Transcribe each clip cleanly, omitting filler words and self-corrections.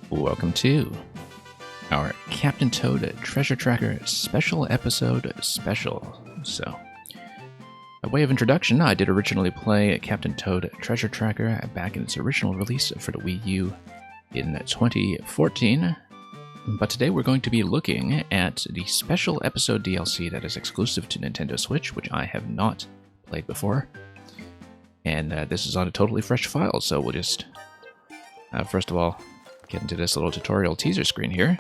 Welcome to our Captain Toad Treasure Tracker Special Episode Special. So, by way of introduction, I did originally play Captain Toad Treasure Tracker back in its original release for the Wii U in 2014. But today we're going to be looking at the Special Episode DLC that is exclusive to Nintendo Switch, which I have not played before. And this is on a totally fresh file, so we'll just, first of all, get into this little tutorial teaser screen here.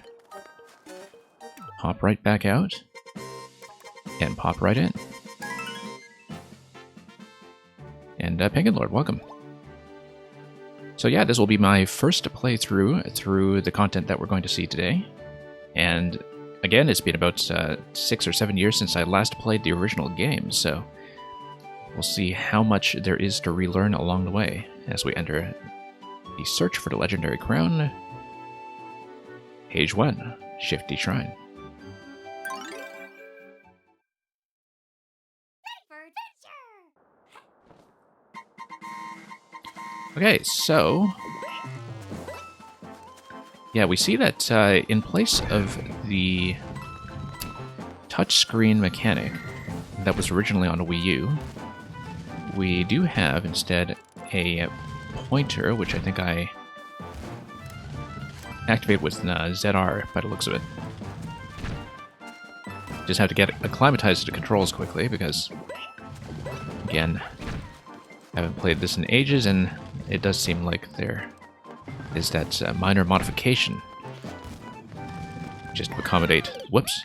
Pop right back out. And pop right in. And Penguin Lord, welcome. So yeah, this will be my first playthrough through the content that we're going to see today. And again, it's been about 6 or 7 years since I last played the original game, so we'll see how much there is to relearn along the way as we enter the search for the legendary crown. Page 1, Shifty Shrine. Okay, so yeah, we see that in place of the touchscreen mechanic that was originally on a Wii U, we do have instead a pointer, which I think I activate with ZR by the looks of it. Just have to get acclimatized to the controls quickly because, again, I haven't played this in ages, and it does seem like there is that minor modification just to accommodate, whoops,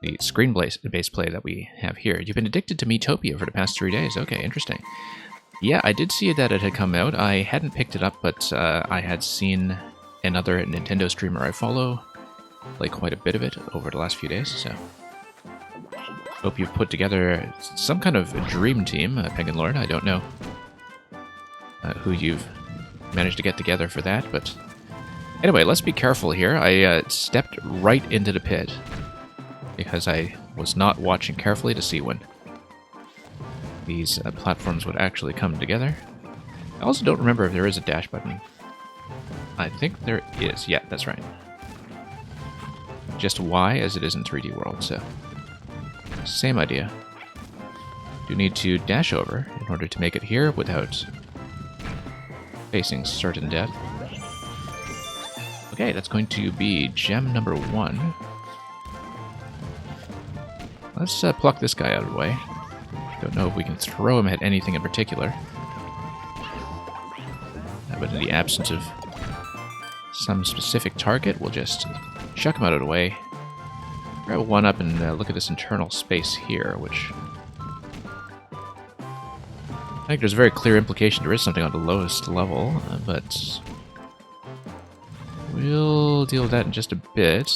the screen-based play that we have here. You've been addicted to Miitopia for the past 3 days. Okay, interesting. Yeah, I did see that it had come out. I hadn't picked it up, but I had seen another Nintendo streamer I follow play quite a bit of it over the last few days, so hope you've put together some kind of dream team, Penguin Lord. I don't know who you've managed to get together for that, but anyway, let's be careful here. I stepped right into the pit because I was not watching carefully to see when these platforms would actually come together. I also don't remember if there is a dash button. I think there is. Yeah, that's right. Just Y as it is in 3D World, so same idea. Do need to dash over in order to make it here without facing certain death. Okay, that's going to be gem number 1. Let's pluck this guy out of the way. Don't know if we can throw him at anything in particular. But in the absence of some specific target, we'll just chuck him out of the way. Grab one up and look at this internal space here, which I think there's a very clear implication there is something on the lowest level, but we'll deal with that in just a bit.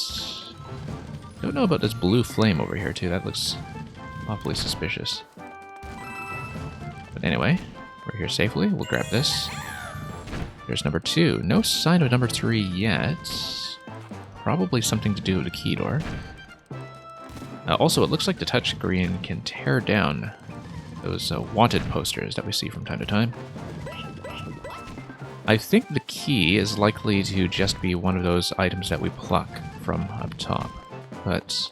Don't know about this blue flame over here, too. That looks awfully suspicious. But anyway, we're here safely. We'll grab this. There's number 2. No sign of number 3 yet. Probably something to do with the key door. Also, it looks like the touchscreen can tear down those wanted posters that we see from time to time. I think the key is likely to just be one of those items that we pluck from up top. But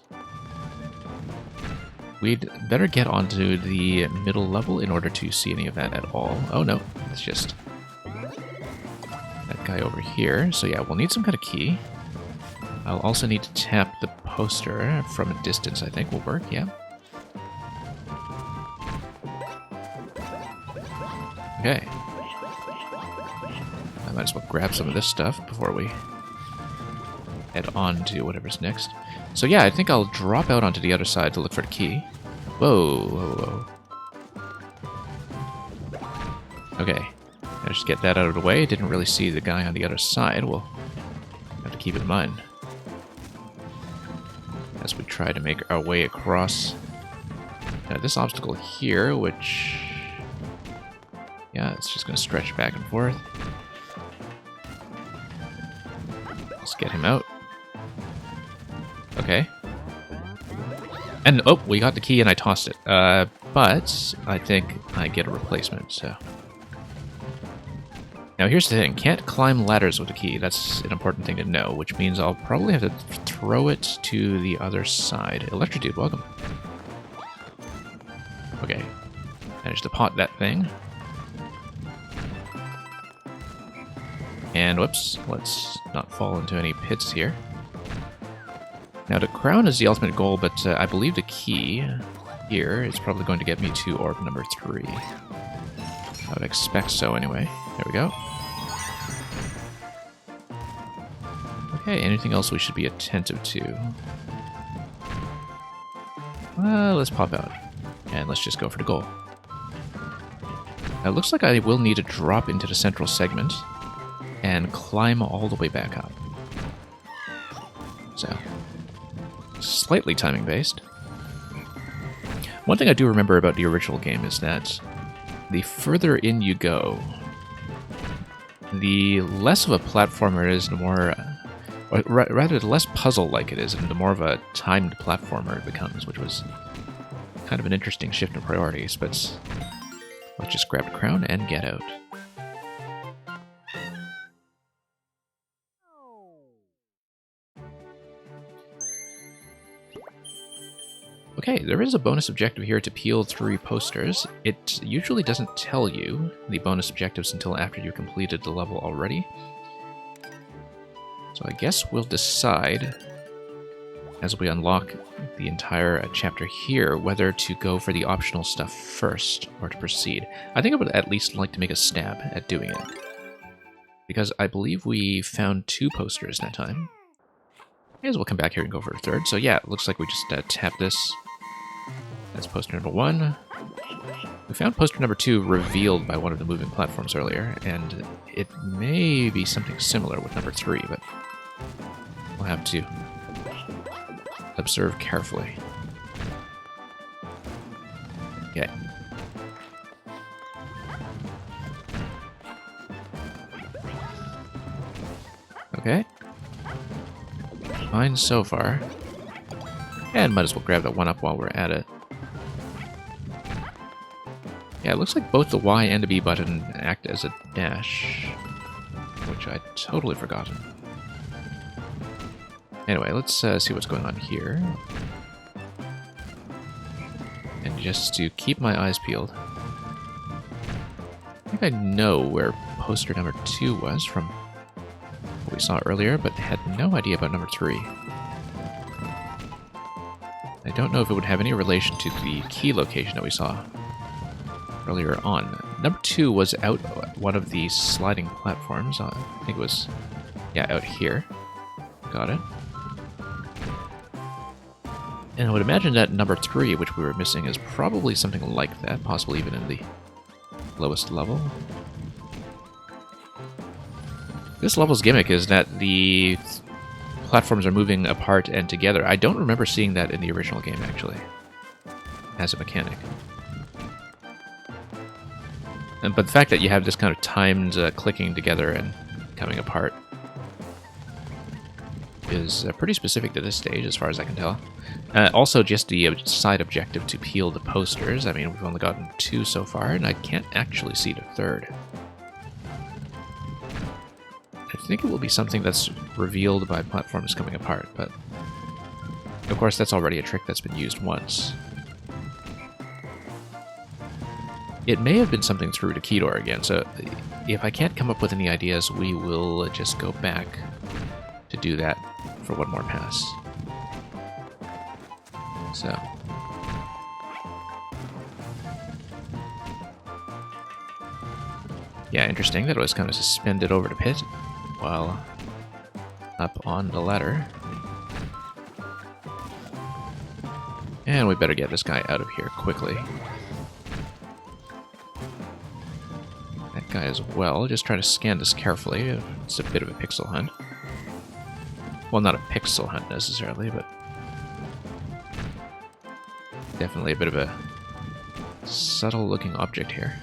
we'd better get onto the middle level in order to see any of that at all. Oh no, it's just that guy over here. So yeah, we'll need some kind of key. I'll also need to tap the poster from a distance, I think will work, yeah. Okay. I might as well grab some of this stuff before we head on to whatever's next. So yeah, I think I'll drop out onto the other side to look for the key. Whoa, whoa, whoa. Okay. I'll just get that out of the way. Didn't really see the guy on the other side. We'll have to keep it in mind as we try to make our way across this obstacle here, which, yeah, it's just going to stretch back and forth. Let's get him out. Okay. And, oh, we got the key and I tossed it. But I think I get a replacement, so Now here's the thing, can't climb ladders with a key. That's an important thing to know, which means I'll probably have to throw it to the other side. Electrodude, welcome. Okay, managed to pot that thing. And whoops, let's not fall into any pits here. Now the crown is the ultimate goal, but I believe the key here is probably going to get me to orb number 3. I would expect so anyway. There we go. Okay, anything else we should be attentive to? Well, let's pop out. And let's just go for the goal. Now, it looks like I will need to drop into the central segment and climb all the way back up. So, slightly timing based. One thing I do remember about the original game is that the further in you go, the less of a platformer it is, the more, or rather the less puzzle-like it is, and the more of a timed platformer it becomes, which was kind of an interesting shift in priorities, but let's just grab the crown and get out. Okay, there is a bonus objective here to peel 3 posters. It usually doesn't tell you the bonus objectives until after you completed the level already. So I guess we'll decide, as we unlock the entire chapter here, whether to go for the optional stuff first or to proceed. I think I would at least like to make a stab at doing it, because I believe we found 2 posters that time. May as well come back here and go for a 3rd. So yeah, it looks like we just tap this. That's poster number 1. We found poster number 2 revealed by one of the moving platforms earlier, and it may be something similar with number 3, but we'll have to observe carefully. Okay. Okay. Fine so far. And might as well grab that one up while we're at it. Yeah, it looks like both the Y and the B button act as a dash, which I'd totally forgotten. Anyway, let's see what's going on here. And just to keep my eyes peeled, I think I know where poster number 2 was from what we saw earlier, but had no idea about number 3. I don't know if it would have any relation to the key location that we saw earlier on. Number 2 was out one of the sliding platforms. I think it was, yeah, out here. Got it. And I would imagine that number 3, which we were missing, is probably something like that, possibly even in the lowest level. This level's gimmick is that the platforms are moving apart and together. I don't remember seeing that in the original game, actually, as a mechanic. But the fact that you have this kind of timed clicking together and coming apart is pretty specific to this stage, as far as I can tell. Also, just the side objective to peel the posters. I mean, we've only gotten 2 so far, and I can't actually see the 3rd. I think it will be something that's revealed by platforms coming apart, but of course that's already a trick that's been used once. It may have been something through the key door again, so if I can't come up with any ideas, we will just go back to do that for one more pass. So. Yeah, interesting that it was kind of suspended over the pit while up on the ladder. And we better get this guy out of here quickly. That guy as well. Just try to scan this carefully. It's a bit of a pixel hunt. Well, not a pixel hunt necessarily, but definitely a bit of a subtle looking object here.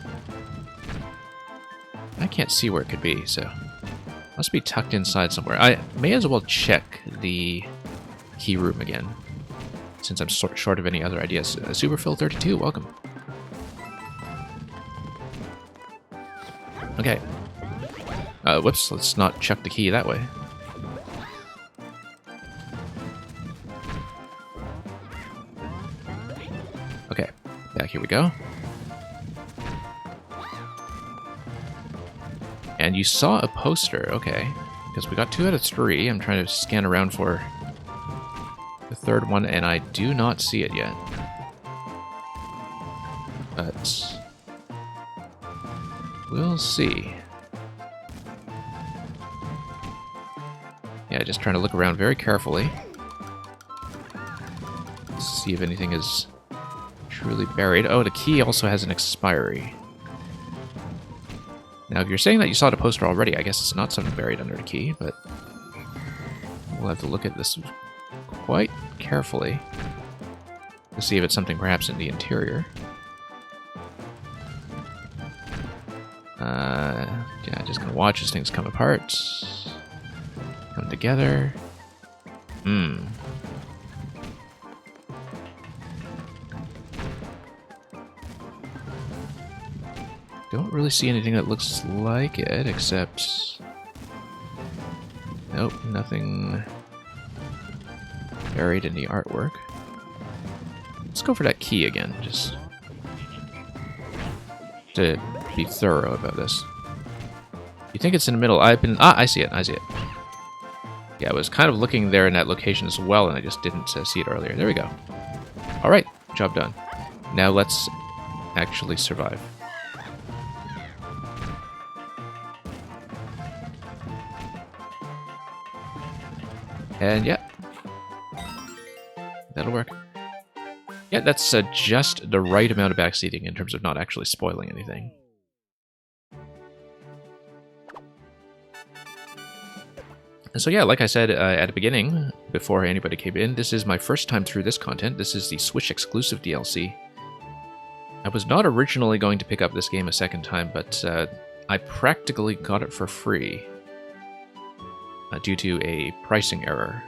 I can't see where it could be, so must be tucked inside somewhere. I may as well check the key room again, since I'm short of any other ideas. Superphil32, welcome. Okay. Whoops, let's not chuck the key that way. Okay, back here we go. And you saw a poster, okay. Because we got 2 out of 3. I'm trying to scan around for the third one, and I do not see it yet. But we'll see. Yeah, just trying to look around very carefully. See if anything is truly buried. Oh, the key also has an expiry. Now, if you're saying that you saw the poster already, I guess it's not something buried under the key, but we'll have to look at this quite carefully to see if it's something perhaps in the interior. Yeah, just gonna watch as things come apart. Come together. Don't really see anything that looks like it, except... Nope, nothing buried in the artwork. Let's go for that key again, just to be thorough about this. You think it's in the middle? I see it, I see it. Yeah, I was kind of looking there in that location as well, and I just didn't see it earlier. There we go. Alright, job done. Now let's actually survive. And yeah, that'll work. Yeah, that's just the right amount of backseating in terms of not actually spoiling anything. And so yeah, like I said at the beginning, before anybody came in, this is my first time through this content. This is the Switch exclusive DLC. I was not originally going to pick up this game a second time, but I practically got it for free. Due to a pricing error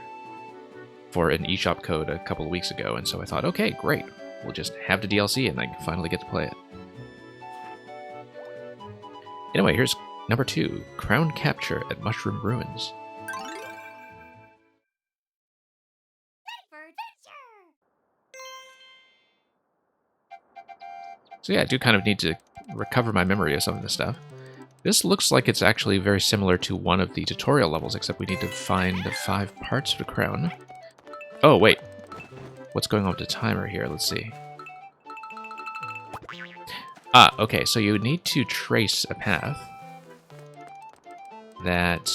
for an eShop code a couple of weeks ago, and so I thought, okay, great, we'll just have the DLC and I can finally get to play it. Anyway, here's number 2, Crown Capture at Mushroom Ruins. So yeah, I do kind of need to recover my memory of some of this stuff. This looks like it's actually very similar to one of the tutorial levels, except we need to find the 5 parts of the crown. Oh, wait. What's going on with the timer here? Let's see. Ah, okay, so you need to trace a path that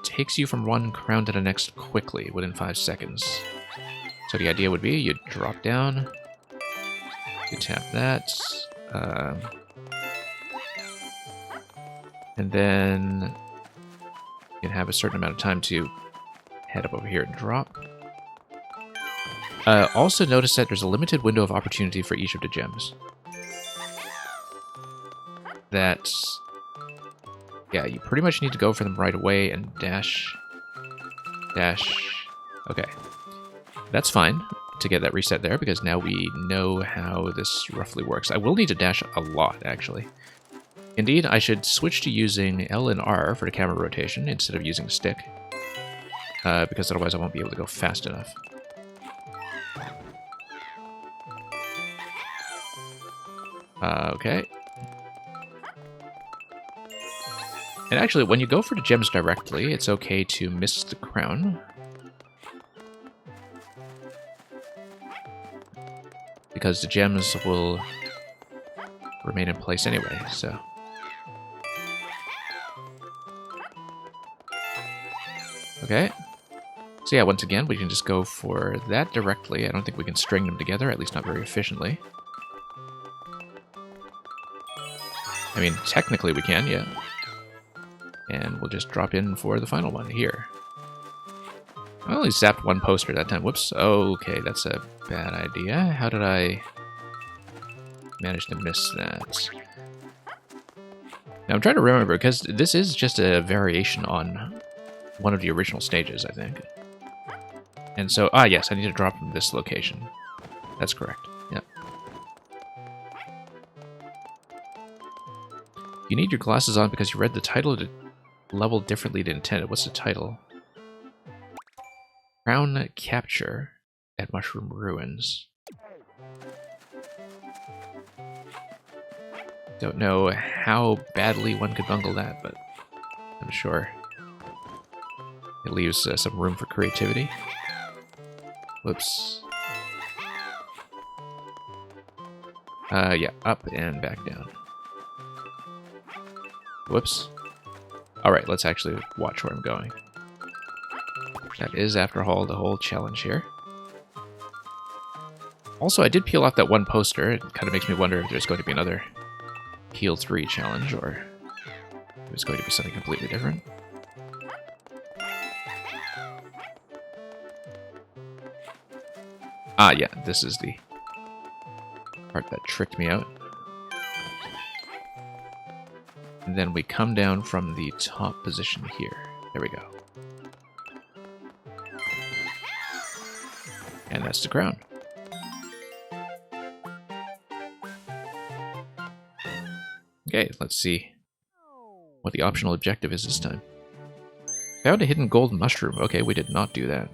takes you from one crown to the next quickly, within 5 seconds. So the idea would be you drop down, you tap that, and then you can have a certain amount of time to head up over here and drop. Also notice that there's a limited window of opportunity for each of the gems. That's... yeah, you pretty much need to go for them right away and dash... dash... Okay. That's fine to get that reset there, because now we know how this roughly works. I will need to dash a lot, actually. Indeed, I should switch to using L and R for the camera rotation instead of using stick, because otherwise I won't be able to go fast enough. Okay. And actually, when you go for the gems directly, it's okay to miss the crown. Because the gems will remain in place anyway, so... Okay. So yeah, once again, we can just go for that directly. I don't think we can string them together, at least not very efficiently. I mean, technically we can, yeah. And we'll just drop in for the final one here. I only zapped one poster that time. Whoops. Okay, that's a bad idea. How did I manage to miss that? Now I'm trying to remember, because this is just a variation on one of the original stages, I think. And so, yes, I need to drop from this location. That's correct. Yeah. You need your glasses on because you read the title of the leveled differently than intended. What's the title? Crown Capture at Mushroom Ruins. Don't know how badly one could bungle that, but I'm sure it leaves some room for creativity. Whoops. Yeah, up and back down. Whoops. Alright, let's actually watch where I'm going. That is, after all, the whole challenge here. Also, I did peel off that one poster. It kind of makes me wonder if there's going to be another Peel 3 challenge, or if it's going to be something completely different. Ah, yeah, this is the part that tricked me out. And then we come down from the top position here. There we go. And that's the crown. Okay, let's see what the optional objective is this time. Found a hidden golden mushroom. Okay, we did not do that.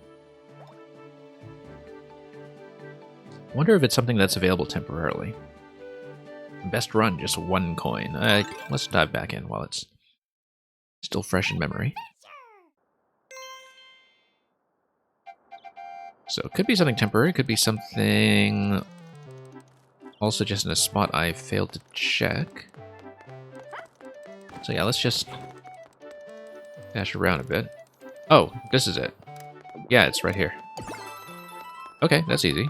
Wonder if it's something that's available temporarily. Best run, just 1 coin. Let's dive back in while it's still fresh in memory. So it could be something temporary, could be something also just in a spot I failed to check. So yeah, let's just dash around a bit. Oh, this is it. Yeah, it's right here. Okay, that's easy.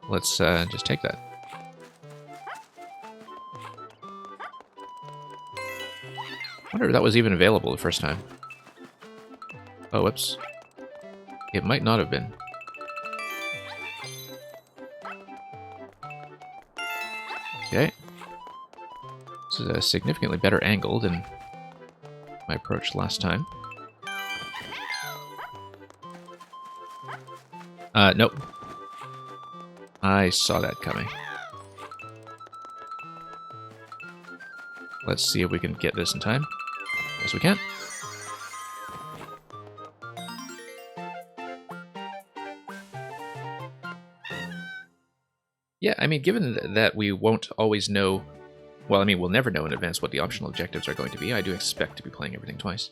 Let's just take that. Wonder if that was even available the first time. Oh, whoops. It might not have been. Okay. This is a significantly better angle than my approach last time. Nope. I saw that coming. Let's see if we can get this in time. Yes, we can. Yeah, I mean, given that we won't always know... Well, I mean, we'll never know in advance what the optional objectives are going to be. I do expect to be playing everything twice.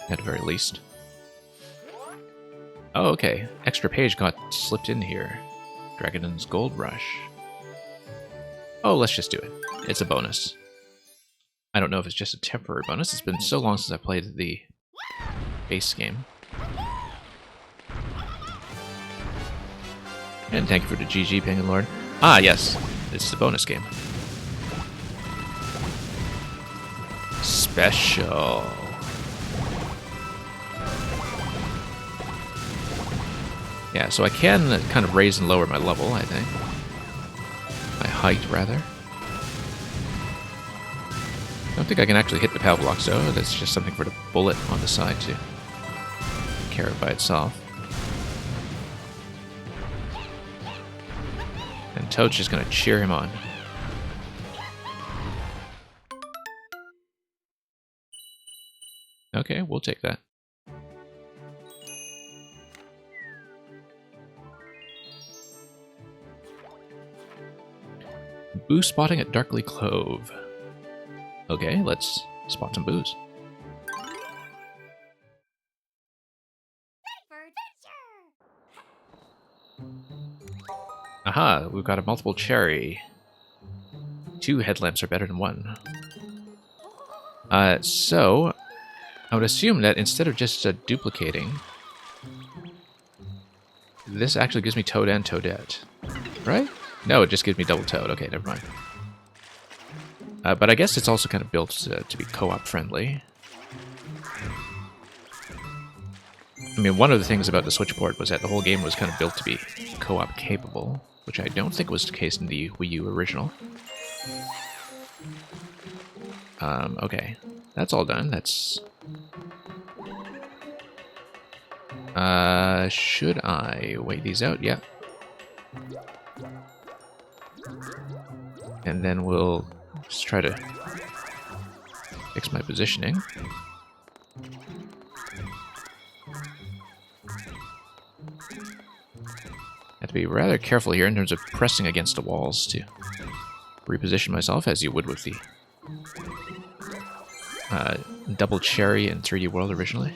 At the very least. Oh, okay. Extra page got slipped in here. Dragon's Gold Rush. Oh, let's just do it. It's a bonus. I don't know if it's just a temporary bonus. It's been so long since I played the base game. And thank you for the GG, Penguin Lord. Ah, yes. It's the bonus game. Special. Yeah, so I can kind of raise and lower my level, I think. My height, rather. I don't think I can actually hit the power blocks, though. That's just something for the bullet on the side to carry it by itself. And Toad's just going to cheer him on. Okay, we'll take that. Boo spotting at Darkly Clove. Okay, let's spot some boos. Aha, we've got a multiple cherry. 2 headlamps are better than 1. So, I would assume that instead of just duplicating, this actually gives me Toad and Toadette, right? No, it just gives me double Toad. Okay, never mind. But I guess it's also kind of built to be co-op friendly. I mean, one of the things about the Switch port was that the whole game was kind of built to be co-op capable, which I don't think was the case in the Wii U original. Okay. That's all done. That's... should I wait these out? Yeah. And then we'll just try to Fix my positioning. Have to be rather careful here in terms of pressing against the walls to reposition myself, as you would with the double cherry in 3D World originally.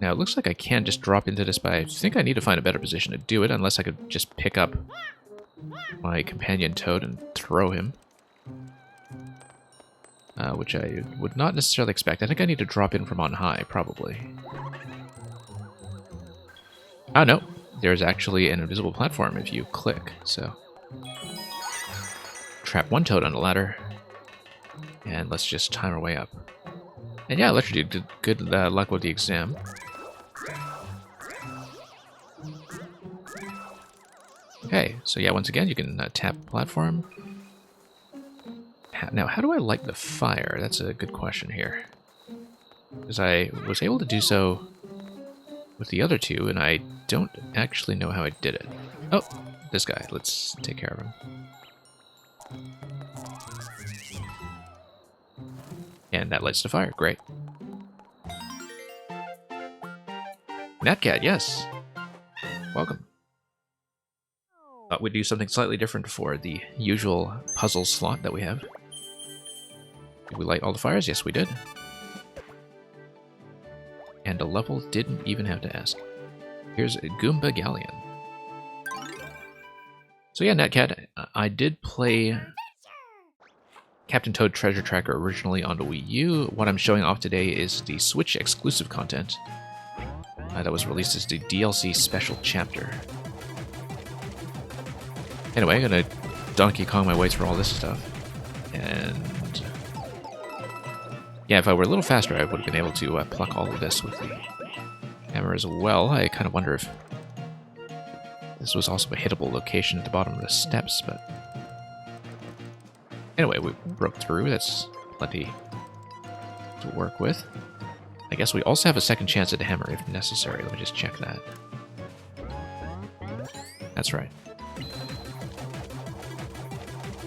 Now, it looks like I can just drop into this, but I think I need to find a better position to do it, unless I could just pick up my companion Toad and throw him. Which I would not necessarily expect. I think I need to drop in from on high, probably. Oh, no. There's actually an invisible platform if you click, so... Trap one Toad on the ladder. And let's just time our way up. And yeah, literally did good luck with the exam. Okay, so yeah, once again, you can tap platform. Now, how do I light the fire? That's a good question here. Because I was able to do so with the other two, and I don't actually know how I did it. Oh, this guy. Let's take care of him. And that lights the fire. Great. Natcat, yes. Welcome. Thought we'd do something slightly different for the usual puzzle slot that we have. Did we light all the fires? Yes, we did. And a level didn't even have to ask. Here's Goomba Galleon. So yeah, Natcat, I did play Captain Toad Treasure Tracker originally on the Wii U. What I'm showing off today is the Switch exclusive content that was released as the DLC special chapter. Anyway, I'm gonna Donkey Kong my way through all this stuff. And yeah, if I were a little faster, I would have been able to pluck all of this with the hammer as well. I kind of wonder if this was also a hittable location at the bottom of the steps, but anyway, we broke through. That's plenty to work with. I guess we also have a second chance at the hammer if necessary. Let me just check that. That's right.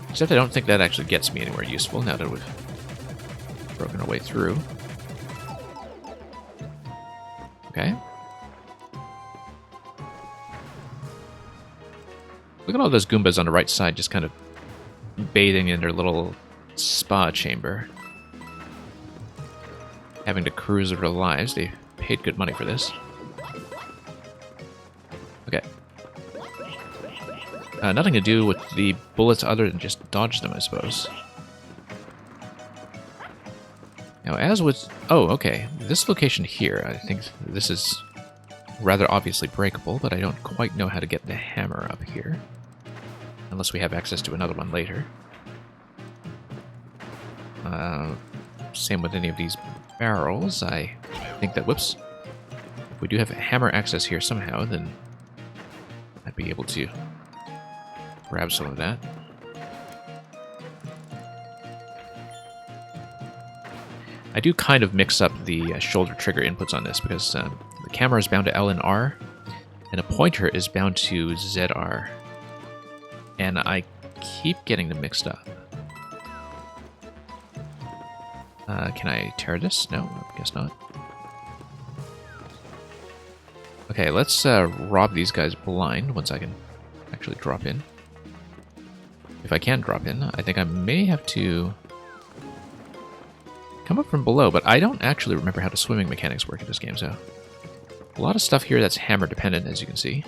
Except I don't think that actually gets me anywhere useful now that we've broken our way through. Okay. Look at all those Goombas on the right side just kind of bathing in their little spa chamber. Having to cruise their lives. They paid good money for this. Okay. Nothing to do with the bullets other than just dodge them, I suppose. Now, as with... Oh, okay. This location here, I think this is rather obviously breakable, but I don't quite know how to get the hammer up here. Unless we have access to another one later. Same with any of these barrels. I think that... Whoops. If we do have hammer access here somehow, then I'd be able to grab some of that. I do kind of mix up the shoulder trigger inputs on this because the camera is bound to L and R, and a pointer is bound to ZR. And I keep getting them mixed up. Can I tear this? No, I guess not. Okay, let's rob these guys blind once I can actually drop in. If I can drop in, I think I may have to come up from below, but I don't actually remember how the swimming mechanics work in this game, so... A lot of stuff here that's hammer dependent, as you can see.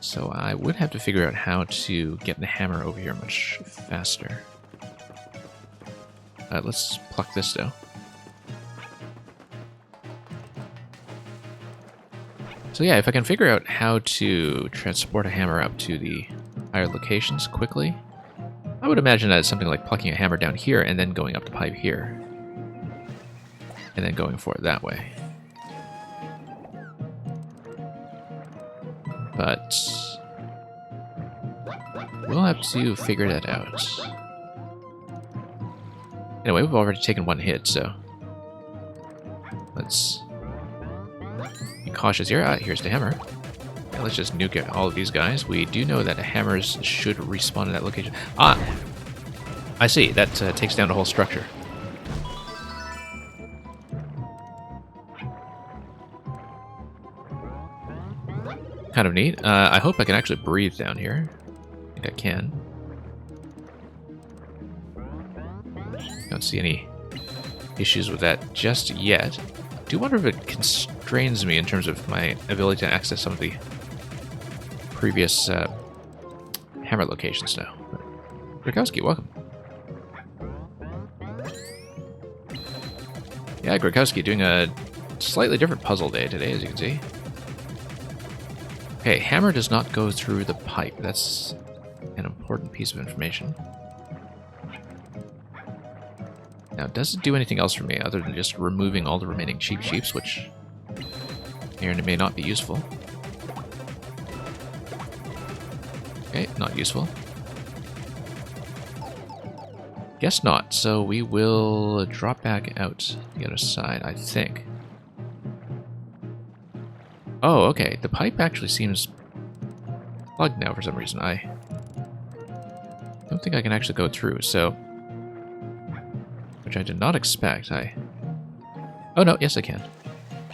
So I would have to figure out how to get the hammer over here much faster. Let's pluck this, though. So yeah, if I can figure out how to transport a hammer up to the higher locations quickly, I would imagine that it's something like plucking a hammer down here and then going up the pipe here. And then going for it that way. But we'll have to figure that out. Anyway, we've already taken one hit, so let's be cautious here. Here's the hammer. Now let's just nuke all of these guys. We do know that hammers should respawn in that location. Ah! I see. That takes down the whole structure. Kind of neat. I hope I can actually breathe down here. I think I can. Don't see any issues with that just yet. I do wonder if it constrains me in terms of my ability to access some of the previous hammer locations now. Grakowski, welcome. Yeah, Grakowski doing a slightly different puzzle day today, as you can see. Okay, hammer does not go through the pipe. That's an important piece of information. Now, does it do anything else for me other than just removing all the remaining cheap sheeps, which may or may not be useful? Okay, not useful. Guess not, so we will drop back out the other side, I think. Oh, okay, the pipe actually seems plugged now for some reason. I don't think I can actually go through, so... Which I did not expect. Oh no, yes I can.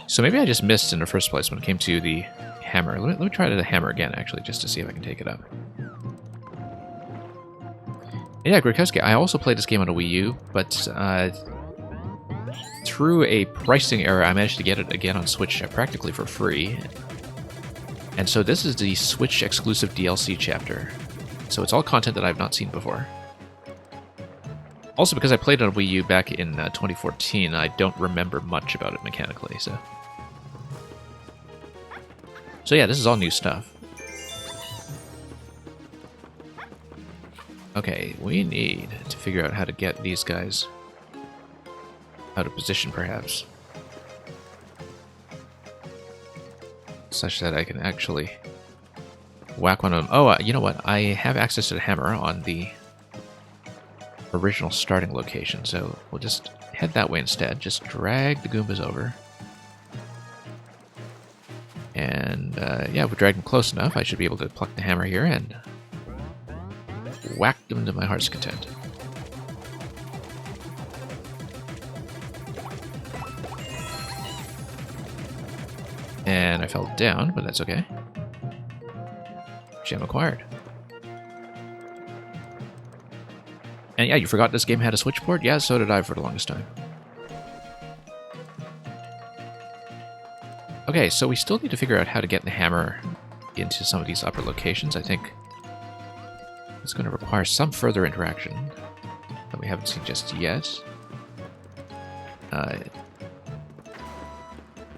So maybe I just missed in the first place when it came to the hammer. Let me try the hammer again, actually, just to see if I can take it up. Yeah, Grakowski, I also played this game on a Wii U, but through a pricing error, I managed to get it again on Switch practically for free. And so this is the Switch exclusive DLC chapter. So it's all content that I've not seen before. Also, because I played it on Wii U back in 2014, I don't remember much about it mechanically, so... So yeah, this is all new stuff. Okay, we need to figure out how to get these guys out of position, perhaps. Such that I can actually whack one of them. Oh, you know what? I have access to the hammer on the original starting location, so we'll just head that way instead. Just drag the Goombas over. And, yeah, if we drag them close enough, I should be able to pluck the hammer here and whack them to my heart's content. And I fell down, but that's okay. Gem acquired. And yeah, you forgot this game had a Switch port? Yeah, so did I for the longest time. Okay, so we still need to figure out how to get the hammer into some of these upper locations. I think it's going to require some further interaction that we haven't seen just yet.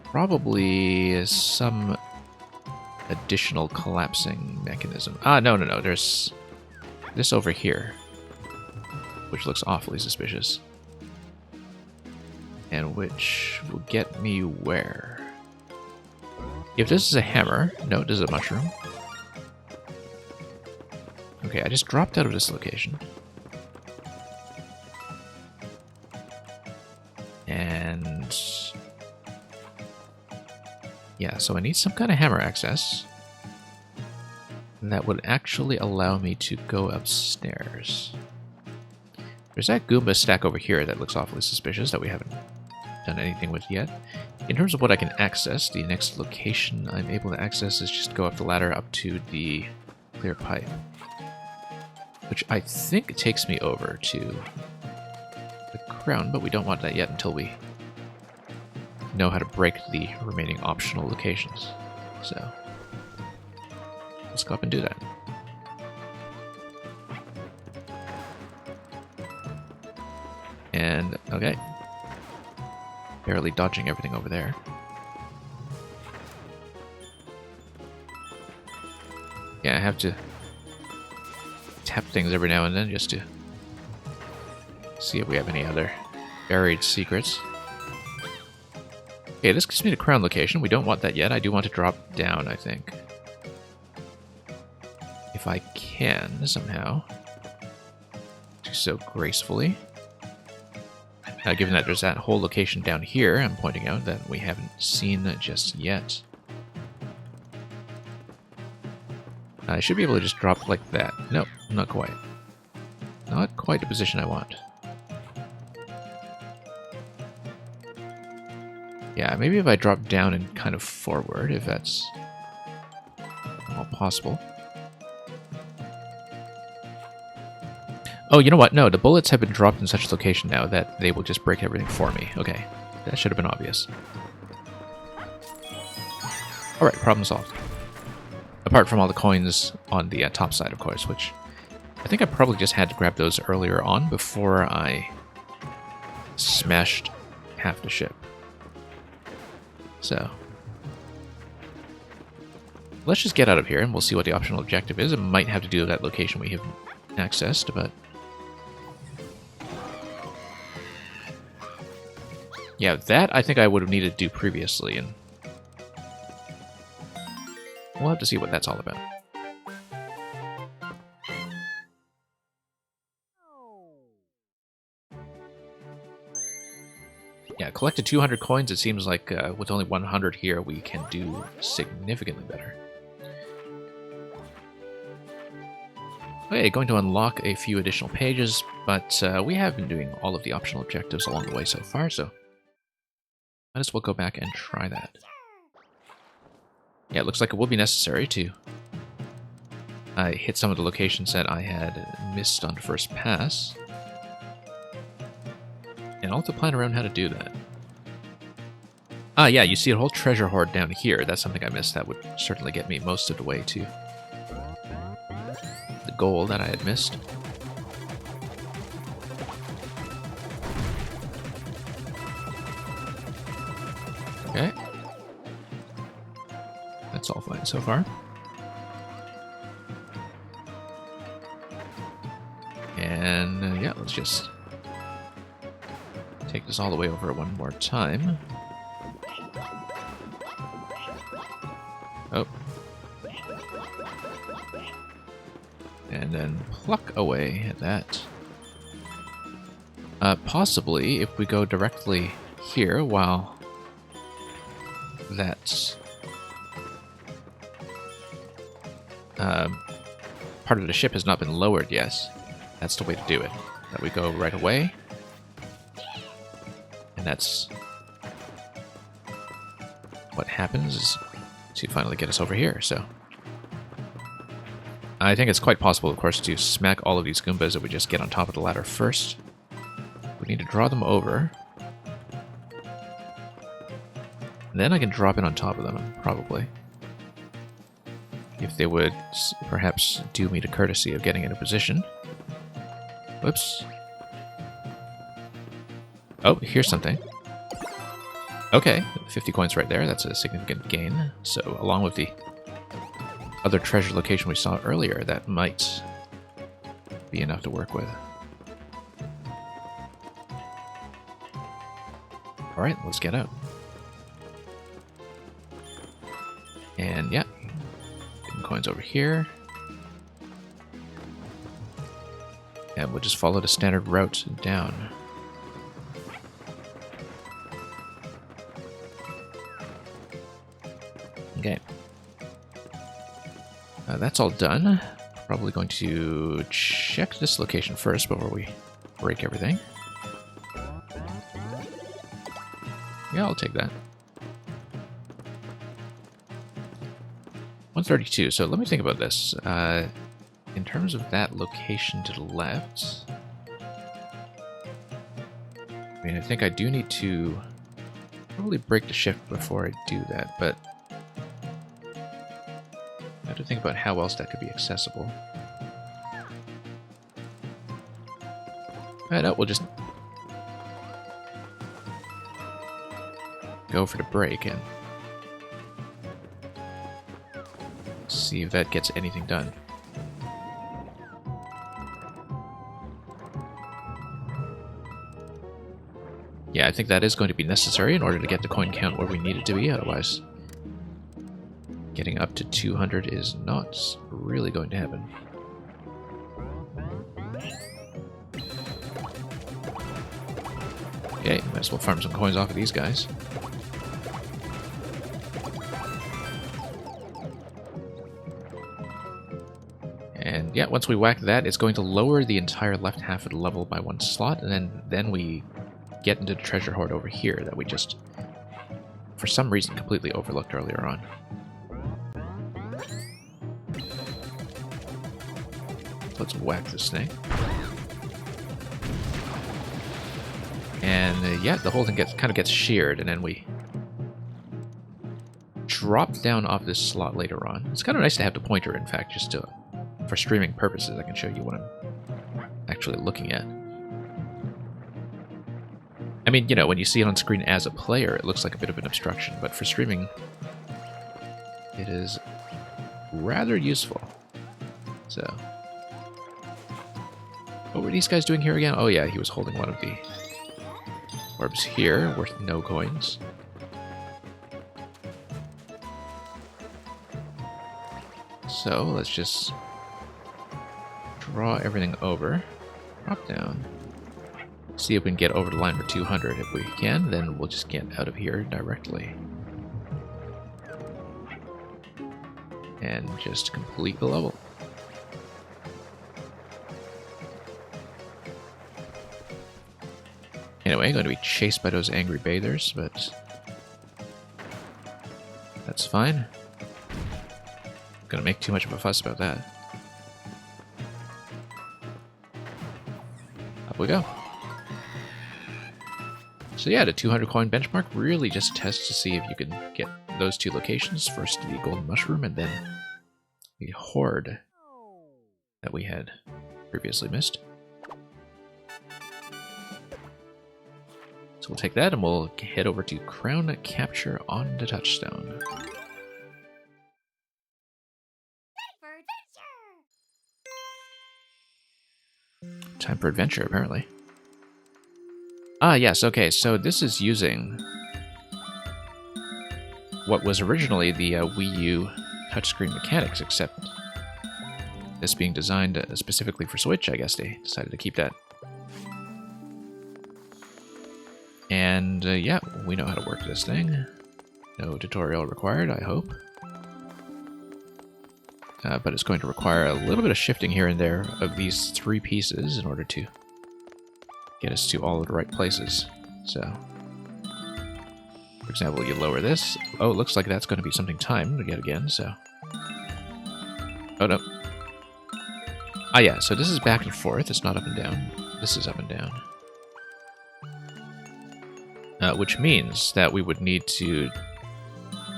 Probably some additional collapsing mechanism. No. There's this over here, which looks awfully suspicious. And which will get me where? If this is a hammer... No, this is a mushroom. Okay, I just dropped out of this location. And... yeah, so I need some kind of hammer access. That would actually allow me to go upstairs. There's that Goomba stack over here that looks awfully suspicious that we haven't done anything with yet. In terms of what I can access, the next location I'm able to access is just go up the ladder up to the clear pipe. Which I think takes me over to the crown, but we don't want that yet until we know how to break the remaining optional locations. So, let's go up and do that. And, okay. Barely dodging everything over there. Yeah, I have to tap things every now and then just to see if we have any other buried secrets. Okay, this gives me the crown location. We don't want that yet. I do want to drop down, I think. If I can, somehow. Do so gracefully. Given that there's that whole location down here, I'm pointing out that we haven't seen just yet. I should be able to just drop like that. Nope, not quite. Not quite the position I want. Yeah, maybe if I drop down and kind of forward, if that's all possible. Oh, you know what? No, the bullets have been dropped in such a location now that they will just break everything for me. Okay, that should have been obvious. Alright, problem solved. Apart from all the coins on the top side, of course, which I think I probably just had to grab those earlier on before I smashed half the ship. So, let's just get out of here and we'll see what the optional objective is. It might have to do with that location we haven't accessed, but... yeah, that I think I would have needed to do previously, and we'll have to see what that's all about. Yeah, collected 200 coins. It seems like with only 100 here, we can do significantly better. Okay, going to unlock a few additional pages, but we have been doing all of the optional objectives along the way so far, so might as well go back and try that. Yeah, it looks like it will be necessary to hit some of the locations that I had missed on first pass. And I'll have to plan around how to do that. Ah, yeah, you see a whole treasure hoard down here. That's something I missed. That would certainly get me most of the way to the goal that I had missed. Okay. That's all fine so far. And yeah, let's just take this all the way over one more time. Oh. And then pluck away at that. Possibly, if we go directly here while that's part of the ship has not been lowered yet, that's the way to do it. That we go right away. And that's what happens is to finally get us over here, so. I think it's quite possible, of course, to smack all of these Goombas that we just get on top of the ladder first. We need to draw them over. Then I can drop in on top of them, probably. If they would perhaps do me the courtesy of getting in a position. Whoops. Oh, here's something. Okay, 50 coins right there. That's a significant gain. So, along with the other treasure location we saw earlier, that might be enough to work with. Alright, let's get out. And yeah, getting coins over here. And we'll just follow the standard route down. Okay. That's all done. Probably going to check this location first before we break everything. Yeah, I'll take that. 132, so let me think about this. In terms of that location to the left, I mean, I think I do need to probably break the shift before I do that, but I have to think about how else that could be accessible. No, we'll just go for the break and see if that gets anything done. Yeah, I think that is going to be necessary in order to get the coin count where we need it to be, otherwise getting up to 200 is not really going to happen. Okay, might as well farm some coins off of these guys. yeah, once we whack that, it's going to lower the entire left half of the level by 1 slot, and then we get into the treasure hoard over here that we just, for some reason, completely overlooked earlier on. Let's whack this thing. And yeah, the whole thing kind of gets sheared, and then we drop down off this slot later on. It's kind of nice to have the pointer, in fact, just for streaming purposes. I can show you what I'm actually looking at. I mean, you know, when you see it on screen as a player, it looks like a bit of an obstruction, but for streaming, it is rather useful. So, what were these guys doing here again? Oh yeah, he was holding one of the orbs here, worth no coins. So, let's just draw everything over, drop down, see if we can get over the line for 200. If we can, then we'll just get out of here directly. And just complete the level. Anyway, going to be chased by those angry bathers, but that's fine. Gonna make too much of a fuss about that. Up we go. So yeah, the 200 coin benchmark really just tests to see if you can get those 2 locations. First the golden mushroom, and then the hoard that we had previously missed. So we'll take that and we'll head over to crown capture on the touchstone. Time for adventure, apparently. Ah, yes, okay, so this is using what was originally the Wii U touchscreen mechanics, except this being designed specifically for Switch. I guess they decided to keep that. And yeah, we know how to work this thing. No tutorial required, I hope. But it's going to require a little bit of shifting here and there of these 3 pieces in order to get us to all of the right places. So, for example, you lower this. Oh, it looks like that's going to be something timed yet again, so... Oh, no. Ah, yeah, so this is back and forth. It's not up and down. This is up and down. Which means that we would need to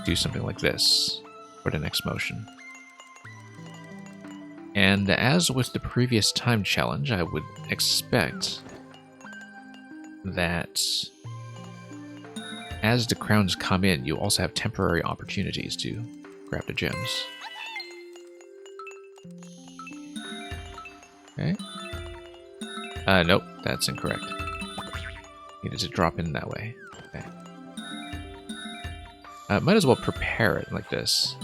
do something like this for the next motion. And as with the previous time challenge, I would expect that as the crowns come in, you also have temporary opportunities to grab the gems. Okay. Nope, that's incorrect. Needed to drop in that way. Okay. Might as well prepare it like this.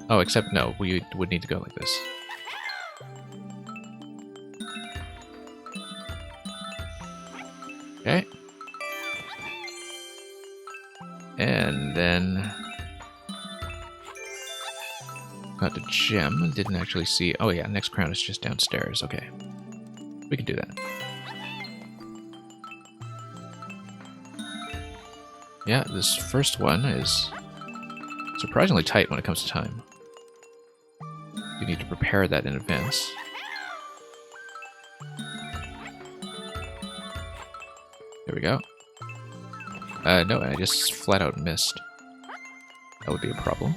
Oh, except no, we would need to go like this. Okay. And then got the gem. Didn't actually see. Oh yeah, next crown is just downstairs. Okay. We can do that. Yeah, this first one is surprisingly tight when it comes to time. You need to prepare that in advance. There we go. No, I just flat out missed. That would be a problem.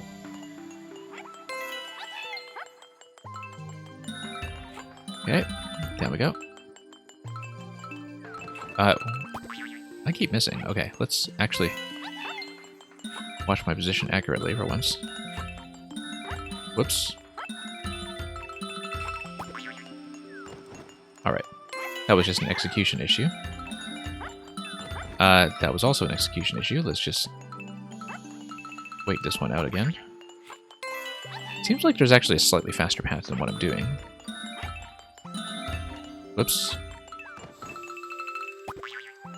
Okay, down we go. I keep missing. Okay, let's actually watch my position accurately for once. Whoops. Alright. That was just an execution issue. That was also an execution issue. Let's just wait this one out again. Seems like there's actually a slightly faster path than what I'm doing. Whoops.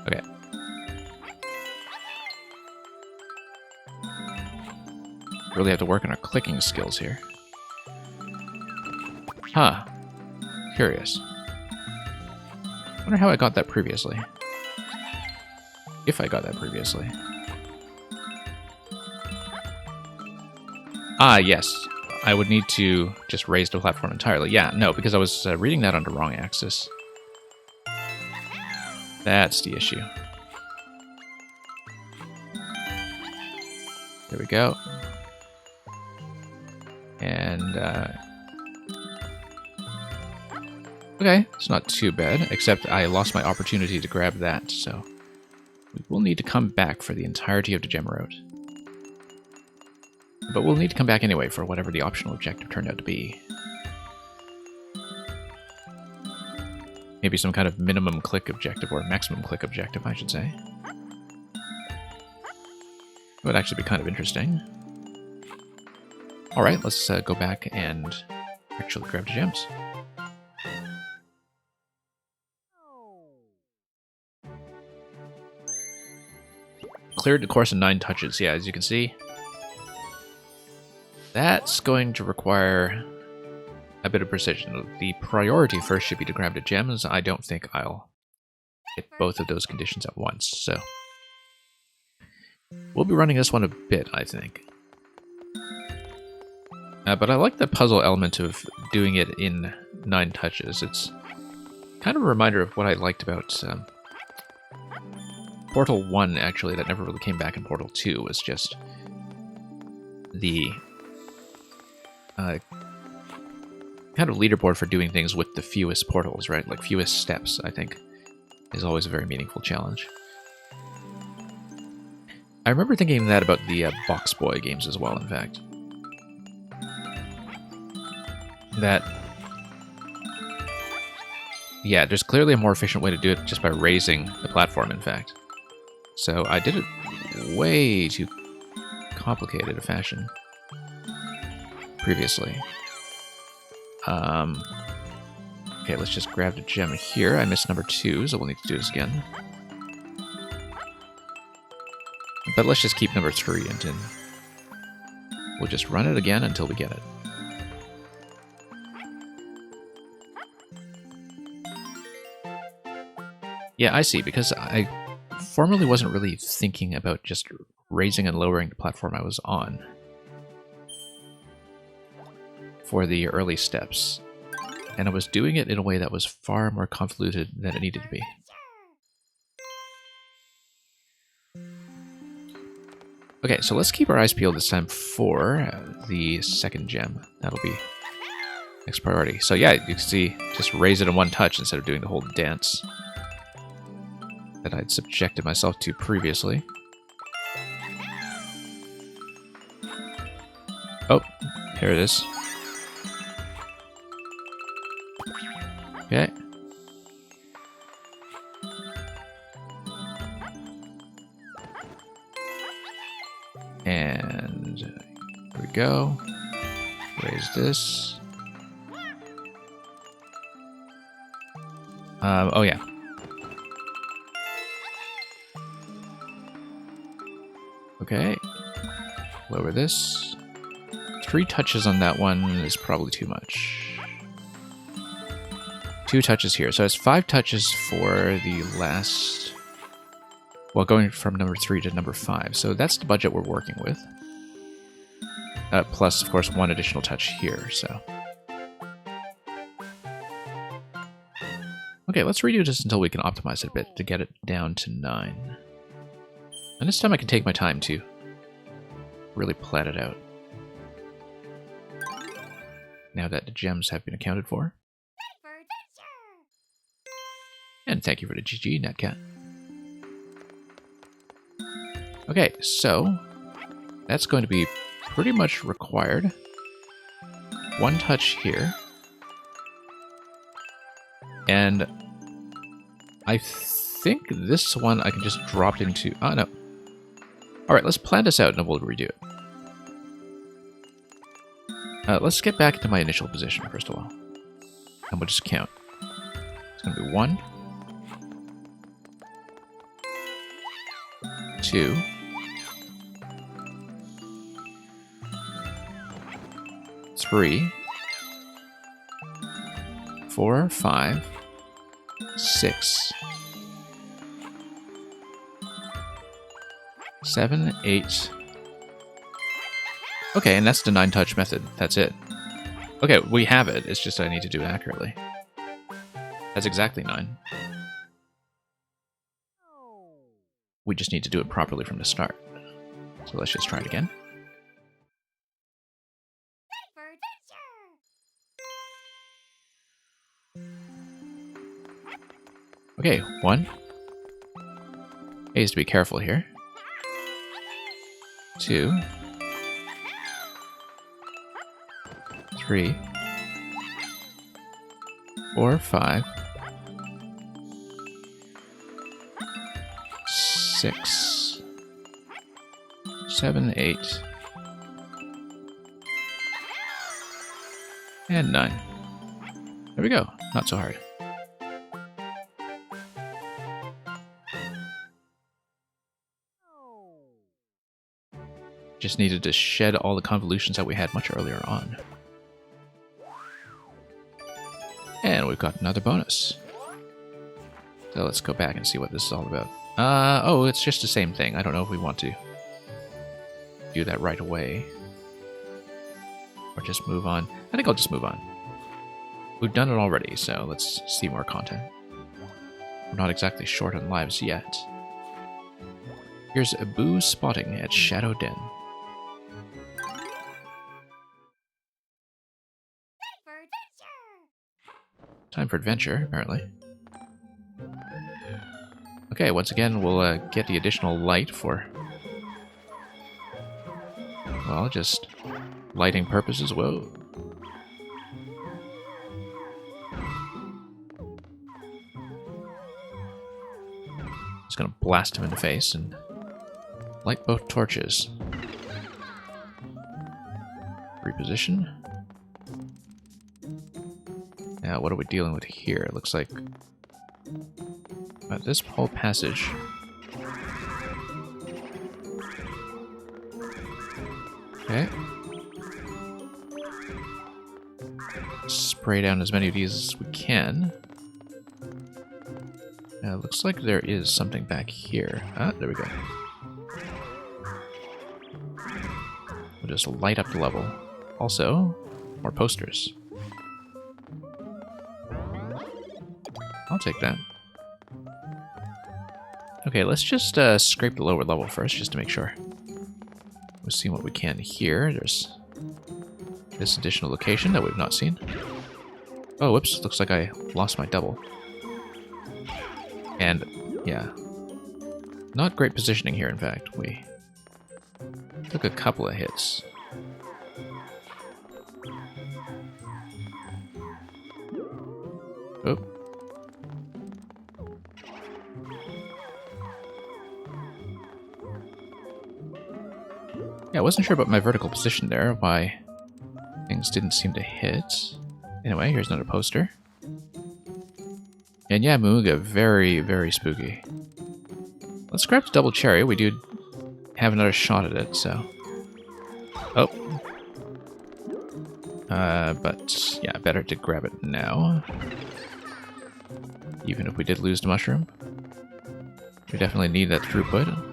Okay. Really have to work on our clicking skills here. Huh. Curious. Wonder how I got that previously. If I got that previously. Ah, yes. I would need to just raise the platform entirely. Yeah, no, because I was reading that on the wrong axis. That's the issue. There we go. And, okay, it's not too bad, except I lost my opportunity to grab that, so we will need to come back for the entirety of the gem road. But we'll need to come back anyway for whatever the optional objective turned out to be. Maybe some kind of minimum click objective, or maximum click objective, I should say. It would actually be kind of interesting. Alright, let's go back and actually grab the gems. Cleared the course in 9 touches, yeah, as you can see. That's going to require a bit of precision. The priority first should be to grab the gems. I don't think I'll hit both of those conditions at once, so we'll be running this one a bit, I think. But I like the puzzle element of doing it in 9 touches. It's kind of a reminder of what I liked about Portal 1, actually, that never really came back in Portal 2, was just the kind of leaderboard for doing things with the fewest portals, right? Like, fewest steps, I think, is always a very meaningful challenge. I remember thinking that about the Box Boy games as well, in fact. That, yeah, there's clearly a more efficient way to do it just by raising the platform, in fact. So I did it way too complicated a fashion previously. Okay, let's just grab the gem here. I missed number 2, so we'll need to do this again. But let's just keep number 3 and then we'll just run it again until we get it. Yeah, I see, because I formerly wasn't really thinking about just raising and lowering the platform I was on for the early steps. And I was doing it in a way that was far more convoluted than it needed to be. Okay, so let's keep our eyes peeled this time for the second gem. That'll be next priority. So yeah, you can see, just raise it in 1 touch instead of doing the whole dance that I'd subjected myself to previously. Oh, here it is. Okay. And here we go. Raise this. Oh yeah. Okay. Lower this. 3 touches on that one is probably too much. 2 touches here. So it's 5 touches for the last... Well, going from number 3 to number 5. So that's the budget we're working with. Plus, of course, 1 additional touch here, so... Okay, let's redo this until we can optimize it a bit to get it down to 9. And this time I can take my time to really plan it out. Now that the gems have been accounted for. And thank you for the GG, Netcat. Okay, so that's going to be pretty much required. 1 touch here. And I think this one I can just drop into... Oh, no. Alright, let's plan this out and then we'll redo it. Let's get back to my initial position first of all. And we'll just count. It's going to be 1, 2, 3, 4, 5, 6, 7, 8. Okay, and that's the 9-touch method. That's it. Okay, we have it. It's just I need to do it accurately. That's exactly 9. We just need to do it properly from the start. So let's just try it again. Okay, 1. A is to be careful here. 2. 3. 4, 5. 6. 7, 8. And 9. There we go. Not so hard. Just needed to shed all the convolutions that we had much earlier on. And we've got another bonus. So let's go back and see what this is all about. Oh, it's just the same thing. I don't know if we want to do that right away. Or just move on. I think I'll just move on. We've done it already, so let's see more content. We're not exactly short on lives yet. Here's Abu spotting at Shadow Den. Time for adventure, apparently. Okay, once again, we'll get the additional light for... well, just lighting purposes. Whoa. Just gonna blast him in the face and light both torches. Reposition. Now, what are we dealing with here? It looks like this whole passage. Okay. Spray down as many of these as we can. Now, it looks like there is something back here. Ah, there we go. We'll just light up the level. Also, more posters. I'll take that. Okay, let's just scrape the lower level first, just to make sure. We'll see what we can here. There's this additional location that we've not seen. Oh, whoops, looks like I lost my double. And, yeah. Not great positioning here, in fact. We took a couple of hits. Oh. Yeah, I wasn't sure about my vertical position there, why things didn't seem to hit. Anyway, here's another poster. And yeah, Mooga, very, very spooky. Let's grab the double cherry. We do have another shot at it, so... oh. But, yeah, better to grab it now. Even if we did lose the mushroom. We definitely need that throughput.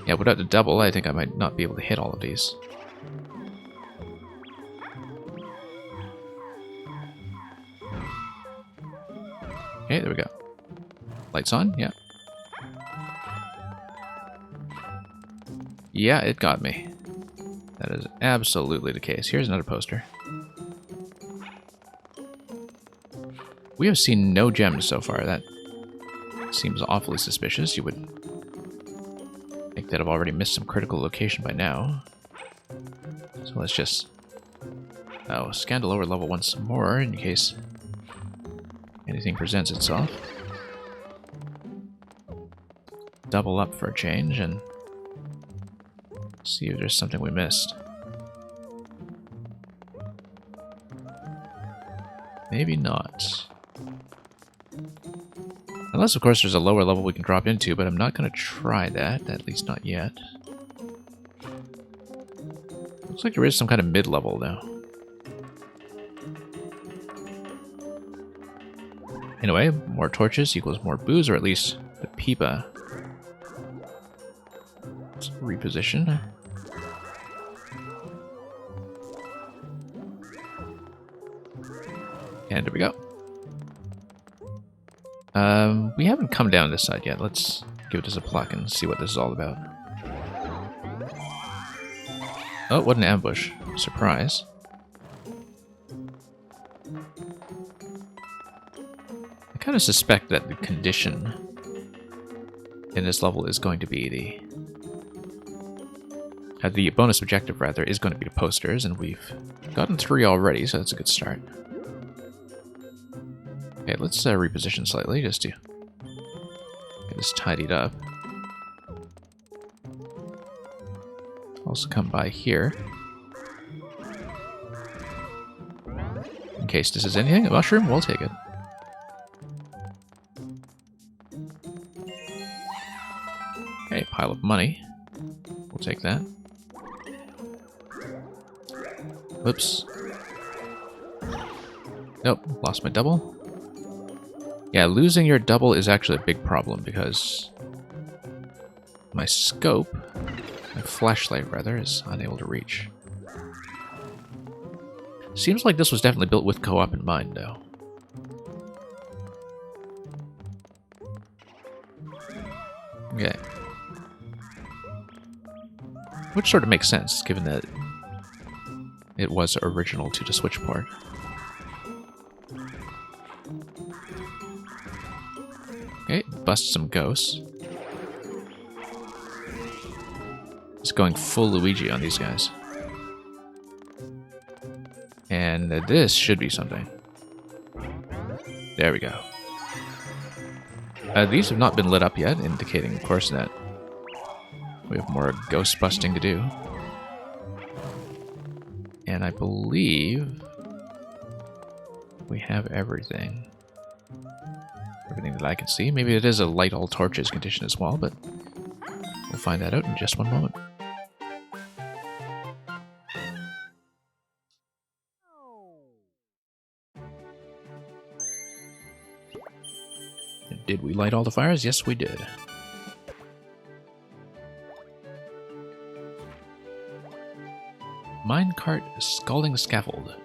Yeah, without the double, I think I might not be able to hit all of these. Okay, there we go. Lights on? Yeah. Yeah, it got me. That is absolutely the case. Here's another poster. We have seen no gems so far. That seems awfully suspicious. You would think that I've already missed some critical location by now. So let's just... oh, scan the lower level once more in case anything presents itself. Double up for a change and see if there's something we missed. Maybe not. Unless, of course, there's a lower level we can drop into, but I'm not going to try that, at least not yet. Looks like there is some kind of mid-level, though. Anyway, more torches equals more booze, or at least the pipa. Let's reposition. And there we go. We haven't come down this side yet. Let's give it just a pluck and see what this is all about. Oh, what an ambush. Surprise. I kind of suspect that the condition in this level is going to be the bonus objective, rather, is going to be the posters, and we've gotten 3 already, so that's a good start. Okay, let's reposition slightly just to get this tidied up. Also come by here. In case this is anything. A mushroom? We'll take it. Okay, pile of money. We'll take that. Whoops. Nope, lost my double. Yeah, losing your double is actually a big problem because my scope, my flashlight rather, is unable to reach. Seems like this was definitely built with co-op in mind, though. Okay. Which sort of makes sense, given that it was original to the Switch port. Okay, bust some ghosts. Just going full Luigi on these guys. And this should be something. There we go. These have not been lit up yet, indicating, of course, that we have more ghost busting to do. And I believe we have everything. Everything that I can see. Maybe it is a light all torches condition as well, but we'll find that out in just one moment. Did we light all the fires? Yes, we did. Minecart Scalding Scaffold.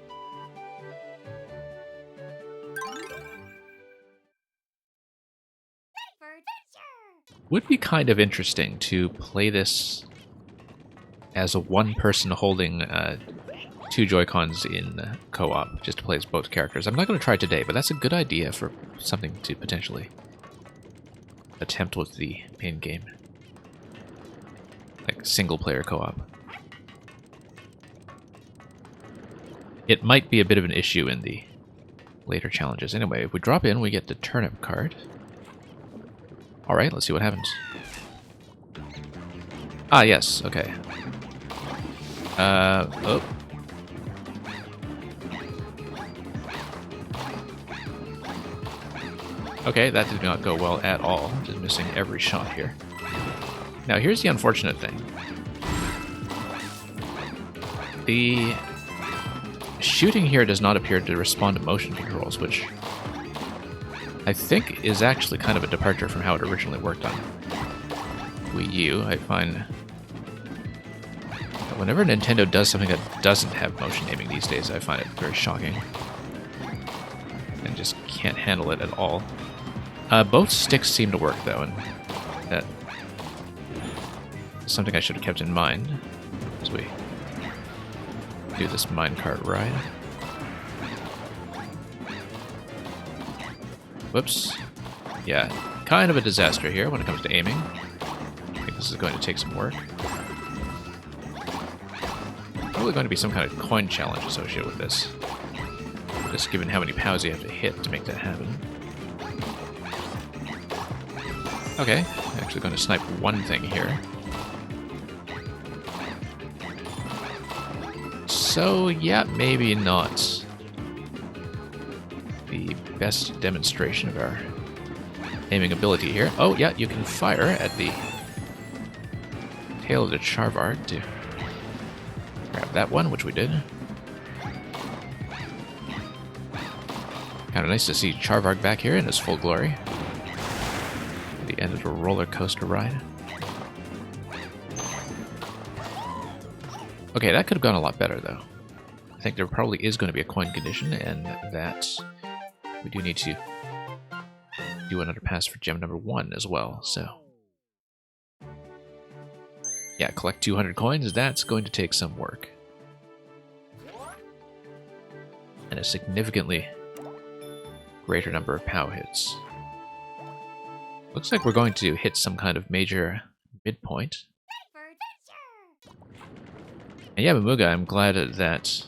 Would be kind of interesting to play this as a one-person holding 2 Joy-Cons in co-op, just to play as both characters. I'm not going to try it today, but that's a good idea for something to potentially attempt with the main game. Like single-player co-op. It might be a bit of an issue in the later challenges. Anyway, if we drop in, we get the turnip card. Alright, let's see what happens. Ah, yes, okay. Oh. Okay, that did not go well at all. Just missing every shot here. Now, here's the unfortunate thing. The shooting here does not appear to respond to motion controls, which I think is actually kind of a departure from how it originally worked on Wii U. I find that whenever Nintendo does something that doesn't have motion aiming these days, I find it very shocking. And just can't handle it at all. Both sticks seem to work, though, and that is something I should have kept in mind as we do this minecart ride. Whoops. Yeah, kind of a disaster here when it comes to aiming. I think this is going to take some work. Probably going to be some kind of coin challenge associated with this. Just given how many pows you have to hit to make that happen. Okay, I'm actually going to snipe one thing here. So, yeah, maybe not the best demonstration of our aiming ability here. Oh, yeah, you can fire at the tail of the Charvard to grab that one, which we did. Kind of nice to see Charvarg back here in his full glory. The end of a roller coaster ride. Okay, that could have gone a lot better, though. I think there probably is going to be a coin condition, and that we do need to do another pass for gem number 1 as well, so... Yeah, collect 200 coins, that's going to take some work. And a significantly greater number of POW hits. Looks like we're going to hit some kind of major midpoint. And yeah, Mamuga, I'm glad that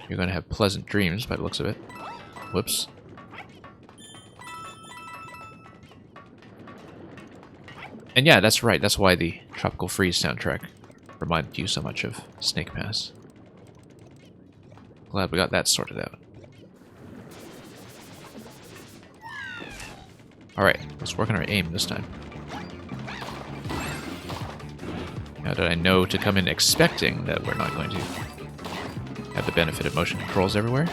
you're going to have pleasant dreams by the looks of it. Whoops. And yeah, that's right, that's why the Tropical Freeze soundtrack reminded you so much of Snake Pass. Glad we got that sorted out. Alright, let's work on our aim this time. How did I know to come in expecting that we're not going to have the benefit of motion controls everywhere?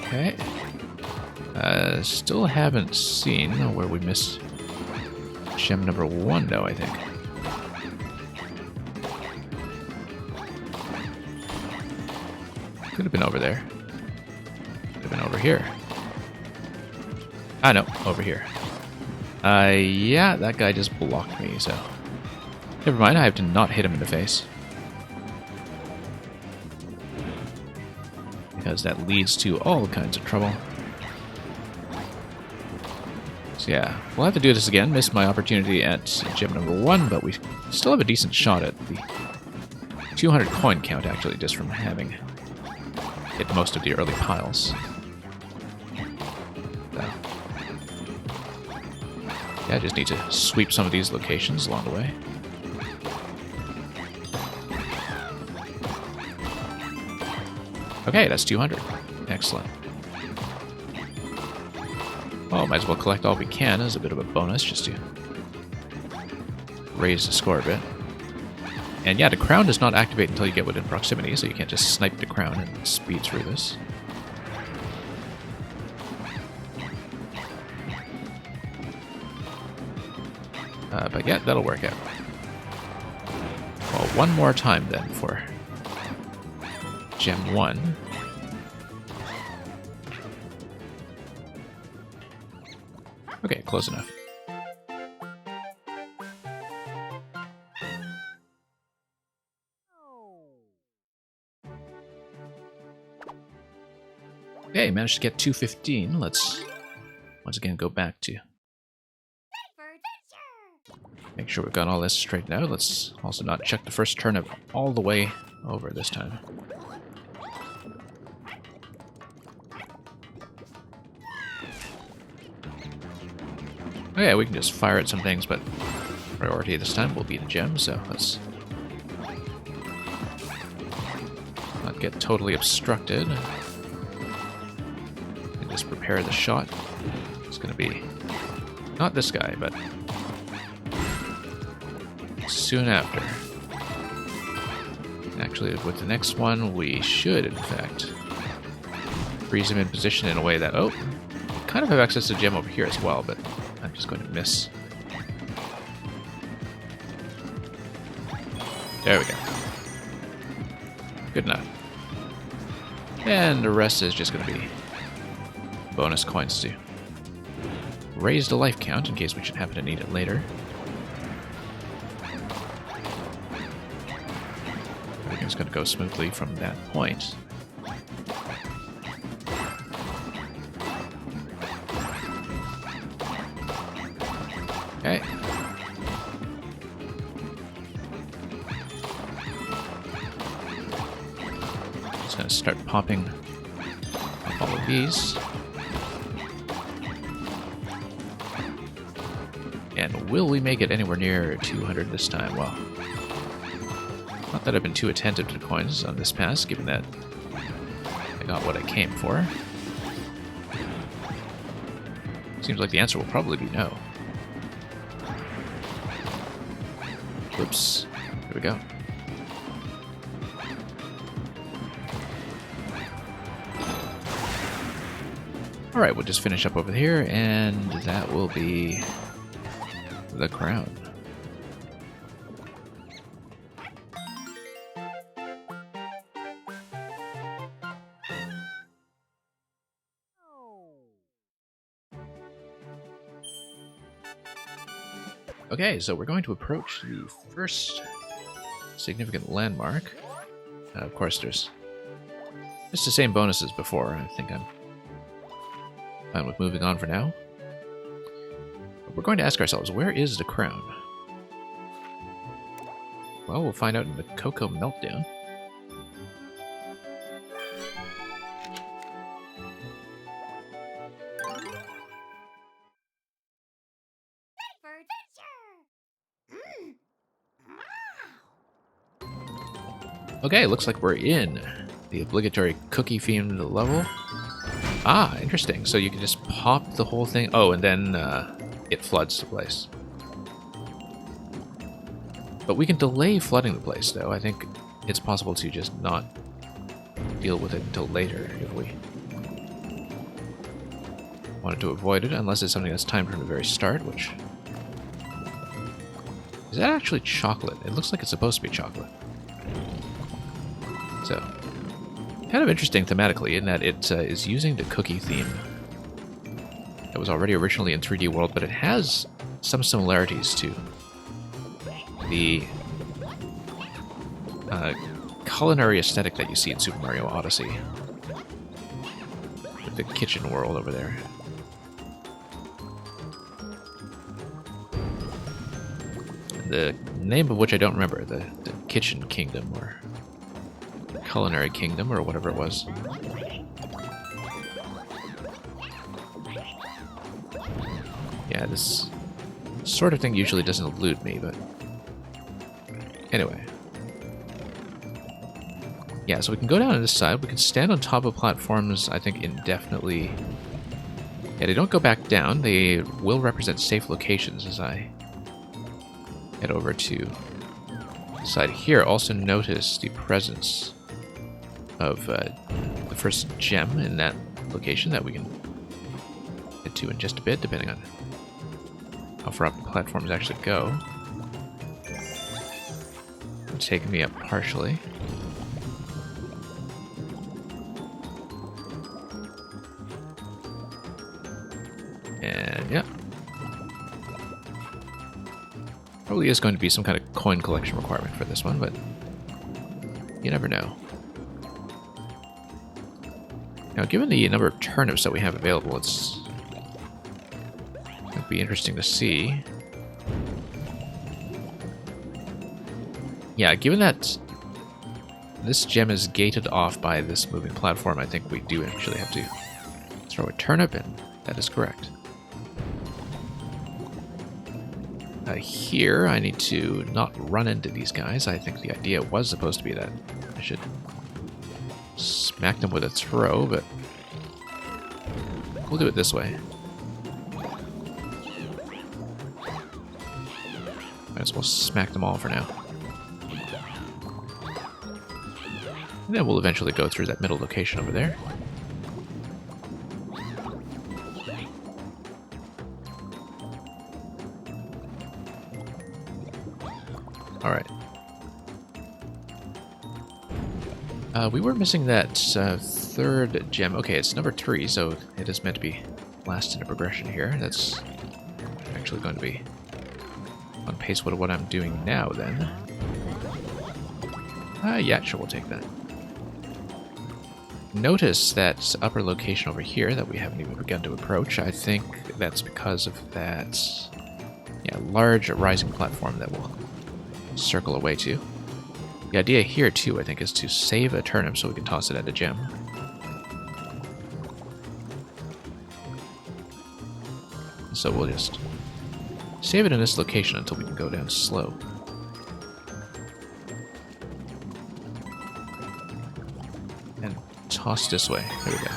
Okay. Still haven't seen where we missed gem number 1, though, I think. Could have been over there. Could have been over here. Ah, no, over here. Yeah, that guy just blocked me, so... Never mind, I have to not hit him in the face. Because that leads to all kinds of trouble. So yeah, we'll have to do this again. Missed my opportunity at gem number 1, but we still have a decent shot at the 200 coin count, actually, just from having hit most of the early piles. So, yeah, I just need to sweep some of these locations along the way. Okay, that's 200. Excellent. Well, might as well collect all we can as a bit of a bonus, just to raise the score a bit. And yeah, the crown does not activate until you get within proximity, so you can't just snipe the crown and speed through this. But yeah, that'll work out. Well, one more time then for gem 1. Okay, close enough. Okay, managed to get 215. Let's once again go back to make sure we've got all this straightened out. Let's also not check the first turnip all the way over this time. Okay, we can just fire at some things, but priority this time will be the gem, so let's not get totally obstructed. And just prepare the shot. It's going to be not this guy, but soon after. Actually, with the next one, we should, in fact, freeze him in position in a way that... Oh, kind of have access to gem over here as well, but I'm just going to miss. There we go. Good enough. And the rest is just going to be bonus coins to raise the life count in case we should happen to need it later. Everything's going to go smoothly from that point. Okay. Just going to start popping up all of these. And will we make it anywhere near 200 this time? Well, not that I've been too attentive to the coins on this pass, given that I got what I came for. Seems like the answer will probably be no. Whoops. we go. Alright, we'll just finish up over here, and that will be the crown. Okay, so we're going to approach the first significant landmark. Of course, there's just the same bonuses before. I think I'm fine with moving on for now. But we're going to ask ourselves, where is the crown? Well, we'll find out in the Cocoa Meltdown. Okay, looks like we're in the obligatory cookie-themed level. Ah, interesting. So you can just pop the whole thing. Oh, and then it floods the place. But we can delay flooding the place, though. I think it's possible to just not deal with it until later if we wanted to avoid it, unless it's something that's timed from the very start, which... Is that actually chocolate? It looks like it's supposed to be chocolate. So, kind of interesting thematically in that it is using the cookie theme that was already originally in 3D World, but it has some similarities to the culinary aesthetic that you see in Super Mario Odyssey. With the kitchen world over there. The name of which I don't remember, the Kitchen Kingdom, or Culinary Kingdom, or whatever it was. Yeah, this sort of thing usually doesn't elude me, but... Anyway. Yeah, so we can go down on this side, we can stand on top of platforms, I think, indefinitely. Yeah, they don't go back down, they will represent safe locations as I head over to the side here. Also notice the presence of the first gem in that location that we can get to in just a bit, depending on how far up the platforms actually go. It's taking me up partially. And yeah. Probably is going to be some kind of coin collection requirement for this one, but you never know. Now, given the number of turnips that we have available, it's going to be interesting to see. Yeah, given that this gem is gated off by this moving platform, I think we do actually have to throw a turnip in. That is correct. Here, I need to not run into these guys. I think the idea was supposed to be that I should smack them with a throw, but we'll do it this way. Might as well smack them all for now. And then we'll eventually go through that middle location over there. Alright. We were missing that third gem. Okay, it's number 3, so it is meant to be last in the progression here. That's actually going to be on pace with what I'm doing now, then. Yeah, sure, we'll take that. Notice that upper location over here that we haven't even begun to approach. I think that's because of that, yeah, large rising platform that we'll circle away to. The idea here, too, I think, is to save a turnip so we can toss it at a gem. So we'll just save it in this location until we can go down slow. And toss this way. There we go.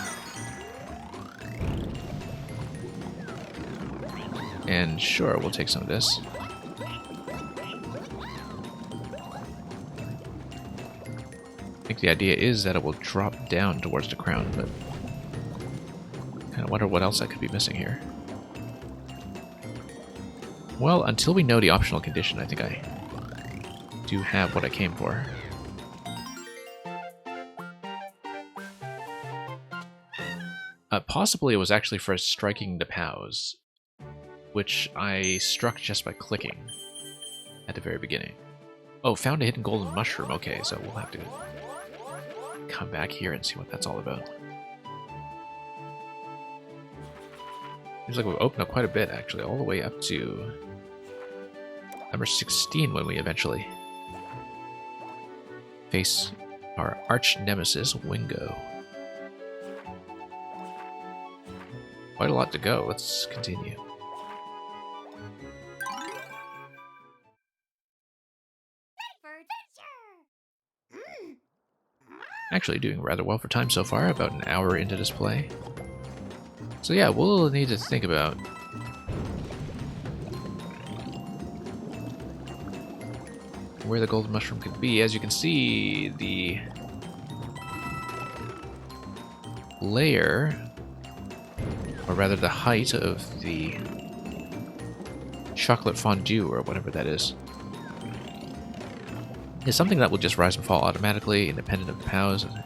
And sure, we'll take some of this. think the idea is that it will drop down towards the crown, but kind of wonder what else I could be missing here. Well, until we know the optional condition, I think I do have what I came for. Possibly it was actually for striking the POWs, which I struck just by clicking at the very beginning. Oh, found a hidden golden mushroom. Okay, so we'll have to come back here and see what that's all about. Seems like we've opened up quite a bit, actually, all the way up to number 16 when we eventually face our arch nemesis, Wingo. Quite a lot to go. Let's continue. Actually doing rather well for time so far, about an hour into this play. So yeah, we'll need to think about where the golden mushroom could be. As you can see, the layer, or rather the height of the chocolate fondue, or whatever that is something that will just rise and fall automatically, independent of the POWs. And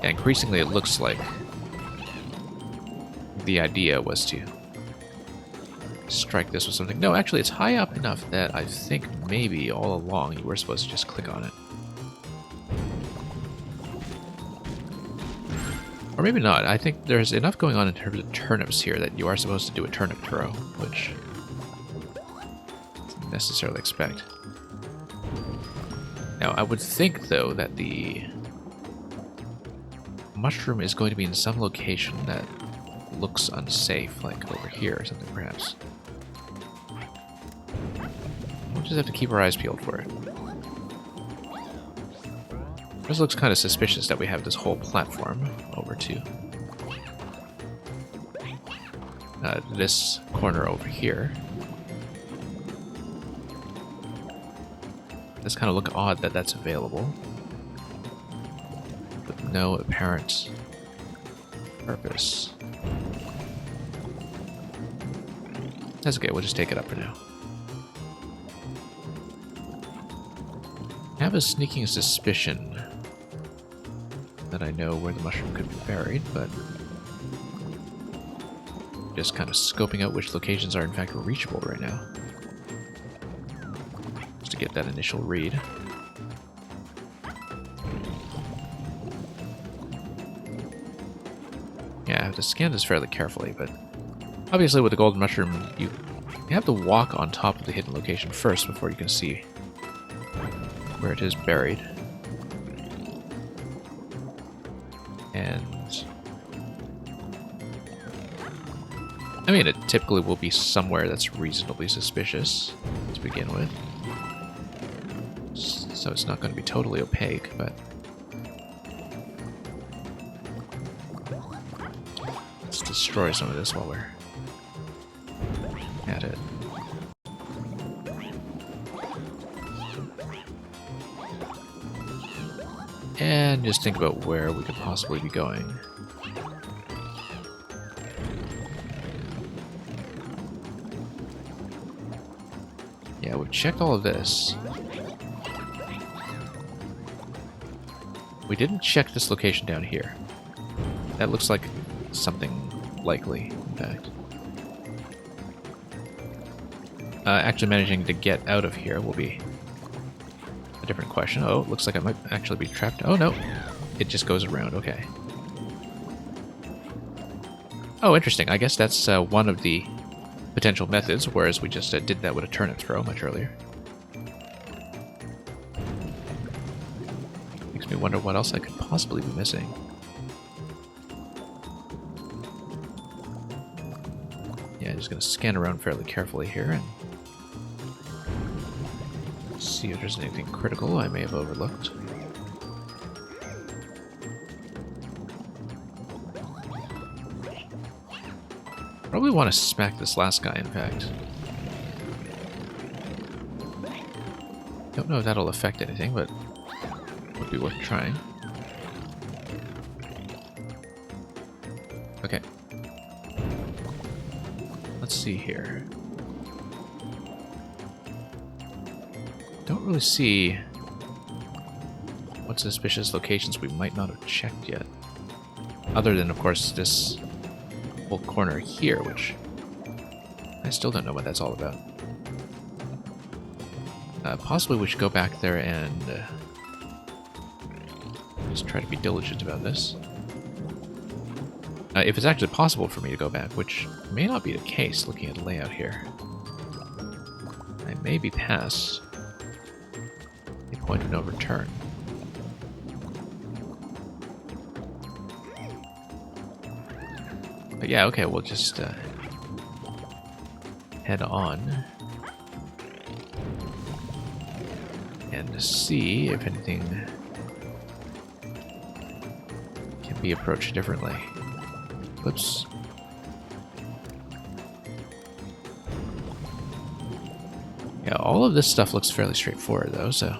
increasingly it looks like the idea was to strike this with something. No, actually it's high up enough that I think maybe all along you were supposed to just click on it. Or maybe not. I think there's enough going on in terms of turnips here that you are supposed to do a turnip throw, which I didn't necessarily expect. Now, I would think, though, that the mushroom is going to be in some location that looks unsafe, like over here or something, perhaps. We'll just have to keep our eyes peeled for it. This looks kind of suspicious that we have this whole platform over to this corner over here. It does kind of look odd that that's available, with no apparent purpose. That's okay, we'll just take it up for now. I have a sneaking suspicion that I know where the mushroom could be buried, but just kind of scoping out which locations are in fact reachable right now. Just to get that initial read. Yeah, I have to scan this fairly carefully, but obviously with the golden mushroom, you have to walk on top of the hidden location first before you can see where it is buried. And I mean, it typically will be somewhere that's reasonably suspicious to begin with. So it's not going to be totally opaque, but let's destroy some of this while we're at it. And just think about where we could possibly be going. Yeah, we've checked all of this. We didn't check this location down here. That looks like something likely, in fact. Actually managing to get out of here will be a different question. Oh, it looks like I might actually be trapped. Oh, no. It just goes around. Okay. Oh, interesting. I guess that's one of the potential methods, whereas we just did that with a turnip throw much earlier. Makes me wonder what else I could possibly be missing. Yeah, just going to scan around fairly carefully here and see if there's anything critical I may have overlooked. Probably want to smack this last guy, in fact. Don't know if that'll affect anything, but would be worth trying. Okay. Let's see here. Don't really see what suspicious locations we might not have checked yet. Other than, of course, this whole corner here, which I still don't know what that's all about. Possibly we should go back there and just try to be diligent about this. If it's actually possible for me to go back, which may not be the case looking at the layout here. I may be past the point of no return. But yeah, okay, we'll just head on and see if anything can be approached differently. Whoops. Yeah, all of this stuff looks fairly straightforward though, so.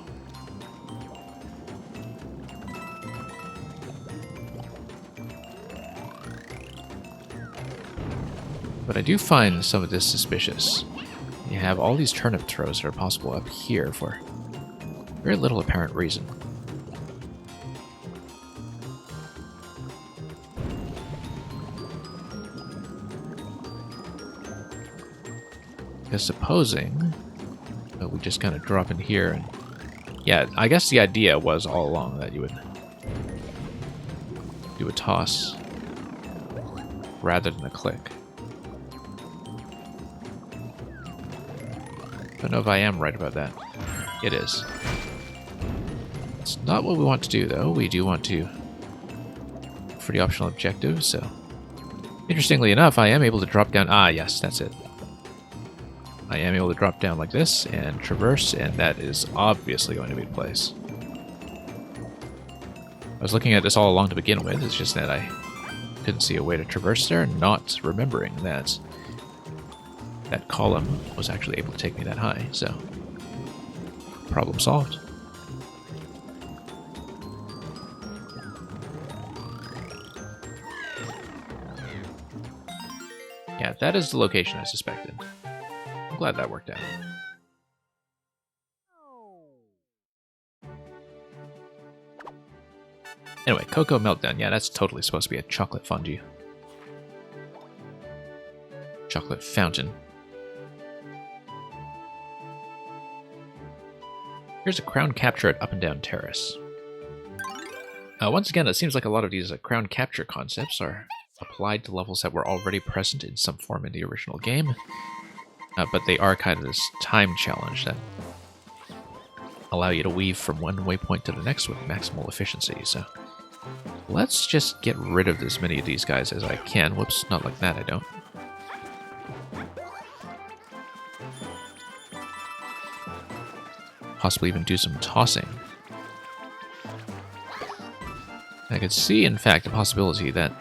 But I do find some of this suspicious. You have all these turnip throws that are possible up here for very little apparent reason. Because supposing that we just kind of drop in here and... Yeah, I guess the idea was all along that you would do a toss rather than a click. Don't know if I am right about that. It is. It's not what we want to do, though. We do want to... for the optional objective, so... Interestingly enough, I am able to drop down... Ah, yes, that's it. I am able to drop down like this and traverse, and that is obviously going to be the place. I was looking at this all along to begin with, it's just that I couldn't see a way to traverse there, not remembering that that column was actually able to take me that high, so problem solved. Yeah, that is the location I suspected. I'm glad that worked out. Anyway, Cocoa Meltdown. Yeah, that's totally supposed to be a chocolate fondue. Chocolate fountain. Here's a crown capture at Up and Down Terrace. Once again, it seems like a lot of these crown capture concepts are applied to levels that were already present in some form in the original game. But they are kind of this time challenge that allow you to weave from one waypoint to the next with maximal efficiency. So let's just get rid of as many of these guys as I can. Whoops, not like that, I don't. Possibly even do some tossing. I could see, in fact, a possibility that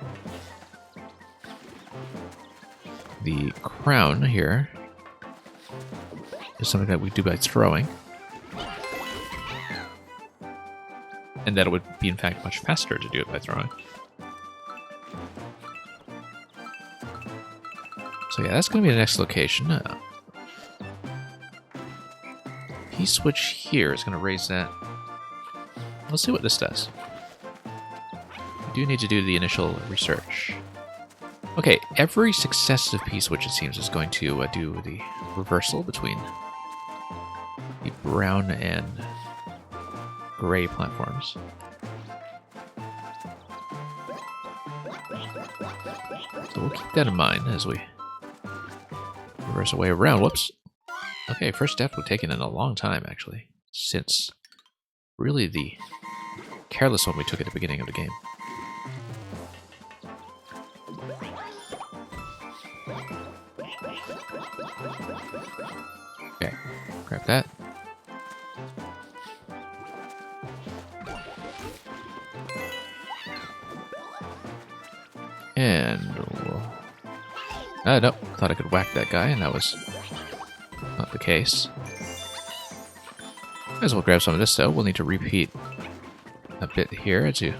the crown here is something that we do by throwing. And that it would be, in fact, much faster to do it by throwing. So yeah, that's going to be the next location. P-switch here is going to raise that. Let's see what this does. We do need to do the initial research. Okay, every successive P-switch, it seems, is going to do the reversal between the brown and gray platforms. So we'll keep that in mind as we reverse our way around. Whoops. Okay, first step we've taken in a long time, actually, since really the careless one we took at the beginning of the game. Okay, grab that. And we'll... nope, thought I could whack that guy, and that was not the case. Might as well grab some of this, though. We'll need to repeat a bit here to,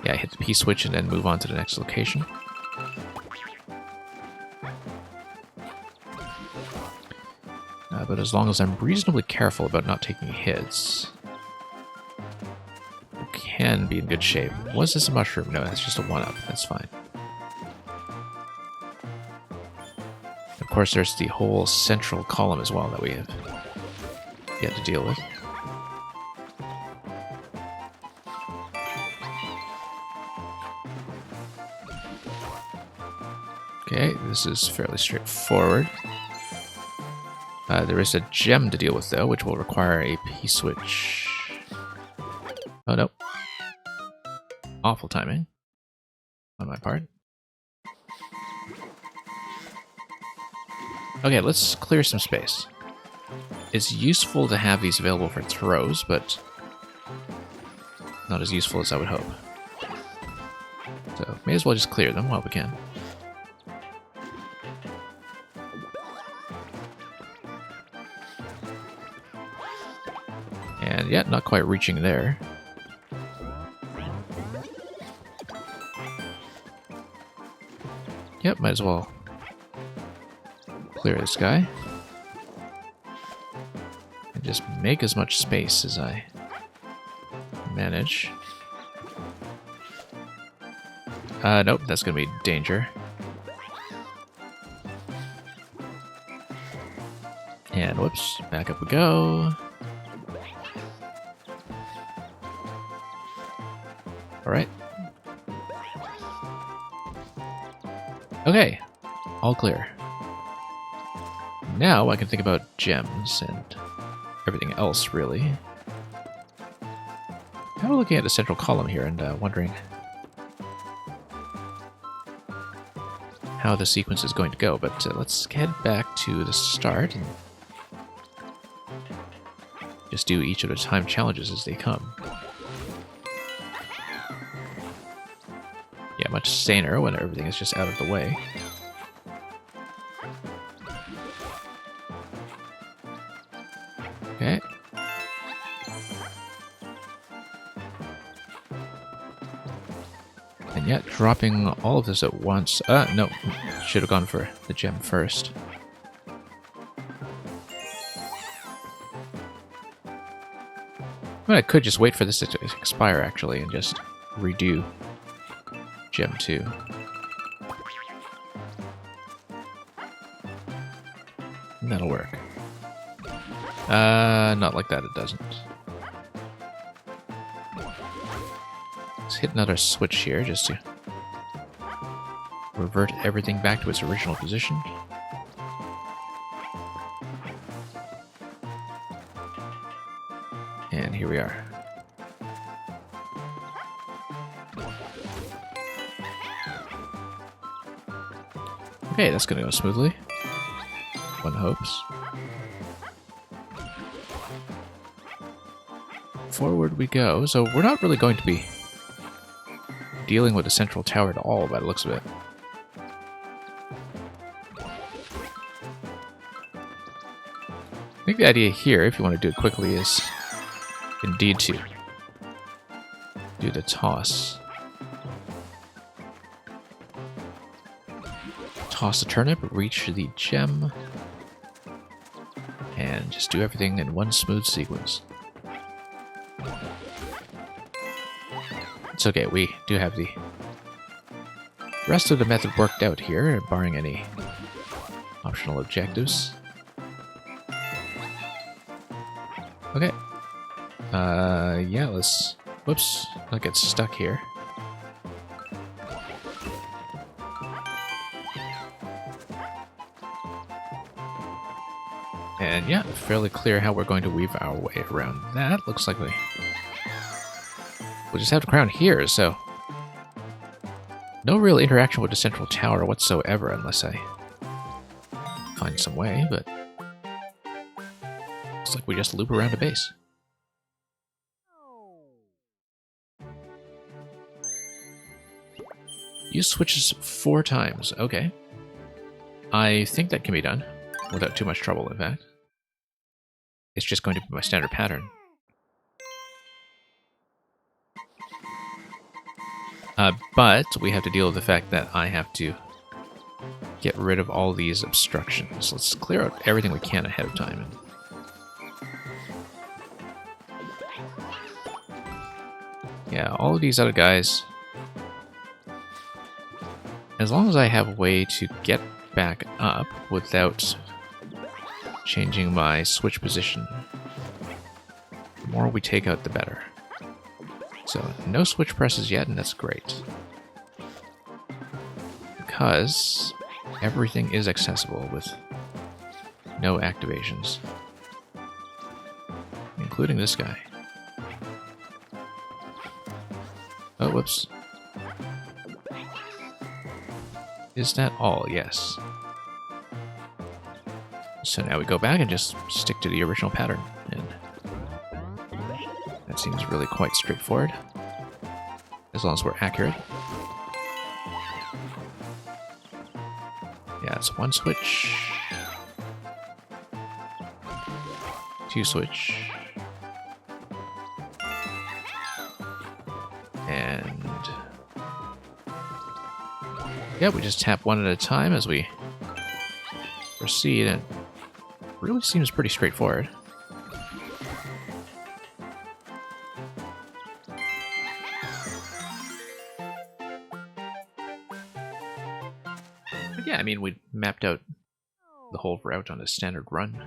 yeah, hit the P switch and then move on to the next location. But as long as I'm reasonably careful about not taking hits, you can be in good shape. Was this a mushroom? No, that's just a 1-up. That's fine. Of course, there's the whole central column as well that we have yet to deal with. Okay, this is fairly straightforward. There is a gem to deal with, though, which will require a P-switch. Oh, no. Awful timing on my part. Okay, let's clear some space. It's useful to have these available for throws, but not as useful as I would hope. So, may as well just clear them while we can. And yeah, not quite reaching there. Yep, might as well clear this guy. And just make as much space as I manage. Nope, that's gonna be danger. And whoops, back up we go. Alright. Okay, all clear. Now I can think about gems and everything else, really. Kind of looking at the central column here and wondering how the sequence is going to go, but let's head back to the start and just do each of the time challenges as they come. Yeah, much saner when everything is just out of the way. Okay. And yet, dropping all of this at once. No. Should have gone for the gem first. But I could just wait for this to expire, actually, and just redo Gem 2. And that'll work. Not like that, it doesn't. Let's hit another switch here just to revert everything back to its original position. And here we are. Okay, that's gonna go smoothly. One hopes. Forward we go. So we're not really going to be dealing with the central tower at all by the looks of it. I think the idea here, if you want to do it quickly, is indeed to do the toss. Toss the turnip, reach the gem, and just do everything in one smooth sequence. It's okay, we do have the rest of the method worked out here, barring any optional objectives. Okay. Yeah, let's... Whoops, I'll get stuck here. And yeah, fairly clear how we're going to weave our way around that. Looks like we'll just have to crown here, so... No real interaction with the central tower whatsoever unless I find some way, but... Looks like we just loop around a base. Use switches 4 times. Okay. I think that can be done without too much trouble, in fact. It's just going to be my standard pattern. But we have to deal with the fact that I have to get rid of all these obstructions. Let's clear out everything we can ahead of time. Yeah, all of these other guys, as long as I have a way to get back up without changing my switch position, the more we take out, the better. So, no switch presses yet, and that's great. Because everything is accessible with no activations. Including this guy. Oh, whoops. Is that all? Yes. So now we go back and just stick to the original pattern. And that seems really quite straightforward. As long as we're accurate. Yeah, it's one switch. Two switch. And yeah, we just tap one at a time as we proceed, and it really seems pretty straightforward. But yeah, I mean, we mapped out the whole route on a standard run.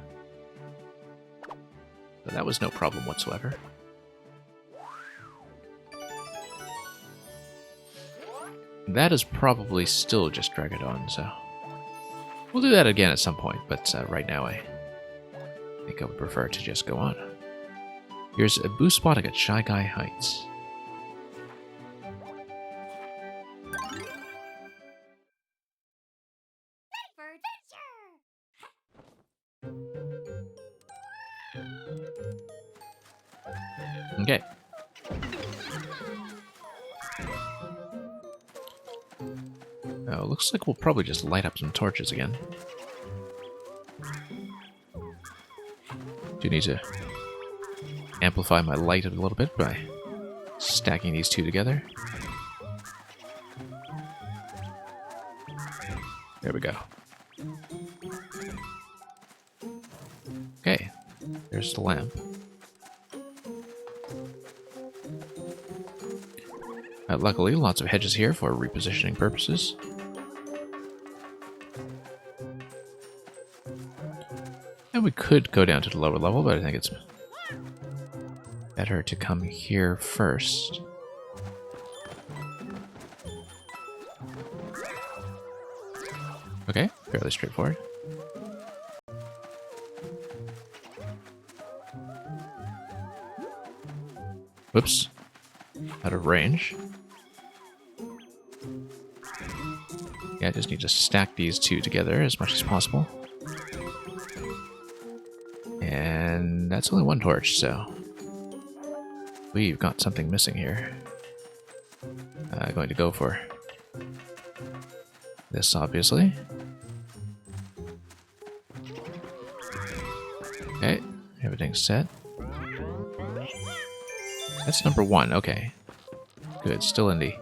So that was no problem whatsoever. That is probably still just Dragodon, so we'll do that again at some point, but right now I think I would prefer to just go on. Here's a boost spotting at Shy Guy Heights. Okay. Looks like we'll probably just light up some torches again. Do need to amplify my light a little bit by stacking these two together. There we go. Okay, there's the lamp. Luckily, lots of hedges here for repositioning purposes. And we could go down to the lower level, but I think it's better to come here first. Okay, fairly straightforward. Whoops. Out of range. Yeah, I just need to stack these two together as much as possible. And that's only one torch, so we've got something missing here. Going to go for this, obviously. Okay, everything's set. That's number one, okay. Good, still in the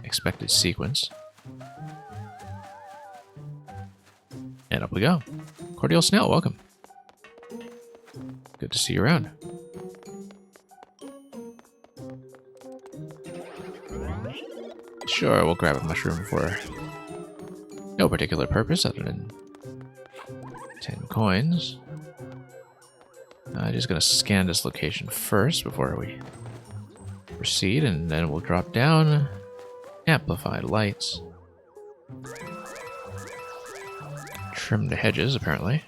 expected sequence. And up we go. Cordial Snail, welcome. Good to see you around. Sure, we'll grab a mushroom for no particular purpose other than 10 coins. I'm just going to scan this location first before we proceed, and then we'll drop down. Amplified lights. Trim the hedges, apparently.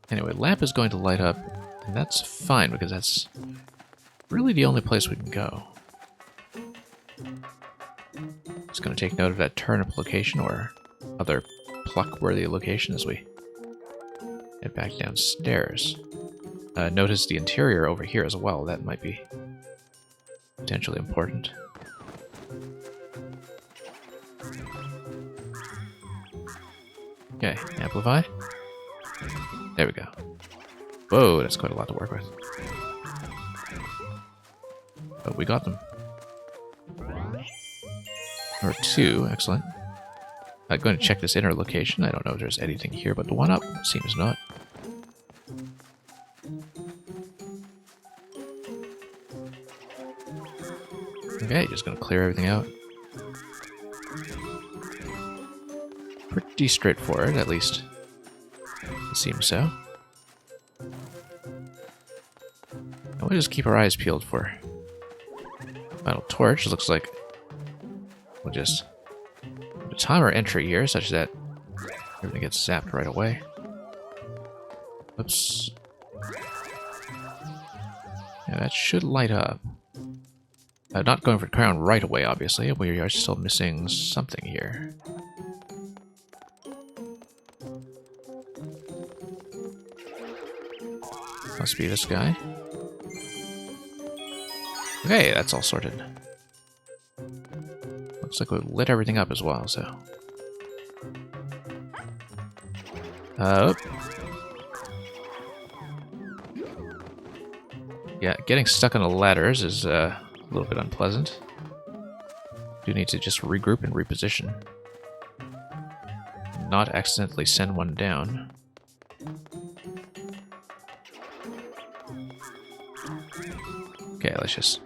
Anyway, lamp is going to light up, and that's fine because that's really the only place we can go. Just going to take note of that turnip location or other pluck-worthy location as we head back downstairs. Notice the interior over here as well. That might be potentially important. Okay, amplify. There we go. Whoa, that's quite a lot to work with. But we got them. Or 2, excellent. I'm going to check this inner location. I don't know if there's anything here, but the one up seems not. Okay, just going to clear everything out. Pretty straightforward, at least. It seems so. And we'll just keep our eyes peeled for metal torch. Looks like we'll just time our entry here such that everything gets zapped right away. Oops. Yeah, that should light up. Not going for the crown right away, obviously. We are still missing something here. Must be this guy. Okay, that's all sorted. Looks like we lit everything up as well, so... Yeah, getting stuck on the ladders is a little bit unpleasant. Do need to just regroup and reposition. Not accidentally send one down. Okay, let's just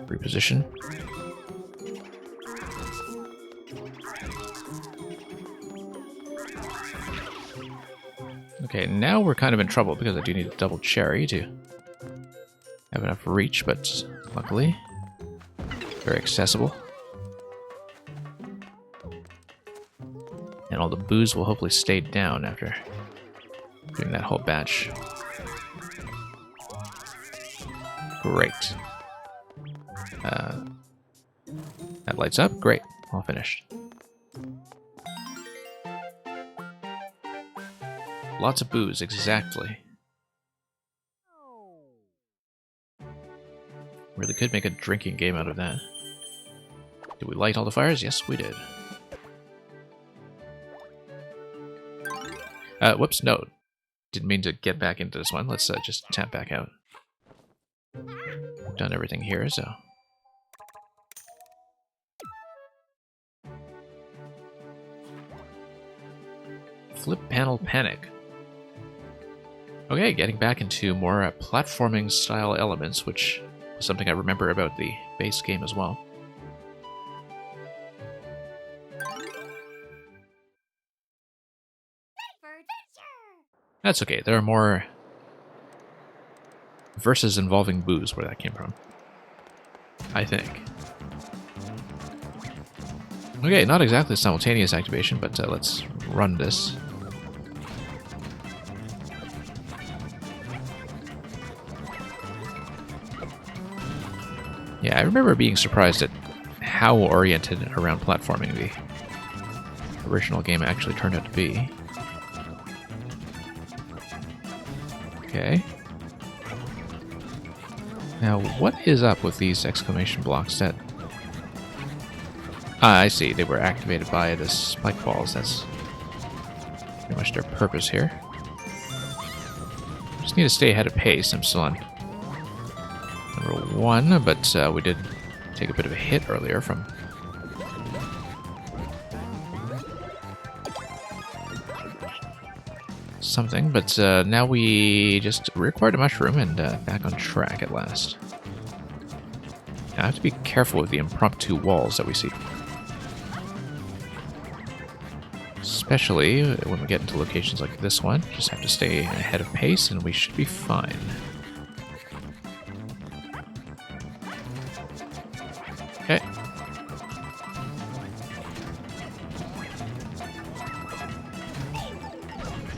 reposition. Okay, now we're kind of in trouble because I do need a double cherry to have enough reach, but luckily, very accessible. And all the booze will hopefully stay down after doing that whole batch. Great. That lights up. Great. All finished. Lots of booze, exactly. Really could make a drinking game out of that. Did we light all the fires? Yes, we did. Whoops, no. Didn't mean to get back into this one. Let's just tap back out. We've done everything here, so... Flip panel panic. Okay, getting back into more platforming style elements, which was something I remember about the base game as well. That's okay, there are more verses involving booze where that came from. I think. Okay, not exactly simultaneous activation, but let's run this. Yeah, I remember being surprised at how oriented around platforming the original game actually turned out to be. Okay. Now, what is up with these exclamation blocks that... Ah, I see. They were activated by the spike balls. That's pretty much their purpose here. Just need to stay ahead of pace. I'm still on number 1, but we did take a bit of a hit earlier from... something, but now we just reacquired a mushroom and back on track at last. Now I have to be careful with the impromptu walls that we see. Especially when we get into locations like this one. Just have to stay ahead of pace and we should be fine. Okay.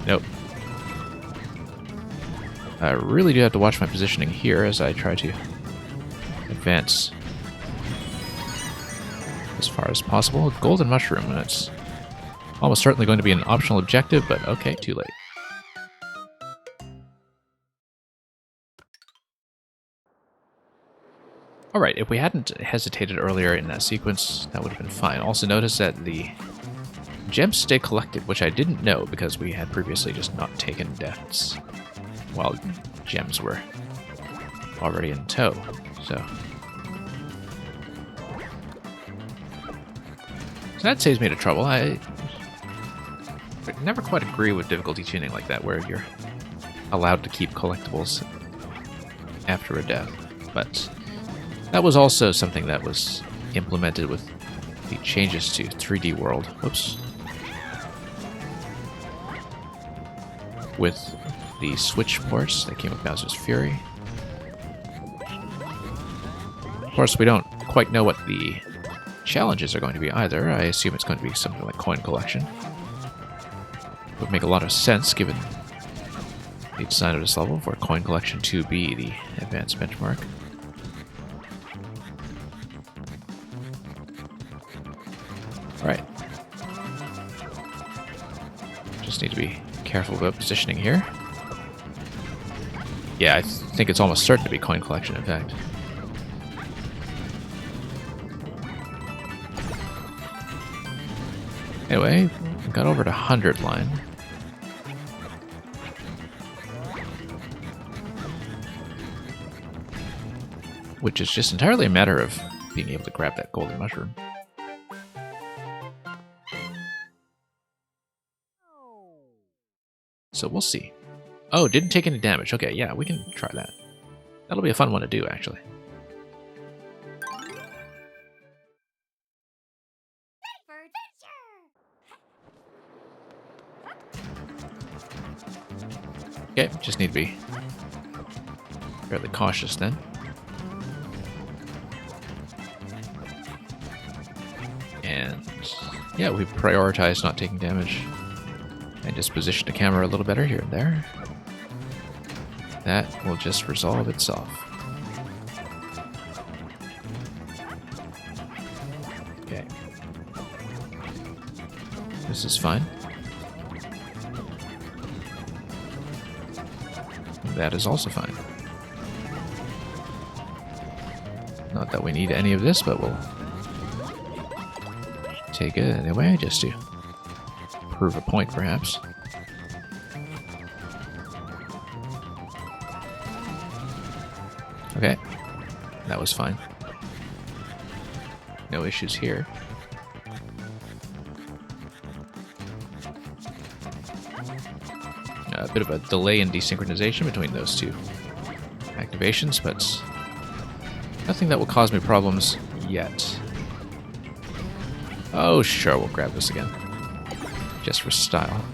Nope. I really do have to watch my positioning here as I try to advance as far as possible. Golden mushroom, that's almost certainly going to be an optional objective, but okay, too late. Alright, if we hadn't hesitated earlier in that sequence, that would have been fine. Also notice that the gems stay collected, which I didn't know because we had previously just not taken deaths while gems were already in tow. So that saves me to trouble. I never quite agree with difficulty tuning like that, where you're allowed to keep collectibles after a death. But that was also something that was implemented with the changes to 3D World. Whoops. With the Switch ports that came with Bowser's Fury. Of course, we don't quite know what the challenges are going to be either. I assume it's going to be something like coin collection. Would make a lot of sense given the design of this level for coin collection to be the advanced benchmark. Alright. Just need to be careful about positioning here. Yeah, I think it's almost certain to be coin collection, in fact. Anyway, we got over to 100 line. Which is just entirely a matter of being able to grab that golden mushroom. So we'll see. Oh, didn't take any damage. Okay, yeah, we can try that. That'll be a fun one to do, actually. Okay, just need to be fairly cautious then. And yeah, we prioritize not taking damage. And just position the camera a little better here and there. That will just resolve itself. Okay. This is fine. That is also fine. Not that we need any of this, but we'll take it anyway, just to prove a point, perhaps. Okay, that was fine. No issues here. A bit of a delay in desynchronization between those two activations, but nothing that will cause me problems yet. Oh, sure, we'll grab this again. Just for style.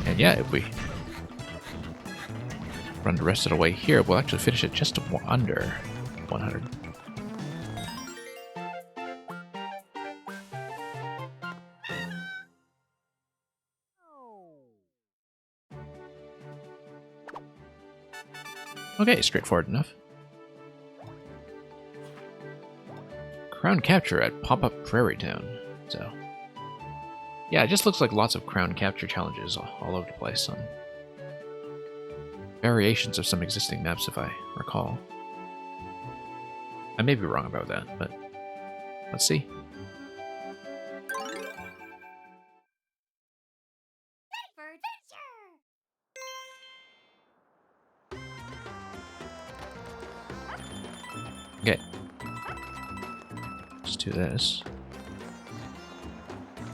And yeah, if we run the rest of the way here, we'll actually finish it just under 100. Okay, straightforward enough. Crown capture at Pop-Up Prairie Town. So, yeah, it just looks like lots of crown capture challenges all over the place. Variations of some existing maps, if I recall. I may be wrong about that, but let's see. Okay. Let's do this.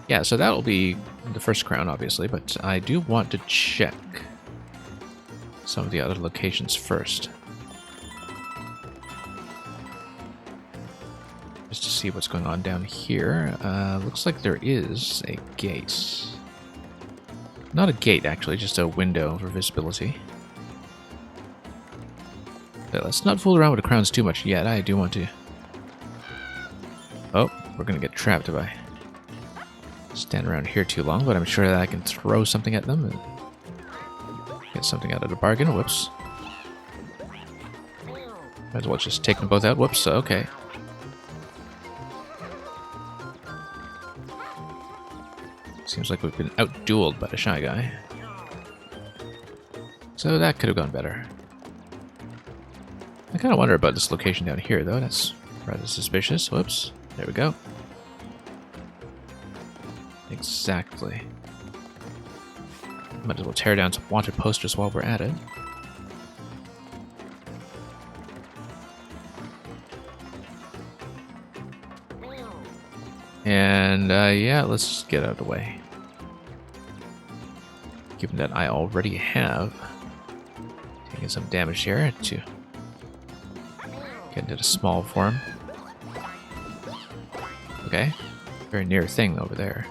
Yeah, so that'll be the first crown, obviously, but I do want to check some of the other locations first. Just to see what's going on down here. Looks like there is a gate. Not a gate, actually, just a window for visibility. But let's not fool around with the crowns too much yet. I do want to... Oh, we're going to get trapped if I stand around here too long, but I'm sure that I can throw something at them and get something out of the bargain. Whoops. Might as well just take them both out. Whoops, okay. Seems like we've been out-dueled by the Shy Guy. So that could have gone better. I kind of wonder about this location down here, though. That's rather suspicious. Whoops. There we go. Exactly. Might as well tear down some wanted posters while we're at it. And yeah, let's get out of the way. Given that I already have taken some damage here to get into the small form. Okay, very near thing over there.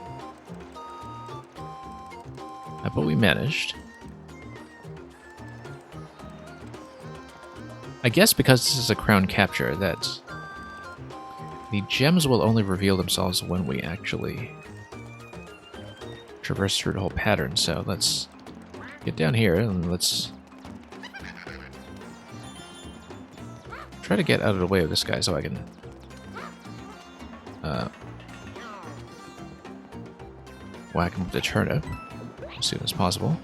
But we managed. I guess because this is a crown capture, that the gems will only reveal themselves when we actually traverse through the whole pattern. So let's get down here and let's try to get out of the way of this guy so I can whack him with the turnip as soon as possible.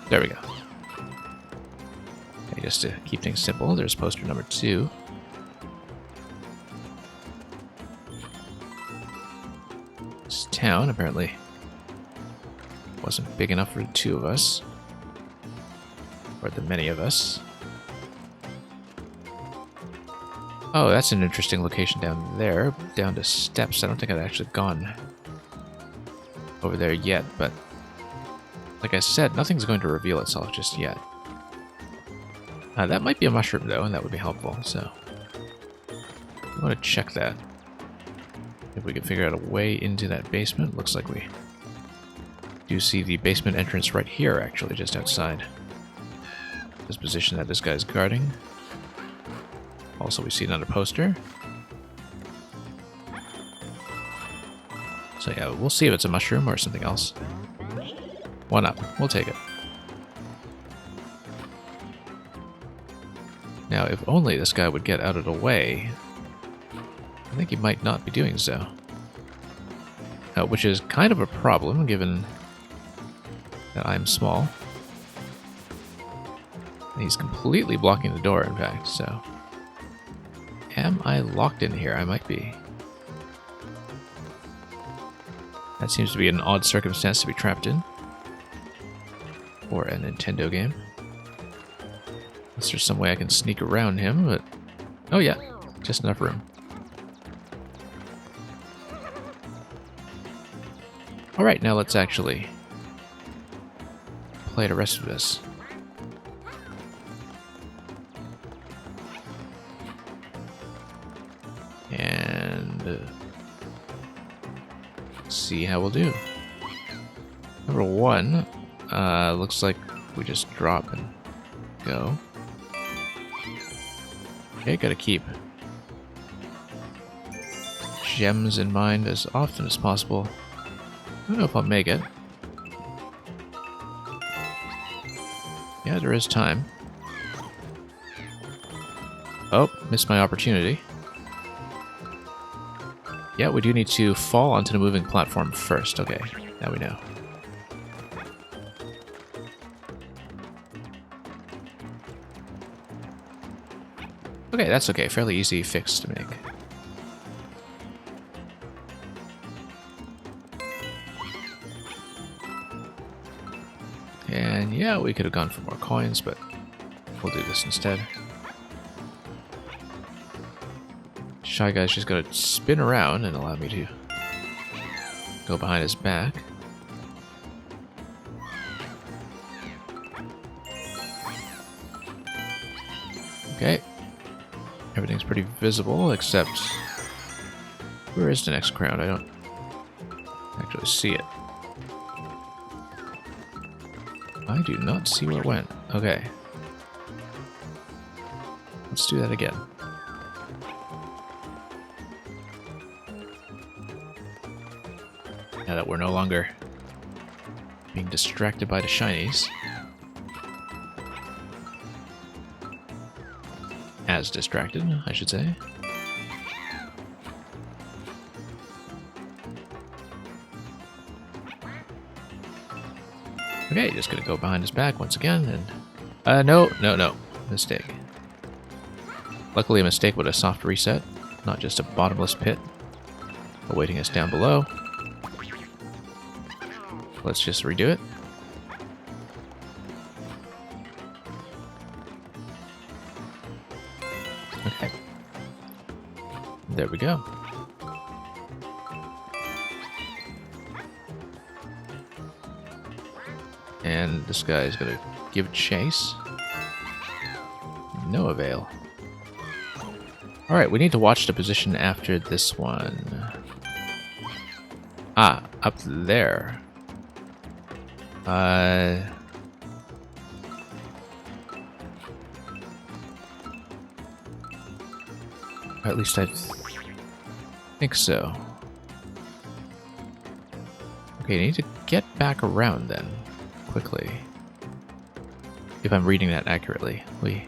There we go. Okay, just to keep things simple, there's poster number 2. This town apparently wasn't big enough for the 2 of us, or the many of us. Oh, that's an interesting location down there, down to steps. I don't think I've actually gone over there yet, but like I said, nothing's going to reveal itself just yet. That might be a mushroom, though, and that would be helpful, so I want to check that. If we can figure out a way into that basement. Looks like we do see the basement entrance right here, actually, just outside this position that this guy's guarding. Also, we see another poster. So yeah, we'll see if it's a mushroom or something else. 1 up. We'll take it. Now, if only this guy would get out of the way. I think he might not be doing so. Which is kind of a problem, given that I'm small. He's completely blocking the door, in fact, so... Am I locked in here? I might be. That seems to be an odd circumstance to be trapped in. For a Nintendo game. Unless there's some way I can sneak around him, but... Oh yeah, just enough room. Alright, now let's actually play the rest of this. And see how we'll do. Number 1, looks like we just drop and go. Okay, gotta keep gems in mind as often as possible. I don't know if I'll make it. Yeah, there is time. Oh, missed my opportunity. Yeah, we do need to fall onto the moving platform first. Okay, now we know. Okay, that's okay. Fairly easy fix to make. And yeah, we could have gone for more coins, but we'll do this instead. Shy Guy's just gonna spin around and allow me to go behind his back. Okay. Everything's pretty visible, except... Where is the next crown? I don't actually see it. I do not see where it went. Okay. Let's do that again. Now that we're no longer being distracted by the shinies. As distracted, I should say. Okay, just gonna go behind his back once again, and... no. Mistake. Luckily a mistake with a soft reset, not just a bottomless pit awaiting us down below. Let's just redo it. Okay. There we go. And this guy is going to give chase. No avail. Alright, we need to watch the position after this one. Ah, up there. Or at least I think so. Okay, I need to get back around then, quickly. If I'm reading that accurately. We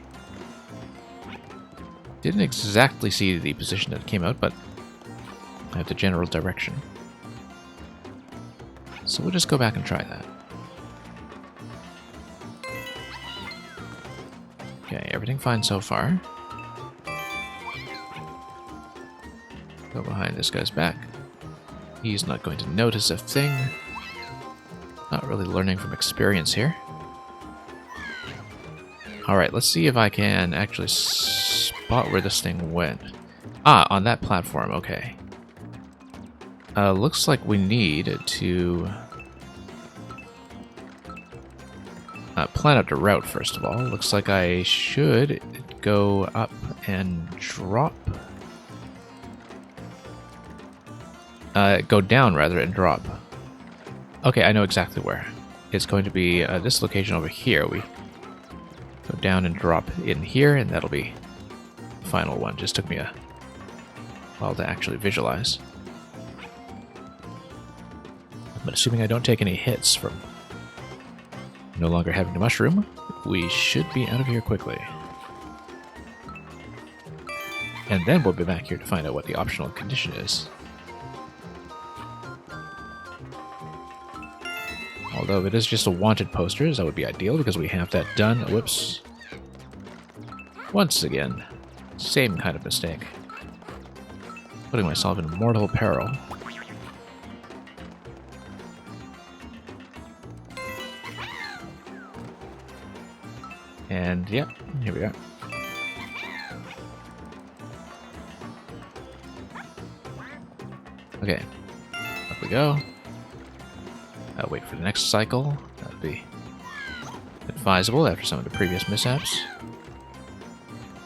didn't exactly see the position that came out, but I have the general direction. So we'll just go back and try that. Okay, everything fine so far. Go behind this guy's back. He's not going to notice a thing. Not really learning from experience here. Alright, let's see if I can actually spot where this thing went. Ah, on that platform, okay. Looks like we need to plan out the route, first of all. Looks like I should go up and drop. Go down, rather, and drop. Okay, I know exactly where. It's going to be this location over here. We go down and drop in here, and that'll be the final one. Just took me a while to actually visualize. But assuming I don't take any hits from no longer having the mushroom, we should be out of here quickly. And then we'll be back here to find out what the optional condition is. Although if it is just a wanted posters, that would be ideal because we have that done. Whoops. Once again, same kind of mistake. Putting myself in mortal peril. And yep, here we are. Okay, up we go. I'll wait for the next cycle. That would be advisable after some of the previous mishaps.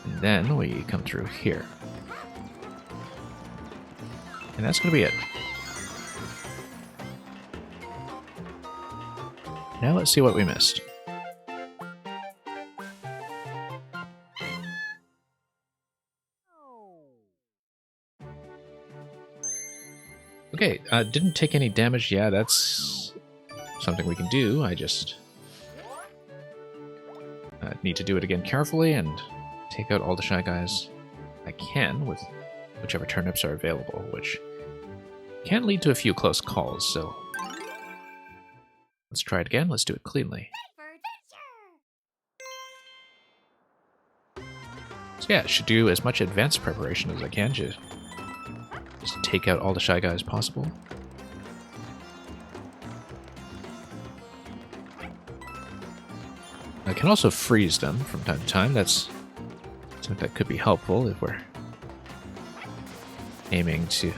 And then we come through here. And that's going to be it. Now let's see what we missed. Okay, didn't take any damage. Yeah, that's something we can do. I just need to do it again carefully and take out all the Shy Guys I can with whichever turnips are available, which can lead to a few close calls, so let's try it again. Let's do it cleanly. So yeah, I should do as much advanced preparation as I can, just take out all the Shy Guys possible. I can also freeze them from time to time. That's something that could be helpful if we're aiming to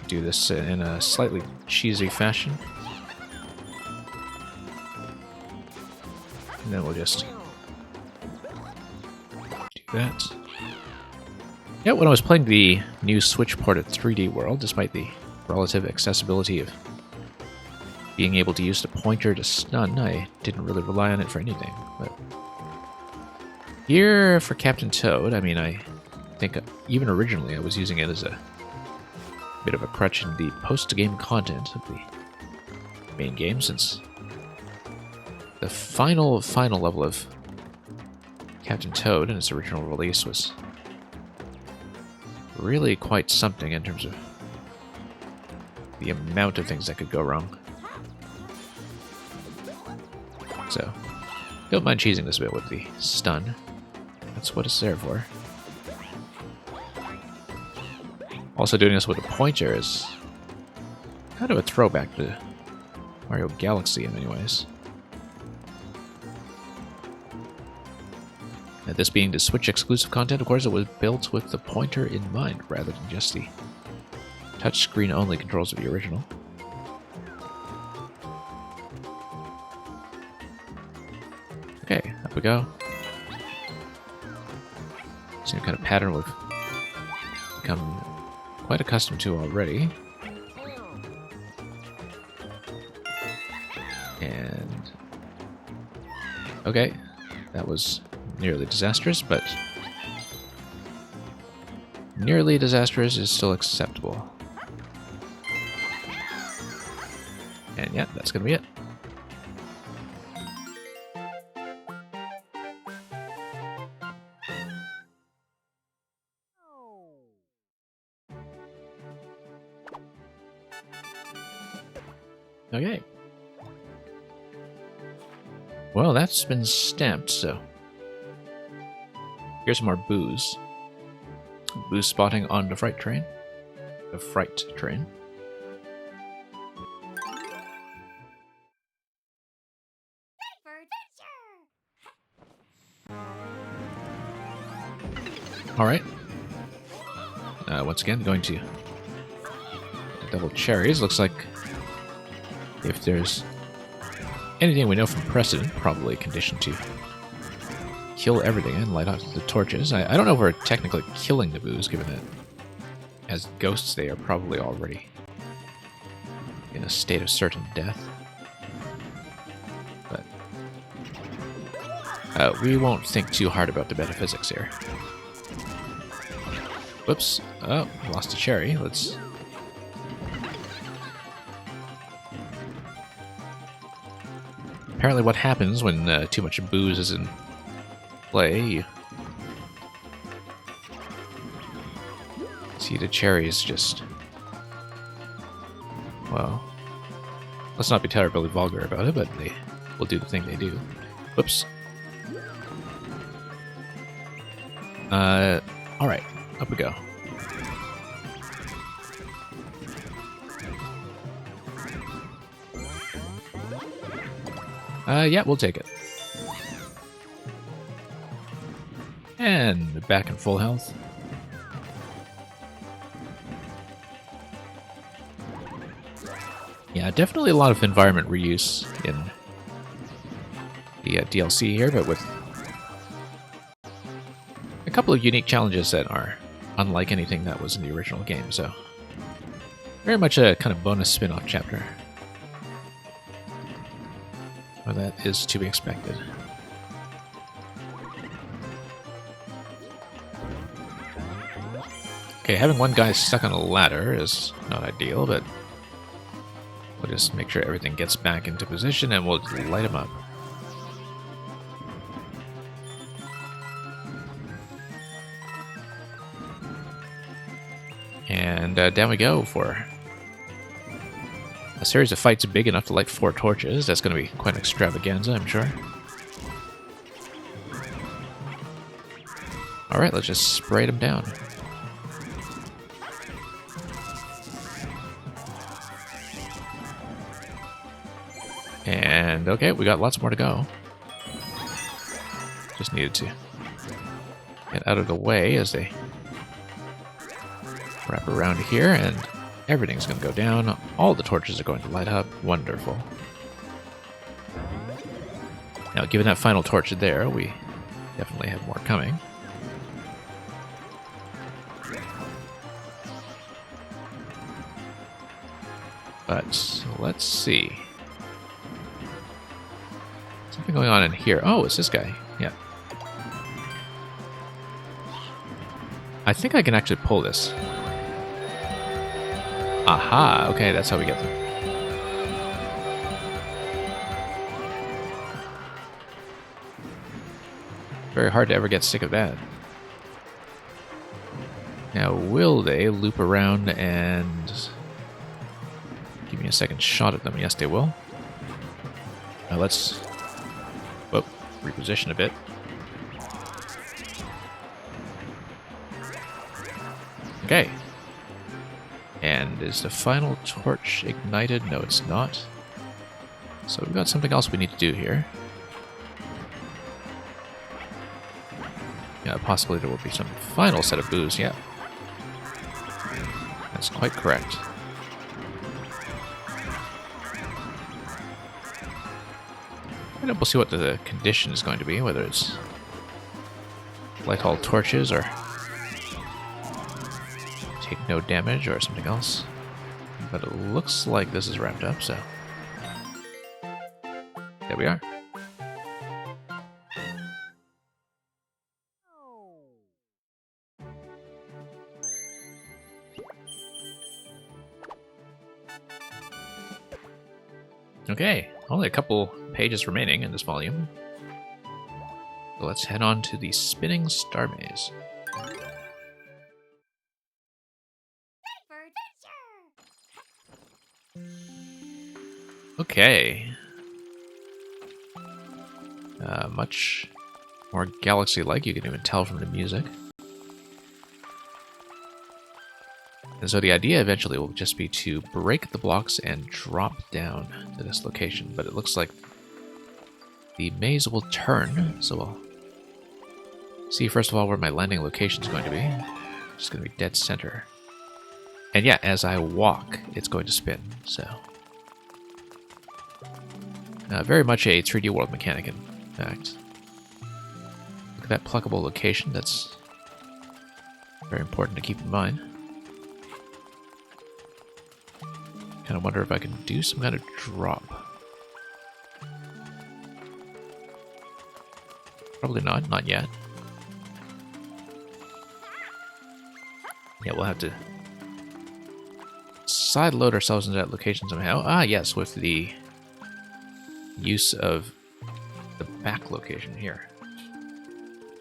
do this in a slightly cheesy fashion. And then we'll just do that. Yeah, when I was playing the new Switch ported 3D World, despite the relative accessibility of being able to use the pointer to stun, I didn't really rely on it for anything. But here, for Captain Toad, I mean, I think even originally I was using it as a bit of a crutch in the post-game content of the main game, since the final level of Captain Toad in its original release was really quite something in terms of the amount of things that could go wrong. So, don't mind cheesing this a bit with the stun. That's what it's there for. Also doing this with a pointer is kind of a throwback to Mario Galaxy in many ways. This being the Switch exclusive content, of course, it was built with the pointer in mind rather than just the touchscreen only controls of the original. Okay, up we go. Same kind of pattern we've become quite accustomed to already. And okay, that was nearly disastrous, but nearly disastrous is still acceptable. And yeah, that's gonna be it. Okay. Well, that's been stamped, so here's some more booze. Booze spotting on the freight train. The freight train. Alright. Once again, going to double cherries. Looks like if there's anything we know from precedent, probably a condition to kill everything and light out the torches. I don't know if we're technically killing the booze, given that as ghosts they are probably already in a state of certain death. But we won't think too hard about the metaphysics here. Whoops. Oh, lost a cherry. Let's... Apparently what happens when too much booze is in play, you see the cherries just... Well, let's not be terribly vulgar about it, but they will do the thing they do. Whoops. Alright, up we go. Yeah, we'll take it. And back in full health. Yeah, definitely a lot of environment reuse in the DLC here, but with a couple of unique challenges that are unlike anything that was in the original game, so very much a kind of bonus spin-off chapter. Well, that is to be expected. Okay, having one guy stuck on a ladder is not ideal, but we'll just make sure everything gets back into position and we'll light him up. And down we go for a series of fights big enough to light 4 torches. That's going to be quite an extravaganza, I'm sure. Alright, let's just spray them down. And okay, we got lots more to go. Just needed to get out of the way as they wrap around here, and everything's going to go down. All the torches are going to light up. Wonderful. Now, given that final torch there, we definitely have more coming. But let's see. Something going on in here. Oh, it's this guy. Yeah. I think I can actually pull this. Aha, okay, that's how we get them. Very hard to ever get sick of that. Now, will they loop around and give me a second shot at them? Yes, they will. Now let's reposition a bit. Okay. And is the final torch ignited? No, it's not. So we've got something else we need to do here. Possibly there will be some final set of boos, yeah. That's quite correct. And we'll see what the condition is going to be, whether it's light all torches or take no damage or something else. But it looks like this is wrapped up, so there we are. Okay, only a couple pages remaining in this volume. So let's head on to the Spinning Star Maze. Okay. Much more galaxy-like, you can even tell from the music. And so the idea eventually will just be to break the blocks and drop down to this location. But it looks like the maze will turn, so we'll see first of all where my landing location is going to be. It's going to be dead center. And yeah, as I walk, it's going to spin, so... very much a 3D world mechanic, in fact. Look at that pluckable location, that's very important to keep in mind. Kind of wonder if I can do some kind of drop. Probably not yet. Yeah, we'll have to side load ourselves into that location somehow. Ah, yes, with the use of the back location here.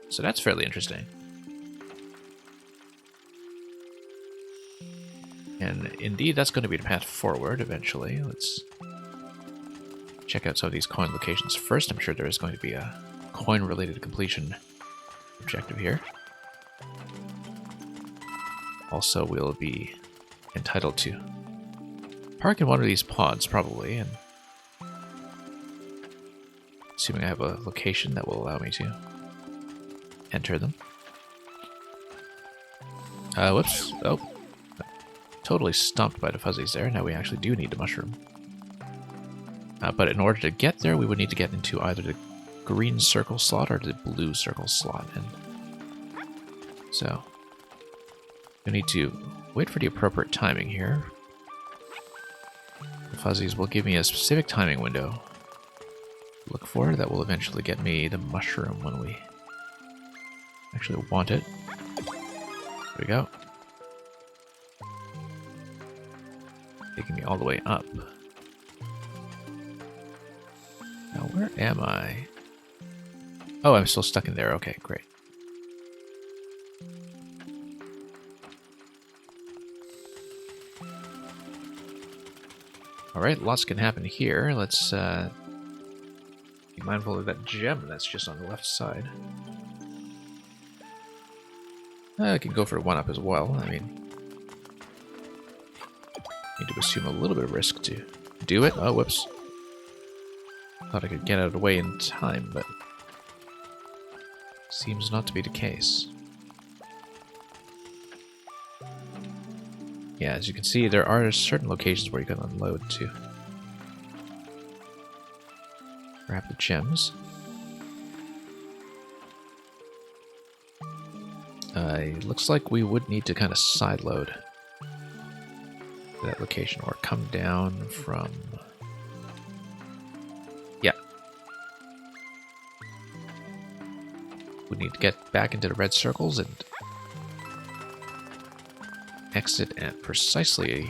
So that's fairly interesting. And indeed, that's going to be the path forward eventually. Let's check out some of these coin locations first. I'm sure there is going to be a coin-related completion objective here. Also, we'll be entitled to park in one of these pods, probably, and assuming I have a location that will allow me to enter them. Whoops. Oh. Totally stumped by the fuzzies there. Now we actually do need the mushroom. But in order to get there, we would need to get into either the green circle slot or the blue circle slot. And so we need to wait for the appropriate timing here. The fuzzies will give me a specific timing window to look for that will eventually get me the mushroom when we actually want it. There we go. Taking me all the way up. Now, where am I? Oh, I'm still stuck in there. Okay, great. Alright, lots can happen here. Let's be mindful of that gem that's just on the left side. I can go for a 1-up as well. I mean, need to assume a little bit of risk to do it. Oh, whoops. Thought I could get out of the way in time, but seems not to be the case. Yeah, as you can see, there are certain locations where you can unload to grab the gems. It looks like we would need to kind of sideload that location or come down from... Yeah. We need to get back into the red circles and exit at precisely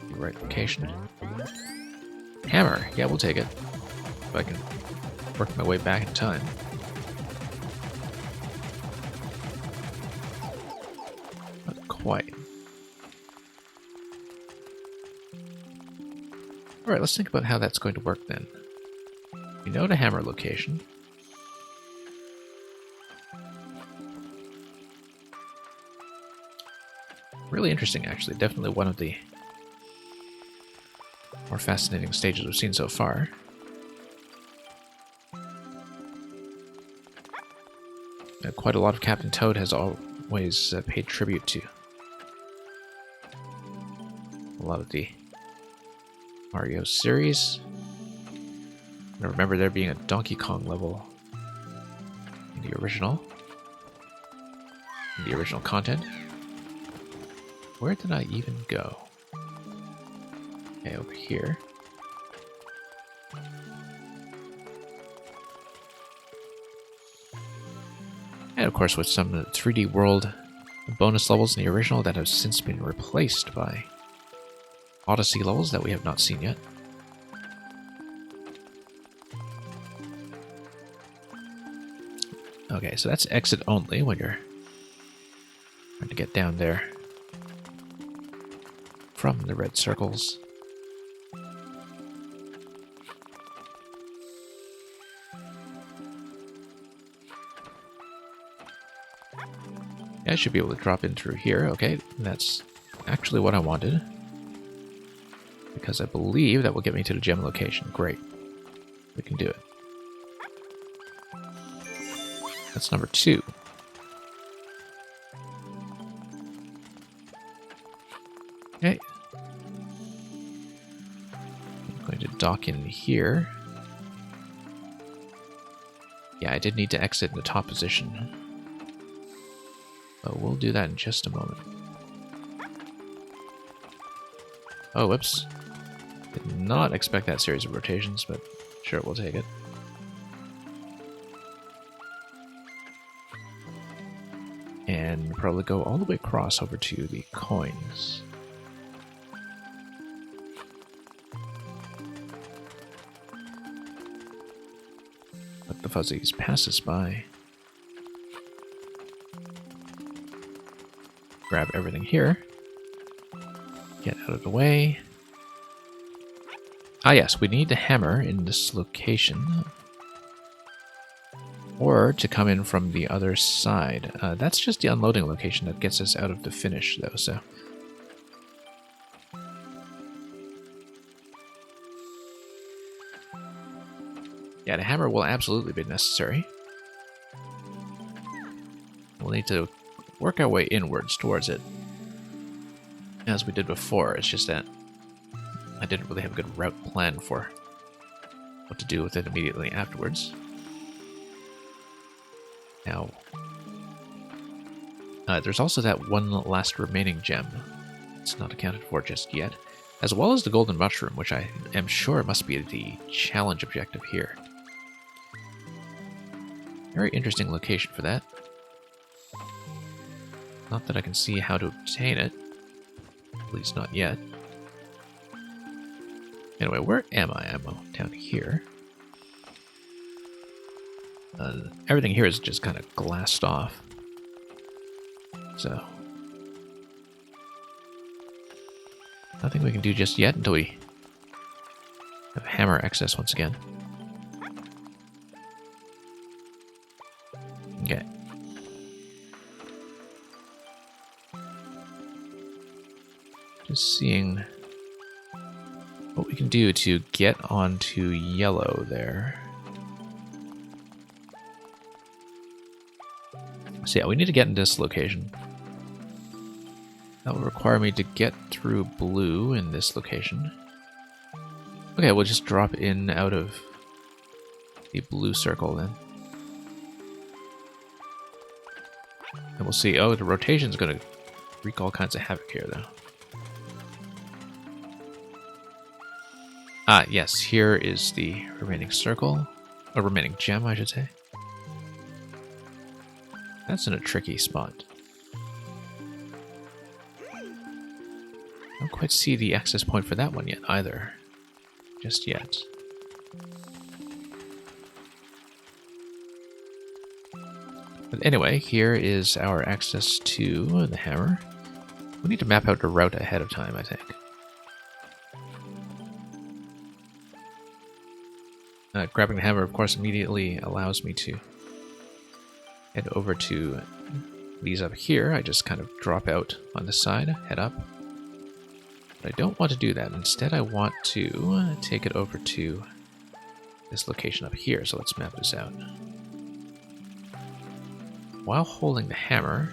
the right location. Hammer! Yeah, we'll take it. If I can work my way back in time. Not quite. Alright, let's think about how that's going to work then. We know the hammer location. Really interesting, actually. Definitely one of the more fascinating stages we've seen so far. quite a lot of Captain Toad has always paid tribute to. A lot of the Mario series. I remember there being a Donkey Kong level in the original content. Where did I even go? Okay, over here. And of course with some 3D World bonus levels in the original that have since been replaced by Odyssey levels that we have not seen yet. Okay, so that's exit only when you're trying to get down there from the red circles. I should be able to drop in through here. Okay, that's actually what I wanted. Because I believe that will get me to the gem location. Great. We can do it. That's number 2. Okay. I'm going to dock in here. Yeah, I did need to exit in the top position. But we'll do that in just a moment. Oh, whoops. Did not expect that series of rotations, but sure, we'll take it. And probably go all the way across over to the coins. Let the fuzzies pass us by. Grab everything here. Get out of the way. Ah yes, we need the hammer in this location. Or to come in from the other side. That's just the unloading location that gets us out of the finish though, so... Yeah, the hammer will absolutely be necessary. We'll need to work our way inwards towards it. As we did before, it's just that I didn't really have a good route planned for what to do with it immediately afterwards. Now, there's also that one last remaining gem. It's not accounted for just yet. As well as the golden mushroom, which I am sure must be the challenge objective here. Very interesting location for that. Not that I can see how to obtain it. At least not yet. Anyway, where am I? I'm down here. Everything here is just kind of glassed off. So... nothing we can do just yet until we have hammer access once again. Okay. Just seeing what we can do to get onto yellow there. So yeah, we need to get into this location. That will require me to get through blue in this location. Okay, we'll just drop in out of the blue circle then. And we'll see. Oh, the rotation's going to wreak all kinds of havoc here, though. Ah, yes, here is the remaining circle. A remaining gem, I should say. That's in a tricky spot. I don't quite see the access point for that one yet, either. Just yet. But anyway, here is our access to the hammer. We need to map out the route ahead of time, I think. Grabbing the hammer, of course, immediately allows me to head over to these up here. I just kind of drop out on the side, head up. But I don't want to do that. Instead, I want to take it over to this location up here. So let's map this out. while holding the hammer,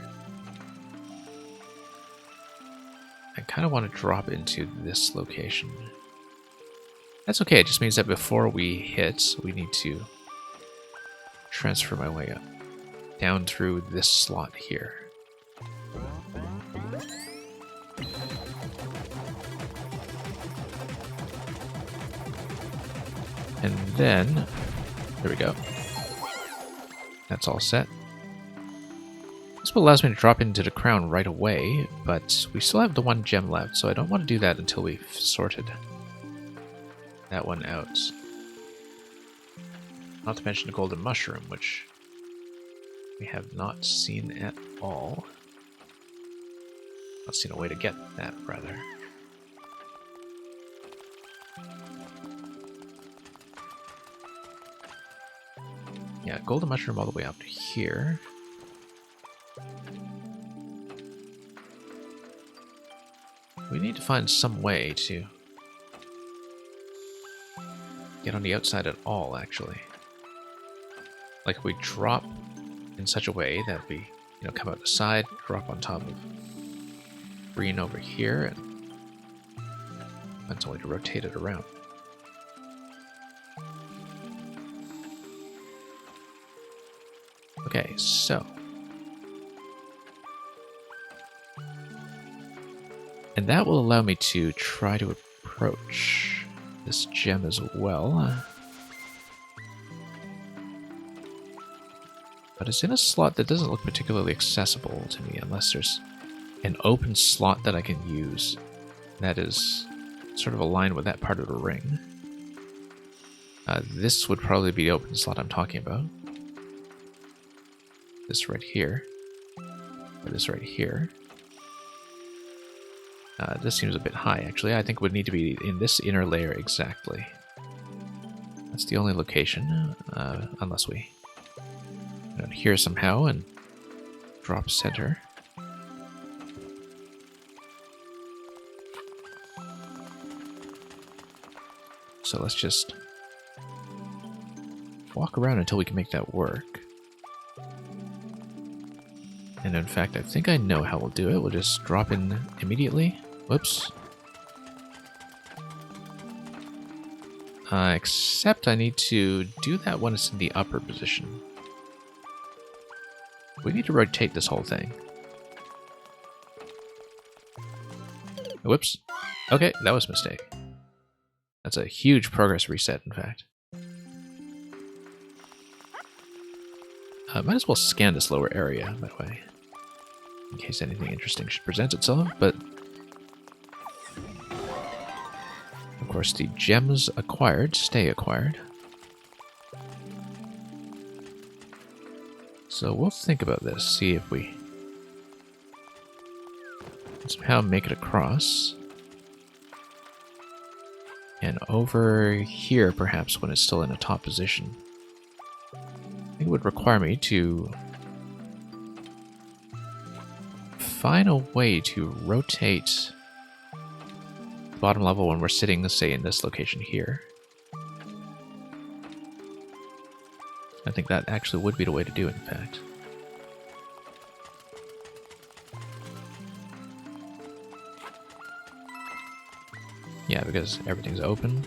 I kind of want to drop into this location. That's okay, it just means that before we hit, we need to transfer my way up. Down through this slot here. And then, there we go. That's all set. This will allows me to drop into the crown right away, but we still have the one gem left, so I don't want to do that until we've sorted that one out. Not to mention the golden mushroom, which we have not seen at all. Not seen a way to get that, rather. Yeah, golden mushroom all the way up to here. We need to find some way to get on the outside at all, actually. Like if we drop in such a way that we, come out the side, drop on top of green over here, and find some way to rotate it around. Okay, so. And that will allow me to try to approach this gem as well. But it's in a slot that doesn't look particularly accessible to me unless there's an open slot that I can use that is sort of aligned with that part of the ring. This would probably be the open slot I'm talking about. This right here. Or this right here. This seems a bit high, actually. I think it would need to be in this inner layer exactly. That's the only location, unless we go down here somehow and drop center. So let's just walk around until we can make that work. And in fact, I think I know how we'll do it. We'll just drop in immediately. Whoops. Except I need to do that when it's in the upper position. We need to rotate this whole thing. Whoops. Okay, that was a mistake. That's a huge progress reset, in fact. Might as well scan this lower area, by the way. In case anything interesting should present itself, but... Of course, the gems acquired stay acquired. So we'll think about this, see if we can somehow make it across. And over here, perhaps, when it's still in a top position. I think it would require me to find a way to rotate the bottom level when we're sitting, say, in this location here. I think that actually would be the way to do it, in fact. Yeah, because everything's open.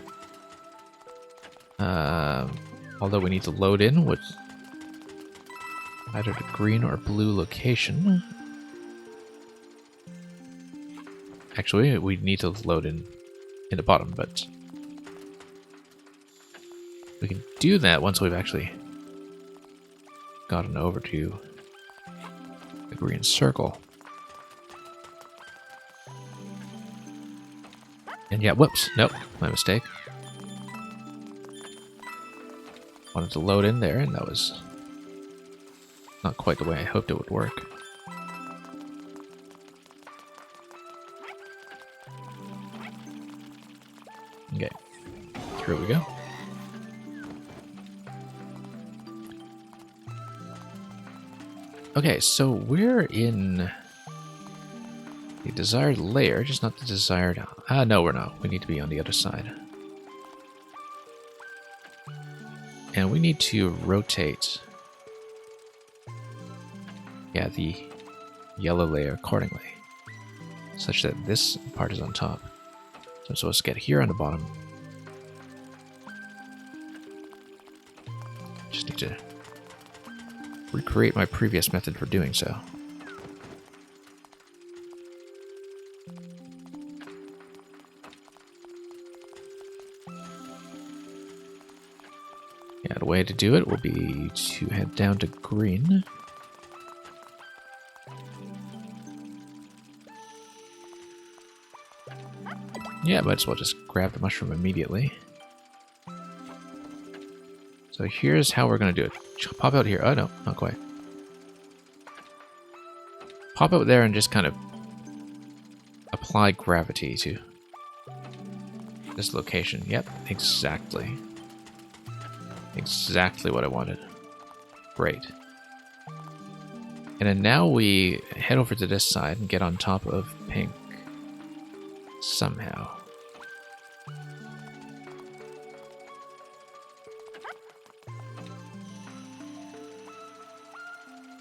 Although we need to load in with either the green or blue location. Actually, we need to load in the bottom, but we can do that once we've actually gotten over to the green circle. And yeah, whoops, nope, my mistake. Wanted to load in there, and that was not quite the way I hoped it would work. Okay, through we go. Okay, so we're in the desired layer, just not the desired... no, we're not. We need to be on the other side. And we need to rotate Yeah, the yellow layer accordingly, such that this part is on top. So I'm supposed to get here on the bottom. Just need to recreate my previous method for doing so. Yeah, the way to do it will be to head down to green. Yeah, might as well just grab the mushroom immediately. So here's how we're going to do it. Pop out here. Oh, no, not quite. Pop out there and just kind of apply gravity to this location. Yep, exactly. Exactly what I wanted. Great. And then now we head over to this side and get on top of pink. Somehow.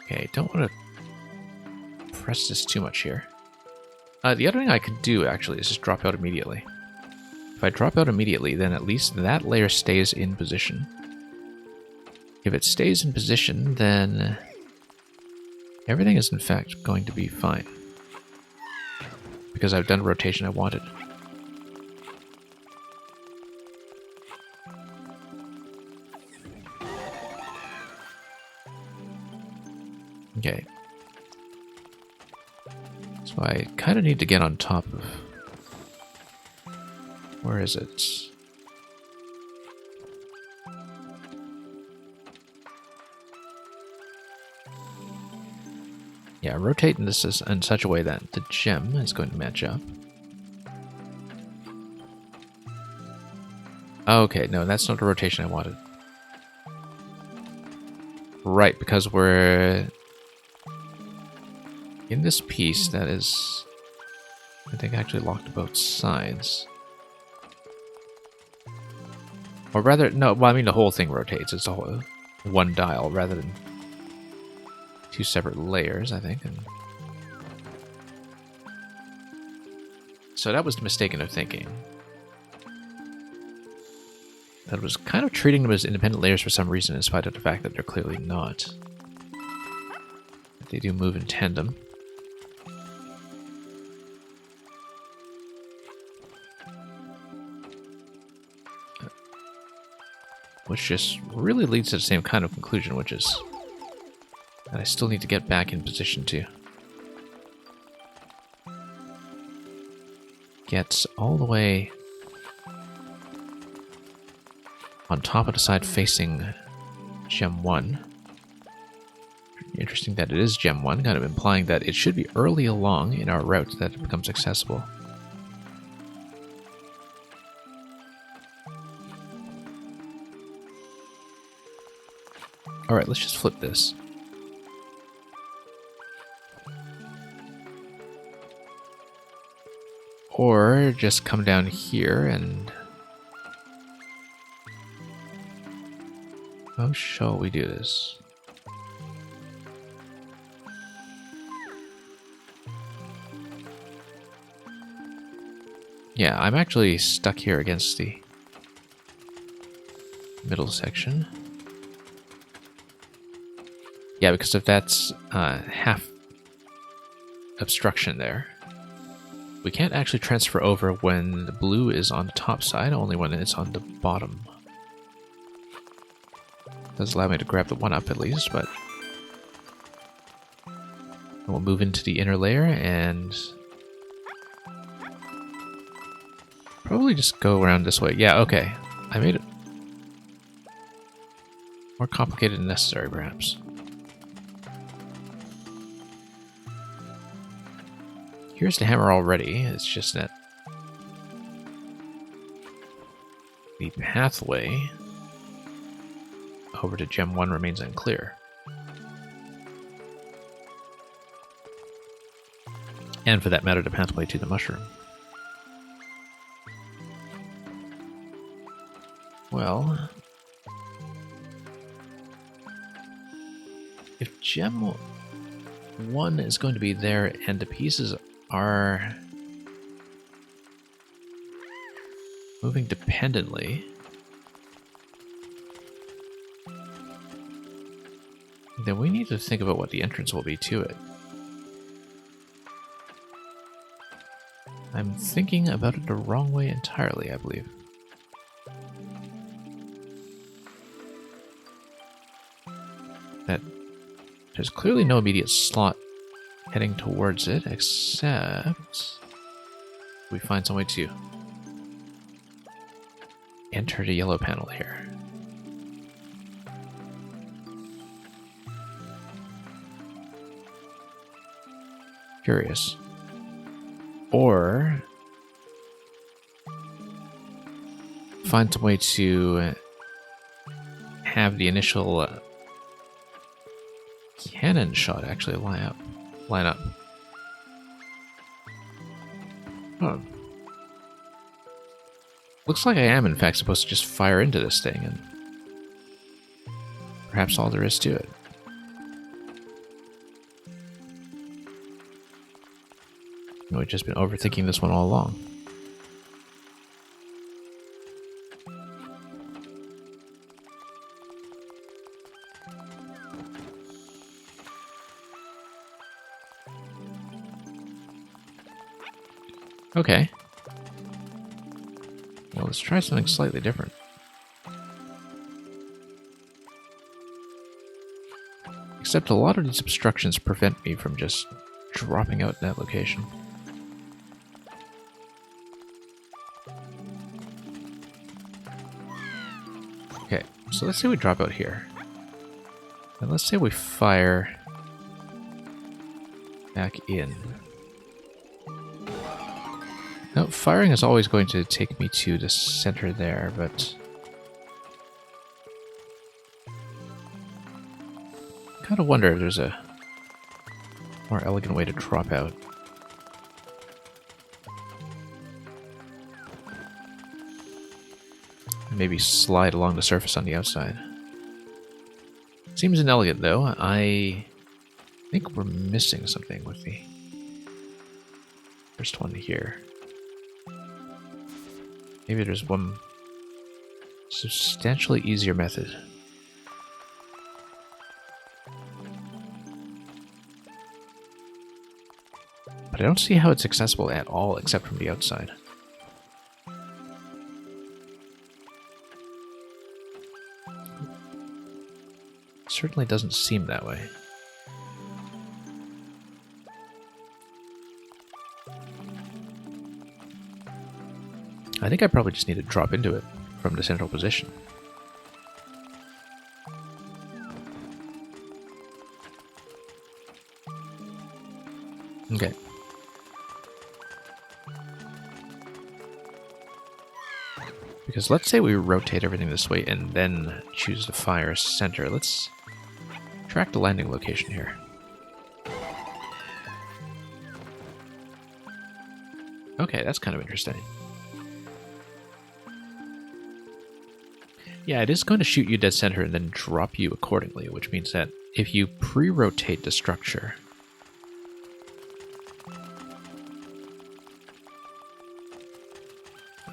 Okay, don't want to press this too much here. The other thing I could do, actually, is just drop out immediately. If I drop out immediately, then at least that layer stays in position. If it stays in position, then everything is in fact going to be fine. Because I've done the rotation I wanted. Okay. So I kind of need to get on top of... Where is it? Yeah, rotating this in such a way that the gem is going to match up. Okay, no, that's not the rotation I wanted. Right, because we're in this piece that is, I think, actually locked to both sides. Or rather, no, well, I mean the whole thing rotates. It's a whole one dial rather than two separate layers, I think. And so that was the mistaken of thinking. That was kind of treating them as independent layers for some reason, in spite of the fact that they're clearly not. But they do move in tandem. Which just really leads to the same kind of conclusion, which is that I still need to get back in position to get all the way on top of the side facing Gem 1. Interesting that it is Gem 1, kind of implying that it should be early along in our route that it becomes accessible. Alright, let's just flip this. Or just come down here and... How shall we do this? Yeah, I'm actually stuck here against the middle section. Yeah, because if that's half obstruction there, we can't actually transfer over when the blue is on the top side, only when it's on the bottom. Does allow me to grab the one up at least, but we'll move into the inner layer and probably just go around this way. Yeah, okay. I made it more complicated than necessary, perhaps. Here's the hammer already, it's just that the pathway over to Gem 1 remains unclear. And for that matter, the pathway to the mushroom. Well, if Gem... one is going to be there, and the pieces are moving dependently. Then we need to think about what the entrance will be to it. I'm thinking about it the wrong way entirely, I believe. That there's clearly no immediate slot heading towards it, except we find some way to enter the yellow panel here. Curious. Or find some way to have the initial cannon shot actually line up. Oh. Looks like I am in fact supposed to just fire into this thing, and perhaps all there is to it. We've just been overthinking this one all along. Okay. Well, let's try something slightly different. Except a lot of these obstructions prevent me from just dropping out in that location. Okay, so let's say we drop out here. And let's say we fire back in. Now, firing is always going to take me to the center there, but I kind of wonder if there's a more elegant way to drop out. Maybe slide along the surface on the outside. Seems inelegant, though. I think we're missing something with the first one here. Maybe there's one substantially easier method. But I don't see how it's accessible at all except from the outside. Certainly doesn't seem that way. I think I probably just need to drop into it from the central position. Okay. Because let's say we rotate everything this way and then choose to fire center. Let's track the landing location here. Okay, that's kind of interesting. Yeah, it is going to shoot you dead center and then drop you accordingly, which means that if you pre-rotate the structure,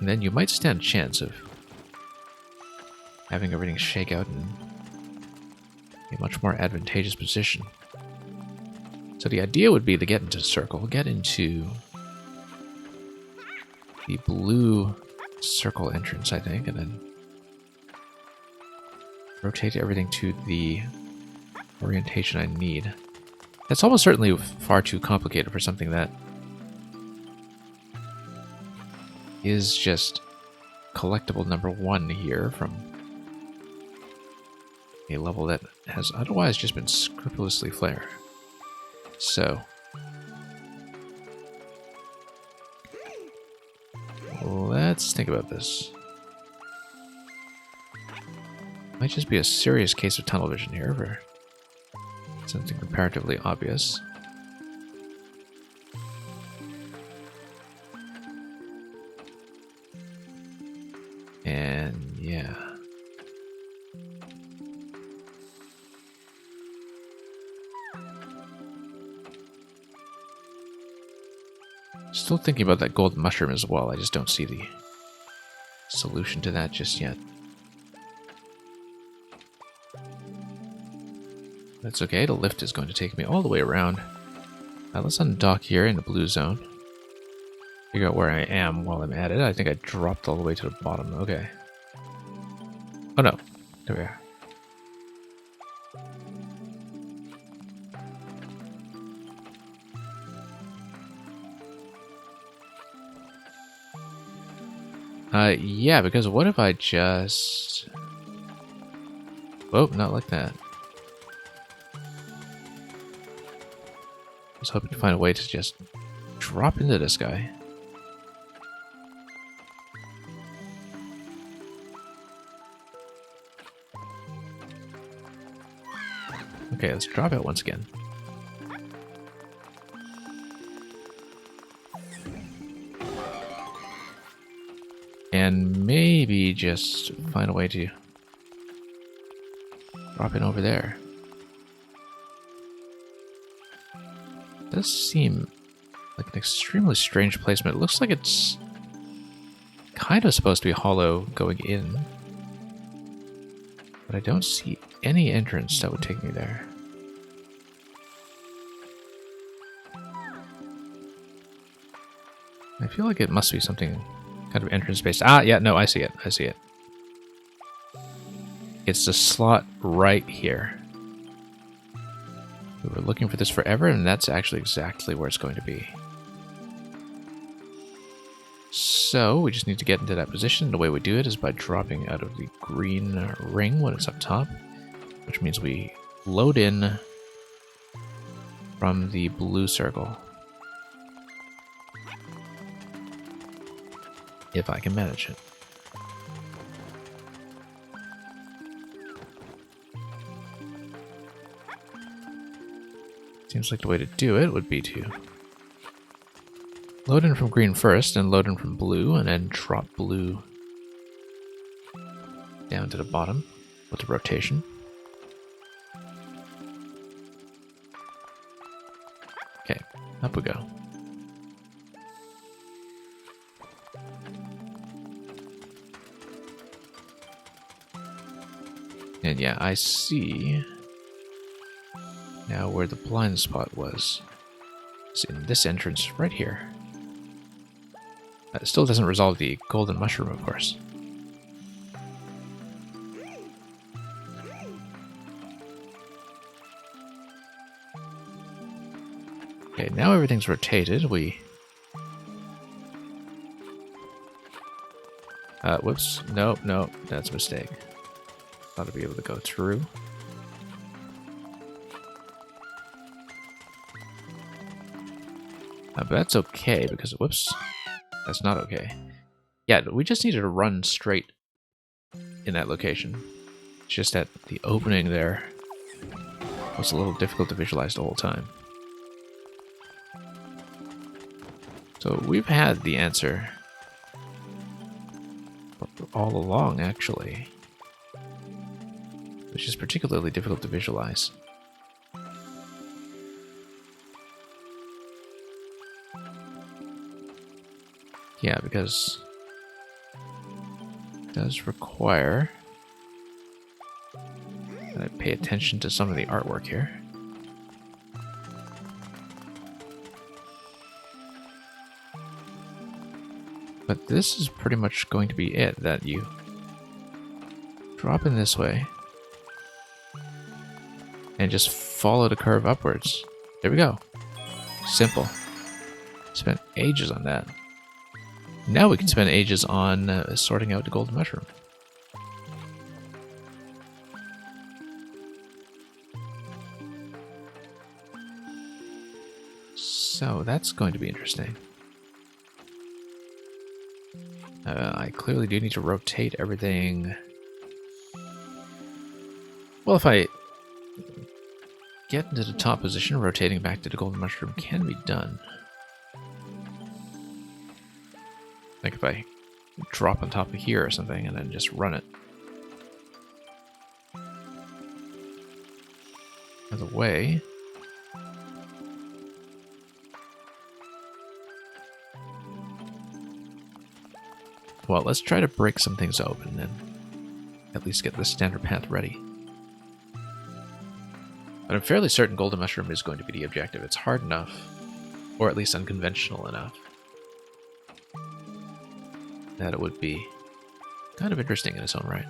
then you might stand a chance of having everything shake out in a much more advantageous position. So the idea would be to get into the circle, get into the blue circle entrance, I think, and then rotate everything to the orientation I need. That's almost certainly far too complicated for something that is just collectible number 1 here from a level that has otherwise just been scrupulously fair. So let's think about this. Might just be a serious case of tunnel vision here for something comparatively obvious. And yeah. Still thinking about that golden mushroom as well. I just don't see the solution to that just yet. That's okay. The lift is going to take me all the way around. Let's undock here in the blue zone. Figure out where I am while I'm at it. I think I dropped all the way to the bottom. Okay. Oh no. There we are. Yeah, because what if I just... Oh, not like that. I was hoping to find a way to just drop into this guy. Okay, let's drop out once again. And maybe just find a way to drop in over there. It does seem like an extremely strange placement. It looks like it's kind of supposed to be hollow going in. But I don't see any entrance that would take me there. I feel like it must be something kind of entrance-based. Ah, yeah, no, I see it. I see it. It's the slot right here. We were looking for this forever, and that's actually exactly where it's going to be. So, we just need to get into that position. The way we do it is by dropping out of the green ring when it's up top, which means we load in from the blue circle. If I can manage it. Seems like the way to do it would be to load in from green first, and load in from blue, and then drop blue down to the bottom with the rotation. Okay, up we go. And yeah, I see now where the blind spot was. It's in this entrance right here. That still doesn't resolve the golden mushroom, of course. Okay, now everything's rotated. Whoops. No, that's a mistake. Thought I'd be able to go through. But that's okay, because, whoops, that's not okay. Yeah, we just needed to run straight in that location. It's just that the opening there was a little difficult to visualize the whole time. So we've had the answer all along, actually, which is particularly difficult to visualize. Yeah, because it does require that I pay attention to some of the artwork here. But this is pretty much going to be it, that you drop in this way and just follow the curve upwards. There we go. Simple. Spent ages on that. Now we can spend ages on sorting out the golden mushroom. So that's going to be interesting. I clearly do need to rotate everything. Well, if I get into the top position, rotating back to the golden mushroom can be done. Like if I drop on top of here or something and then just run it. By the way, Well, let's try to break some things open and at least get the standard path ready. But I'm fairly certain Golden Mushroom is going to be the objective. It's hard enough, or at least unconventional enough, that it would be kind of interesting in its own right.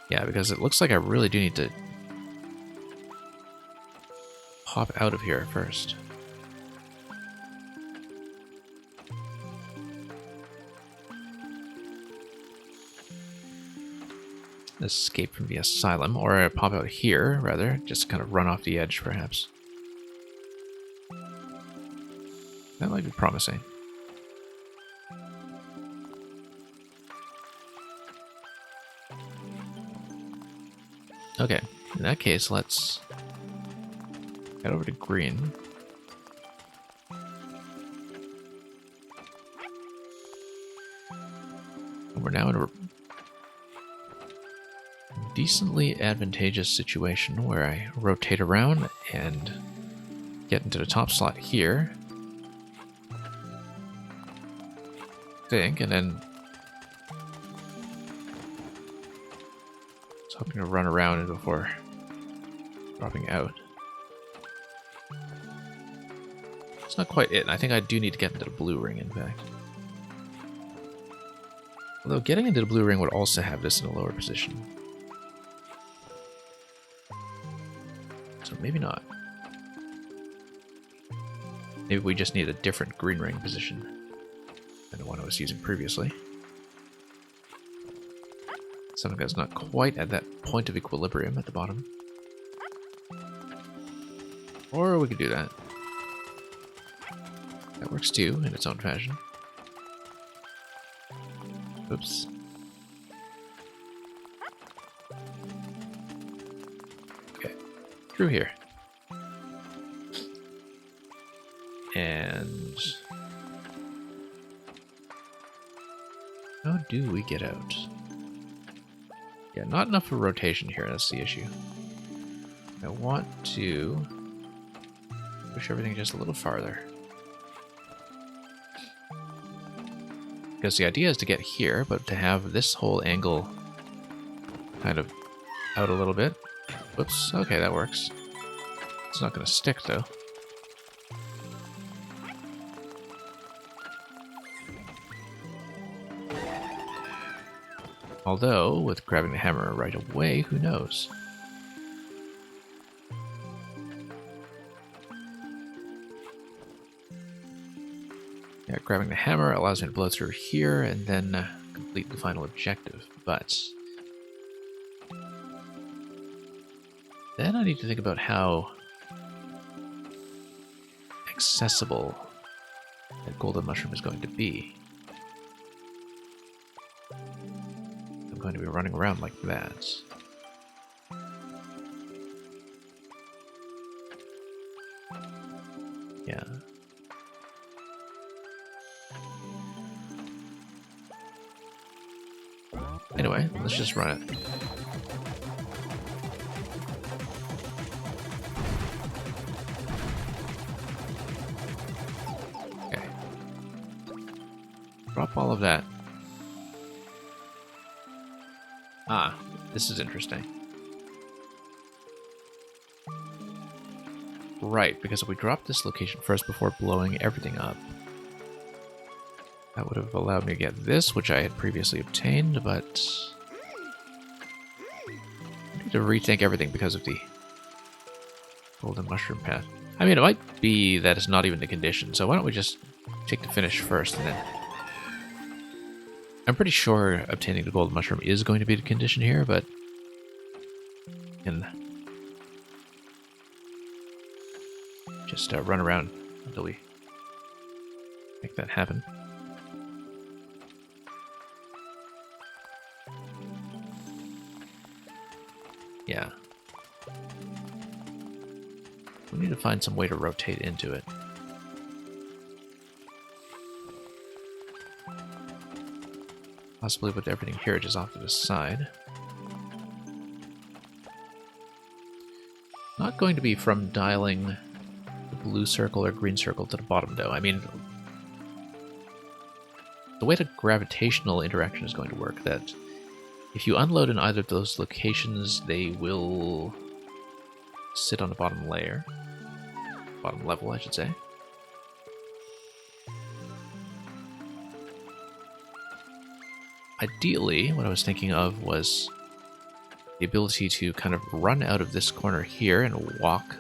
Yeah, because it looks like I really do need to pop out of here first. Escape from the asylum, or pop out here, rather. Just kind of run off the edge, perhaps. That might be promising. Okay, in that case, let's head over to green. And we're now in a decently advantageous situation where I rotate around and get into the top slot here. I think, and then just hoping to run around before dropping out. It's not quite it. I think I do need to get into the blue ring, in fact. Although getting into the blue ring would also have this in a lower position. So maybe not. Maybe we just need a different green ring position than the one I was using previously. Something that's not quite at that point of equilibrium at the bottom. Or we could do that. That works too, in its own fashion. Oops. Okay, through here. And how do we get out? Yeah, not enough for rotation here, that's the issue. I want to push everything just a little farther. Because the idea is to get here, but to have this whole angle kind of out a little bit. Whoops, okay, that works. It's not going to stick, though. Although, with grabbing the hammer right away, who knows? Yeah, grabbing the hammer allows me to blow through here and then complete the final objective, but then I need to think about how accessible that golden mushroom is going to be. I'm going to be running around like that. Yeah. Anyway, let's just run it. Okay. Drop all of that. Ah, this is interesting. Right, because if we drop this location first before blowing everything up, that would have allowed me to get this, which I had previously obtained, but I need to rethink everything because of the golden mushroom path. I mean, it might be that it's not even the condition, so why don't we just take the finish first, and then I'm pretty sure obtaining the golden mushroom is going to be the condition here, but can just run around until we make that happen. Yeah. We need to find some way to rotate into it. Possibly with everything here just off to the side. Not going to be from dialing the blue circle or green circle to the bottom, though. I mean, the way the gravitational interaction is going to work, that if you unload in either of those locations, they will sit on the bottom layer. Bottom level, I should say. Ideally, what I was thinking of was the ability to kind of run out of this corner here and walk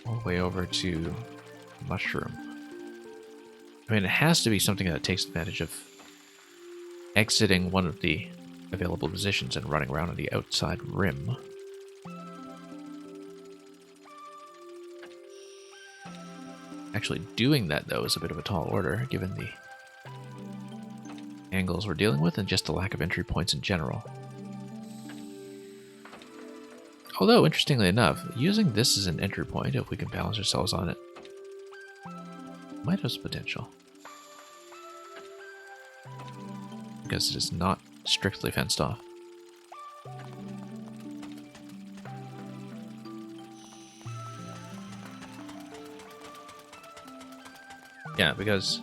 all the way over to Mushroom. I mean, it has to be something that takes advantage of exiting one of the available positions and running around on the outside rim. Actually doing that, though, is a bit of a tall order, given the angles we're dealing with and just the lack of entry points in general. Although, interestingly enough, using this as an entry point, if we can balance ourselves on it, might have some potential. Because it is not strictly fenced off. Yeah, because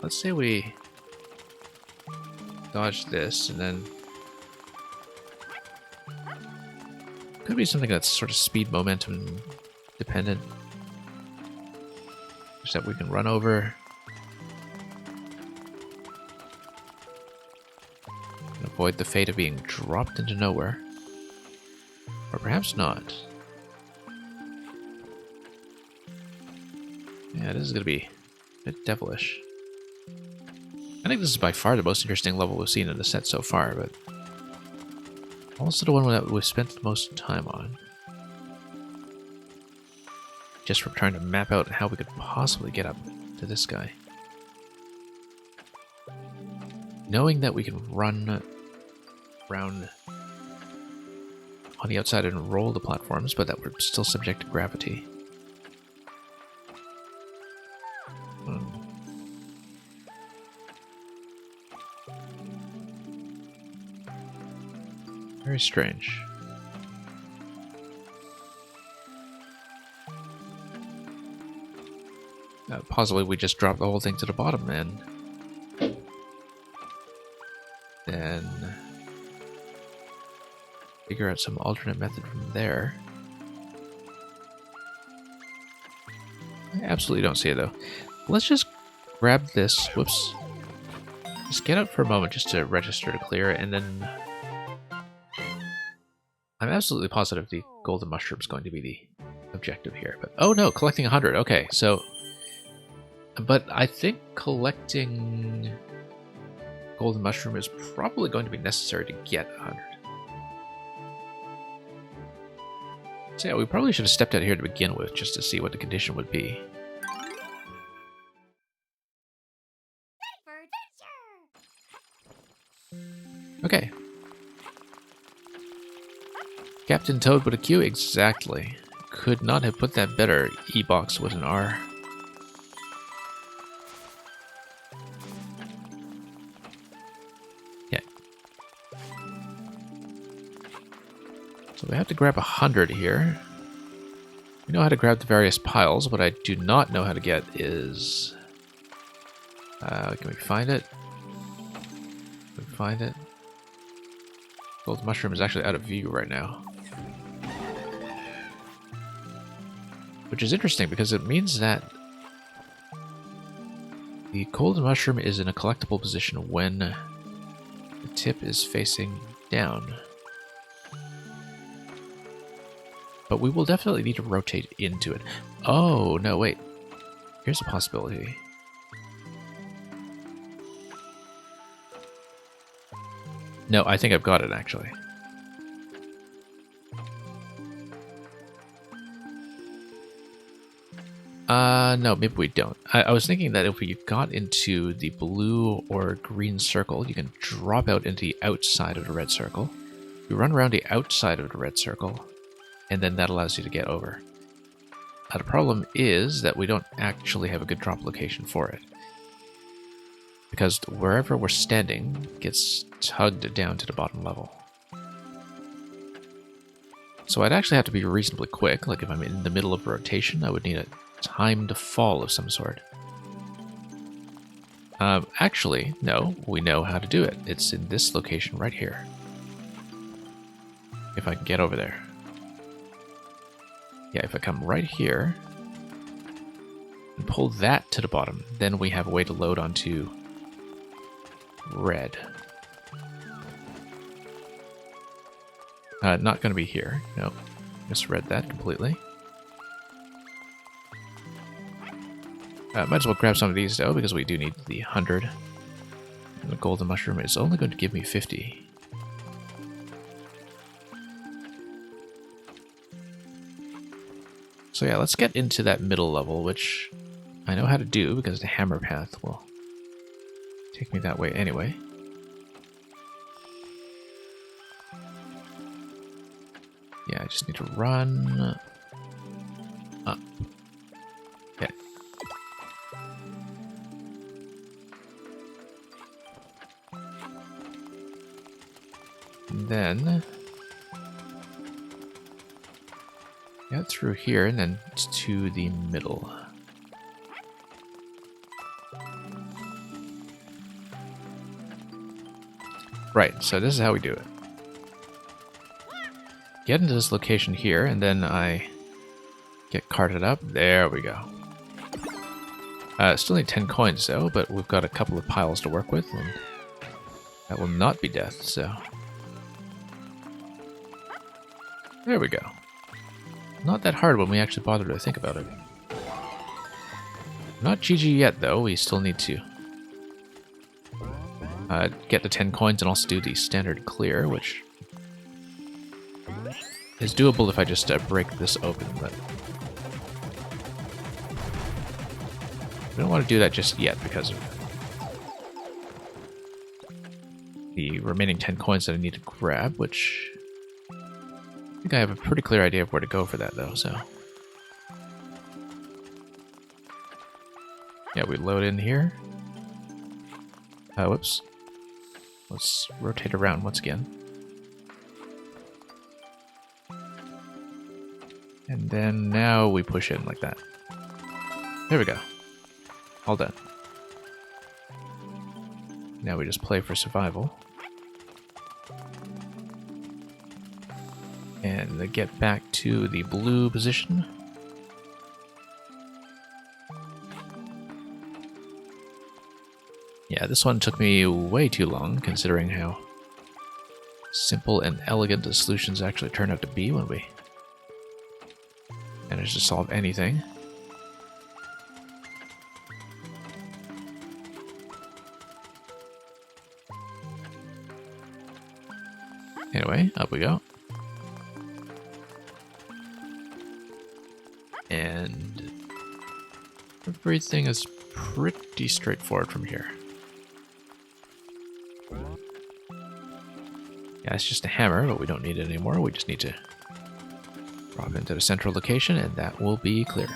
let's say we dodge this and then could be something that's sort of speed momentum dependent. Just that we can run over. And avoid the fate of being dropped into nowhere. Or perhaps not. Yeah, this is going to be a bit devilish. I think this is by far the most interesting level we've seen in the set so far, but also the one that we've spent the most time on. Just from trying to map out how we could possibly get up to this guy. Knowing that we can run around on the outside and roll the platforms, but that we're still subject to gravity. Very strange. Possibly we just drop the whole thing to the bottom and then figure out some alternate method from there. I absolutely don't see it though. Let's just grab this. Whoops. Just get out for a moment just to register to clear, and then I'm absolutely positive the golden mushroom is going to be the objective here. But oh no, collecting 100. Okay, so but I think collecting golden mushroom is probably going to be necessary to get 100. So yeah, we probably should have stepped out here to begin with, just to see what the condition would be. Okay. Captain Toad with a Q, exactly. Could not have put that better. E-box with an R. So we have to grab 100 here. We know how to grab the various piles. What I do not know how to get is... can we find it? Can we find it? Gold mushroom is actually out of view right now. Which is interesting because it means that the golden mushroom is in a collectible position when the tip is facing down. But we will definitely need to rotate into it. Oh, no, wait. Here's a possibility. No, I think I've got it, actually. No, maybe we don't. I was thinking that if we got into the blue or green circle, you can drop out into the outside of the red circle. You run around the outside of the red circle, and then that allows you to get over. Now, the problem is that we don't actually have a good drop location for it. Because wherever we're standing gets tugged down to the bottom level. So I'd actually have to be reasonably quick. Like if I'm in the middle of a rotation, I would need a timed fall of some sort. Actually, no, we know how to do it. It's in this location right here. If I can get over there. Yeah, if I come right here and pull that to the bottom, then we have a way to load onto red. Not going to be here. No, misread that completely. Might as well grab some of these though, because we do need the 100. And the golden mushroom is only going to give me 50. So yeah, let's get into that middle level, which I know how to do because the hammer path will take me that way anyway. Yeah, I just need to run up. Okay. And then get through here and then to the middle. Right, so this is how we do it. Get into this location here, and then I get carted up. There we go. Still need 10 coins though, but we've got a couple of piles to work with, and that will not be death, so... There we go. Not that hard when we actually bother to think about it. Not GG yet though, we still need to get the 10 coins and also do the standard clear, which is doable if I just break this open, but we don't want to do that just yet because of the remaining 10 coins that I need to grab, which I think I have a pretty clear idea of where to go for that though, so yeah, we load in here. Whoops. Let's rotate around once again. And then now we push in like that. There we go. All done. Now we just play for survival. And get back to the blue position. Yeah, this one took me way too long, considering how simple and elegant the solutions actually turn out to be when we manage to solve anything. Anyway, up we go. And everything is pretty straightforward from here. Yeah, it's just a hammer, but we don't need it anymore. We just need to drop into the central location, and that will be clear.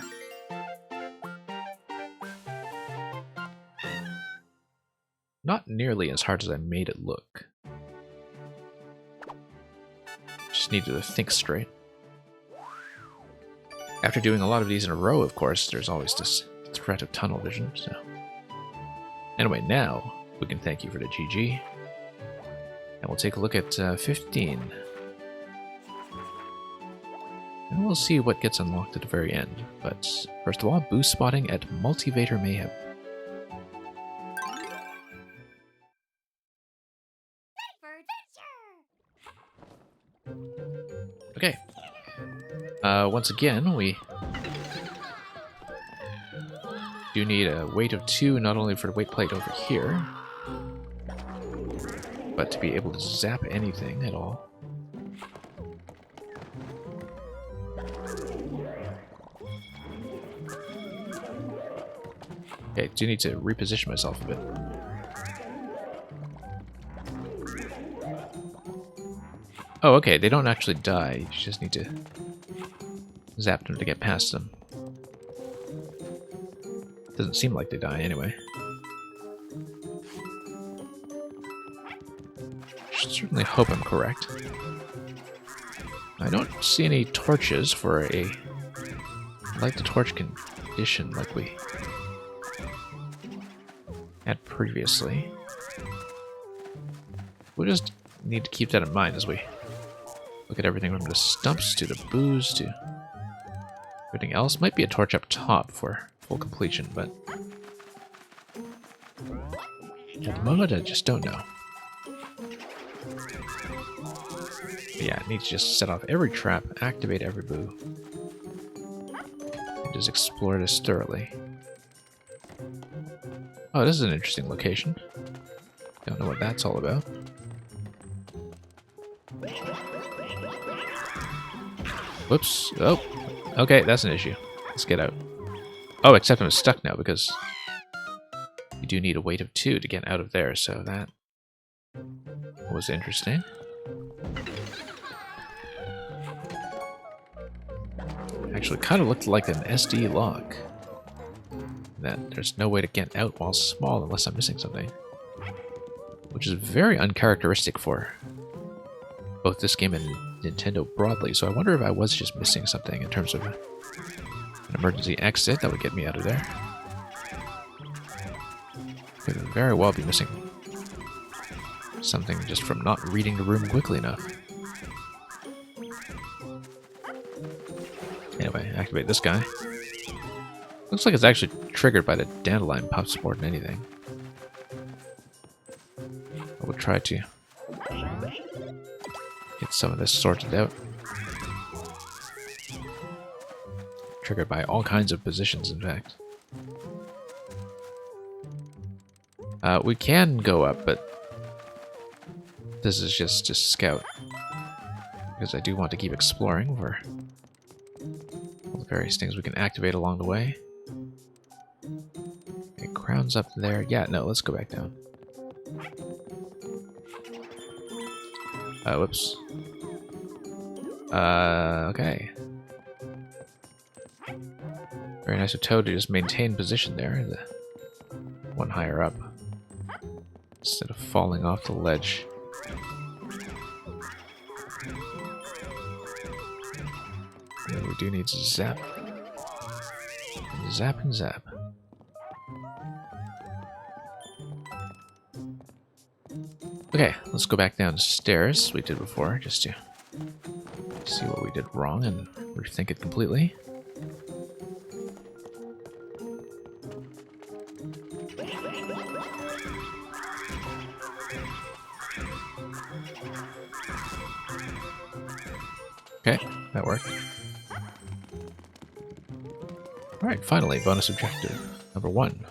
Not nearly as hard as I made it look. Just needed to think straight. After doing a lot of these in a row, of course, there's always this threat of tunnel vision, so... Anyway, now we can thank you for the GG. And we'll take a look at 15. And we'll see what gets unlocked at the very end. But first of all, boost spotting at Multivator Mayhem. Okay. Once again, we do need a weight of 2, not only for the weight plate over here, but to be able to zap anything at all. Okay, do need to reposition myself a bit. Oh, okay, they don't actually die. You just need to zap them to get past them. Doesn't seem like they die anyway. Should certainly hope I'm correct. I don't see any torches for a light the torch condition like we had previously. We'll just need to keep that in mind as we look at everything from the stumps to the booze to everything else. Might be a torch up top for full completion, but at the moment I just don't know. But yeah, I need to just set off every trap, activate every boo, and just explore this thoroughly. Oh, this is an interesting location. Don't know what that's all about. Whoops. Oh, okay, that's an issue. Let's get out. Oh, except I'm stuck now because you do need a weight of 2 to get out of there, so that was interesting. Actually, kind of looked like an SD lock. That there's no way to get out while small unless I'm missing something. Which is very uncharacteristic for both this game and Nintendo broadly, so I wonder if I was just missing something in terms of an emergency exit that would get me out of there. Could very well be missing something just from not reading the room quickly enough. Anyway, activate this guy. Looks like it's actually triggered by the dandelion puffs more than anything. I will try to get some of this sorted out. Triggered by all kinds of positions, in fact. We can go up, but this is just to scout. Because I do want to keep exploring for all the various things we can activate along the way. Okay, crown's up there. Yeah, no, let's go back down. Whoops. Okay. Very nice of Toad to just maintain position there, the one higher up, instead of falling off the ledge. And we do need to zap. And zap and zap. Okay, let's go back downstairs, we did before, just to see what we did wrong and rethink it completely. Okay, that worked. Alright, finally, bonus objective number 1.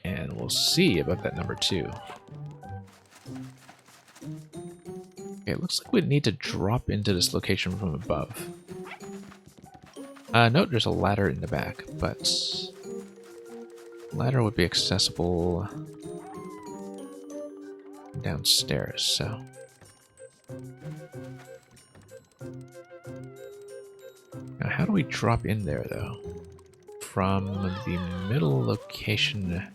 And we'll see about that number 2. Okay, it looks like we need to drop into this location from above. Note there's a ladder in the back, but the ladder would be accessible downstairs, so now how do we drop in there though? From the middle location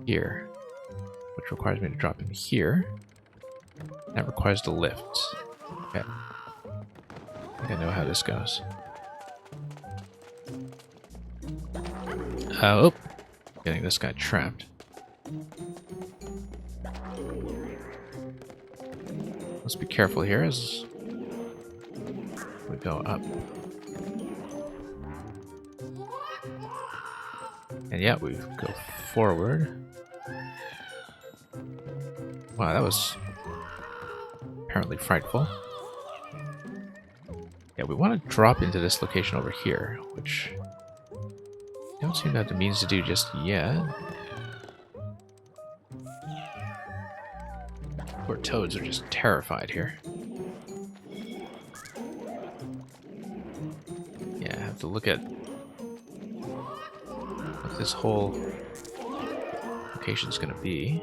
here, which requires me to drop in here. That requires the lift. Okay. I think I know how this goes. Oh, getting this guy trapped. Let's be careful here as we go up. And yeah, we go forward. Wow, that was apparently frightful. Yeah, we want to drop into this location over here, which I don't seem to have the means to do just yet. Poor toads are just terrified here. Yeah, I have to look at what this whole location's gonna be.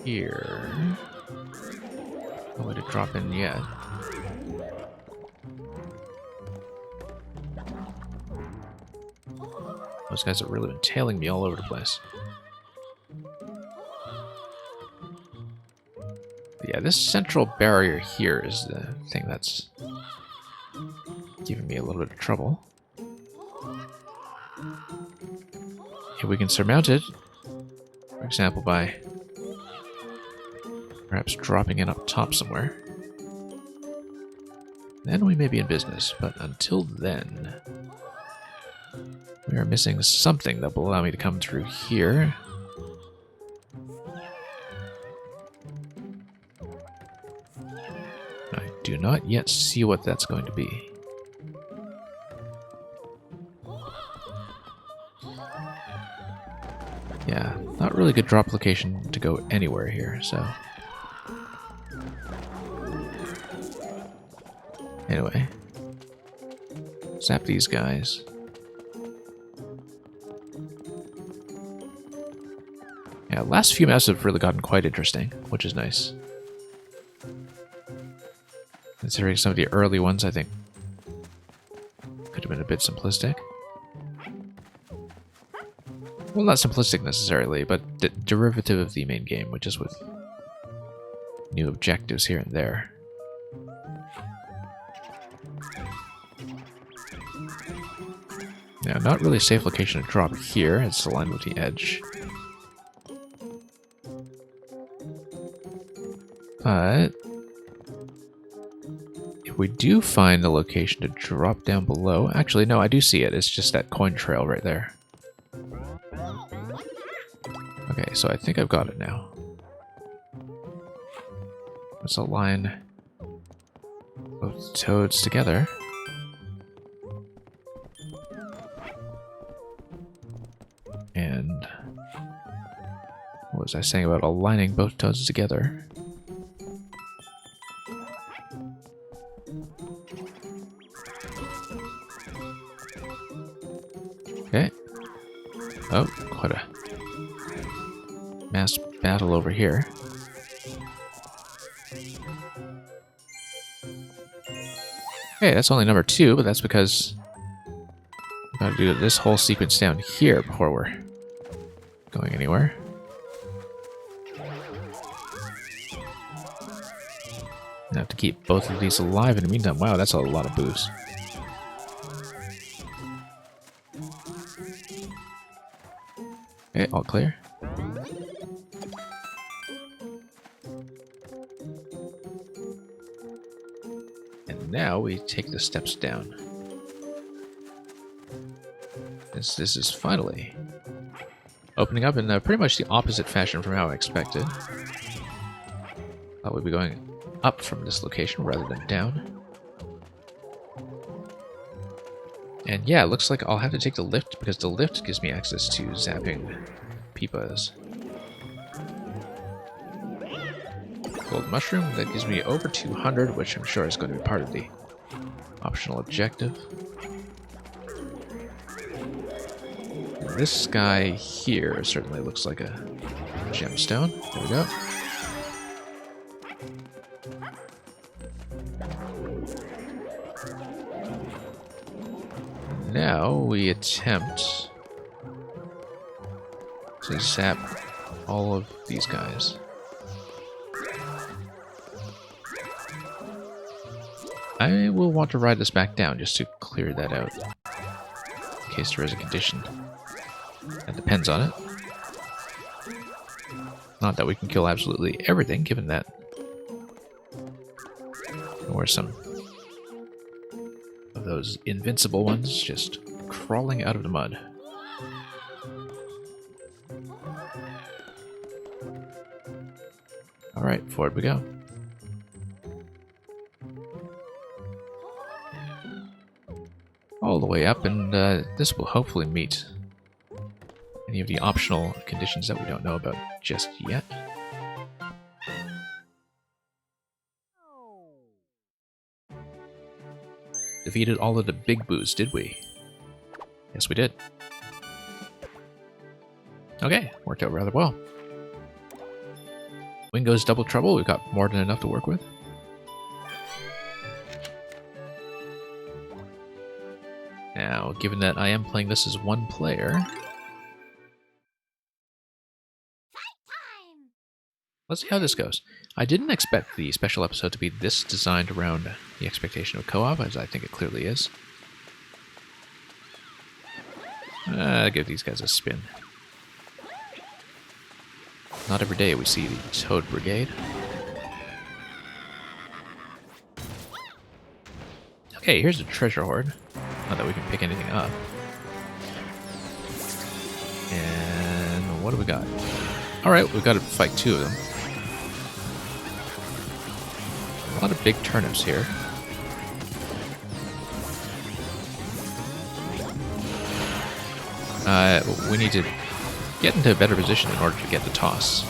Here. No way to drop in yet. Those guys have really been tailing me all over the place. But yeah, this central barrier here is the thing that's giving me a little bit of trouble. If we can surmount it, for example, by perhaps dropping it up top somewhere, then we may be in business. But until then, we are missing something that will allow me to come through here. I do not yet see what that's going to be. Yeah, not really good drop location to go anywhere here, so... Anyway. Zap these guys. Yeah, last few maps have really gotten quite interesting, which is nice. Considering some of the early ones, I think, could have been a bit simplistic. Well, not simplistic necessarily, but derivative of the main game, which is with new objectives here and there. Now, not really a safe location to drop here. It's aligned with the edge. But if we do find a location to drop down below... Actually, no, I do see it. It's just that coin trail right there. Okay, so I think I've got it now. Let's align both toads together. And what was I saying about aligning both toads together? Okay. Oh, quite a mass battle over here. Okay, that's only number 2, but that's because we've got to do this whole sequence down here before we're going anywhere. I have to keep both of these alive in the meantime. Wow, that's a lot of booze. Okay, all clear. And now we take the steps down. This is finally opening up in pretty much the opposite fashion from how I expected. Thought we'd be going up from this location rather than down. And yeah, it looks like I'll have to take the lift because the lift gives me access to zapping pipas. Gold mushroom, that gives me over 200, which I'm sure is going to be part of the optional objective. And this guy here certainly looks like a gemstone. There we go. Now we attempt to zap all of these guys. I will want to ride this back down just to clear that out, in case there is a condition that depends on it. Not that we can kill absolutely everything, given that there were some of those invincible ones just crawling out of the mud. Alright, forward we go. All the way up, and this will hopefully meet any of the optional conditions that we don't know about just yet. Defeated all of the big boos, did we? Yes, we did. Okay, worked out rather well. Wingo's double trouble, we've got more than enough to work with. Now, given that I am playing this as one player, let's see how this goes. I didn't expect the special episode to be this designed around the expectation of co-op, as I think it clearly is. I'll give these guys a spin. Not every day we see the Toad Brigade. Okay, here's a treasure hoard. Not that we can pick anything up. And what do we got? Alright, we've got to fight 2 of them. A lot of big turnips here. We need to get into a better position in order to get the toss.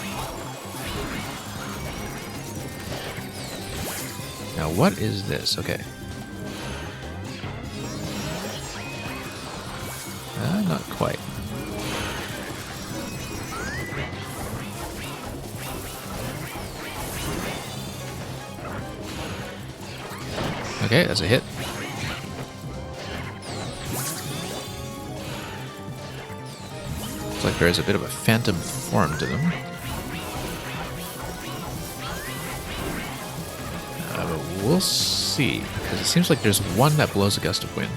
Now, what is this? Okay. Not quite. Okay, that's a hit. Looks like there is a bit of a phantom form to them. But we'll see, because it seems like there's one that blows a gust of wind.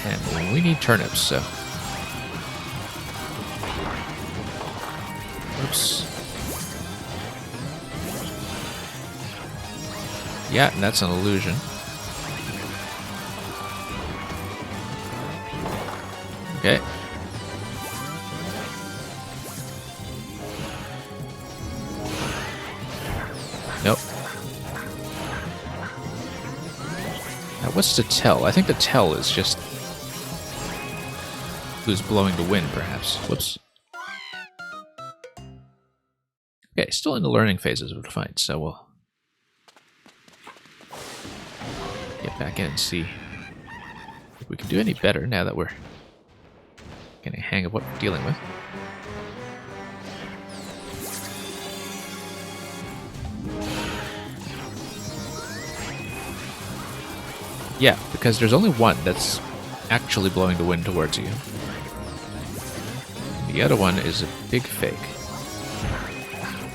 And we need turnips, so... Oops. Yeah, and that's an illusion. Okay. Nope. Now, what's the tell? I think the tell is just who's blowing the wind, perhaps. Whoops. Okay, still in the learning phases of the fight, so we'll get back in and see if we can do any better now that we're getting a hang of what we're dealing with. Yeah, because there's only one that's actually blowing the wind towards you. The other one is a big fake.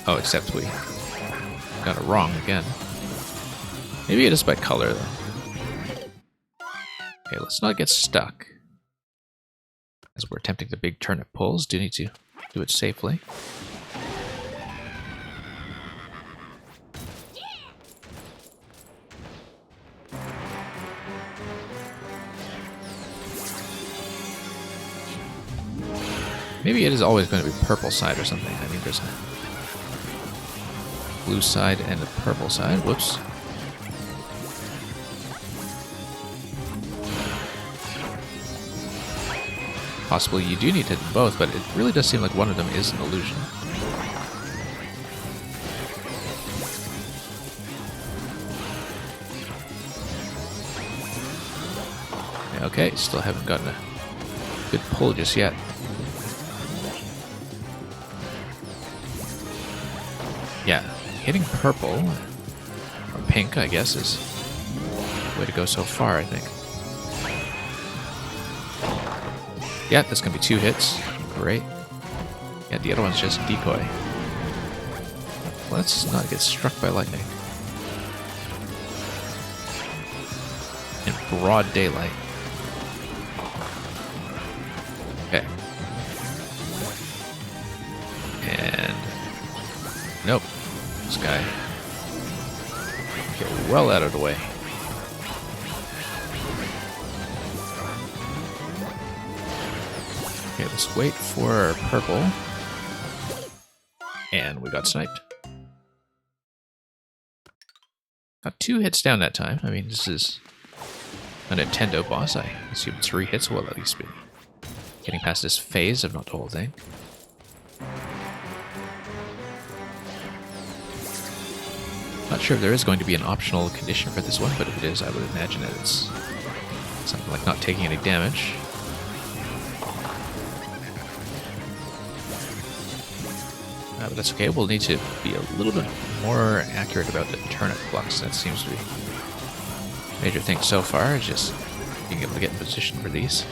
Oh, except we got it wrong again. Maybe it is by color, though. Okay, let's not get stuck. As we're attempting the big turnip pulls, do need to do it safely. Maybe it is always going to be purple side or something. I mean, there's a blue side and a purple side. Whoops. Possibly you do need to hit them both, but it really does seem like one of them is an illusion. Okay, still haven't gotten a good pull just yet. Yeah, hitting purple, or pink, I guess, is the way to go so far, I think. Yeah, that's going to be 2 hits. Great. Yeah, the other one's just decoy. Let's not get struck by lightning. In broad daylight. Okay. And... nope. This guy. Get well out of the way. Okay, let's wait for purple. And we got sniped. Got 2 hits down that time. I mean, this is a Nintendo boss. I assume 3 hits will at least be getting past this phase, if not the whole thing. Not sure if there is going to be an optional condition for this one, but if it is, I would imagine that it's something like not taking any damage. But that's okay, we'll need to be a little bit more accurate about the turnip flux. That seems to be Major thing so far is just being able to get in position for these.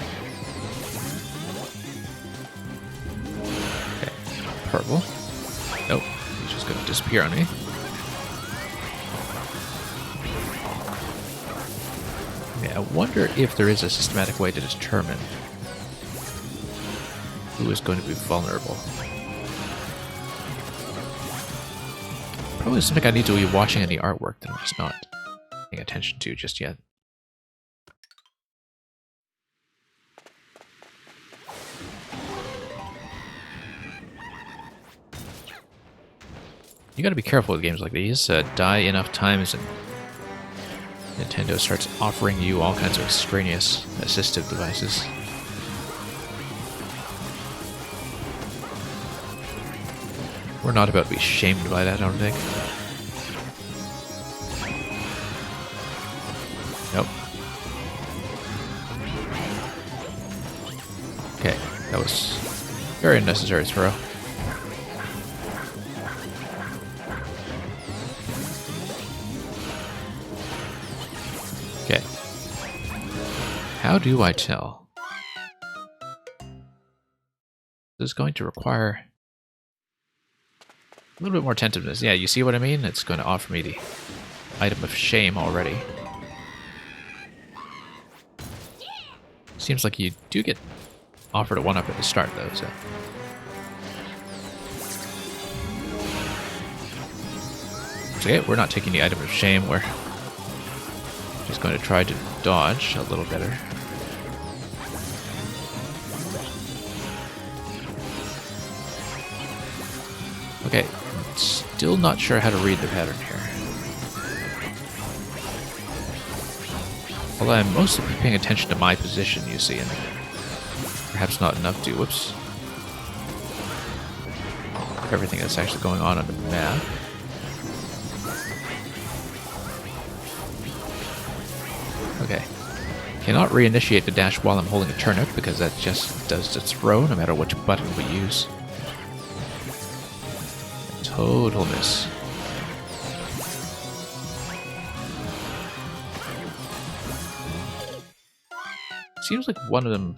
Okay, purple. Nope, he's just going to disappear on me. Okay, I wonder if there is a systematic way to determine who is going to be vulnerable. Probably something I need to be watching in the artwork that I'm just not paying attention to just yet. You gotta be careful with games like these. Die enough times and Nintendo starts offering you all kinds of extraneous assistive devices. We're not about to be shamed by that, I don't think. Nope. Okay, that was a very unnecessary throw. Okay. How do I tell? This is going to require a little bit more attentiveness. Yeah, you see what I mean? It's going to offer me the item of shame already. Seems like you do get offered a 1-up at the start, though, so... Okay, we're not taking the item of shame, we're just going to try to dodge a little better. Okay, still not sure how to read the pattern here. Although I'm mostly paying attention to my position, you see, and perhaps not enough to, whoops, everything that's actually going on the map. Okay. Cannot reinitiate the dash while I'm holding a turnip, because that just does the throw no matter which button we use. Total miss. Seems like one of them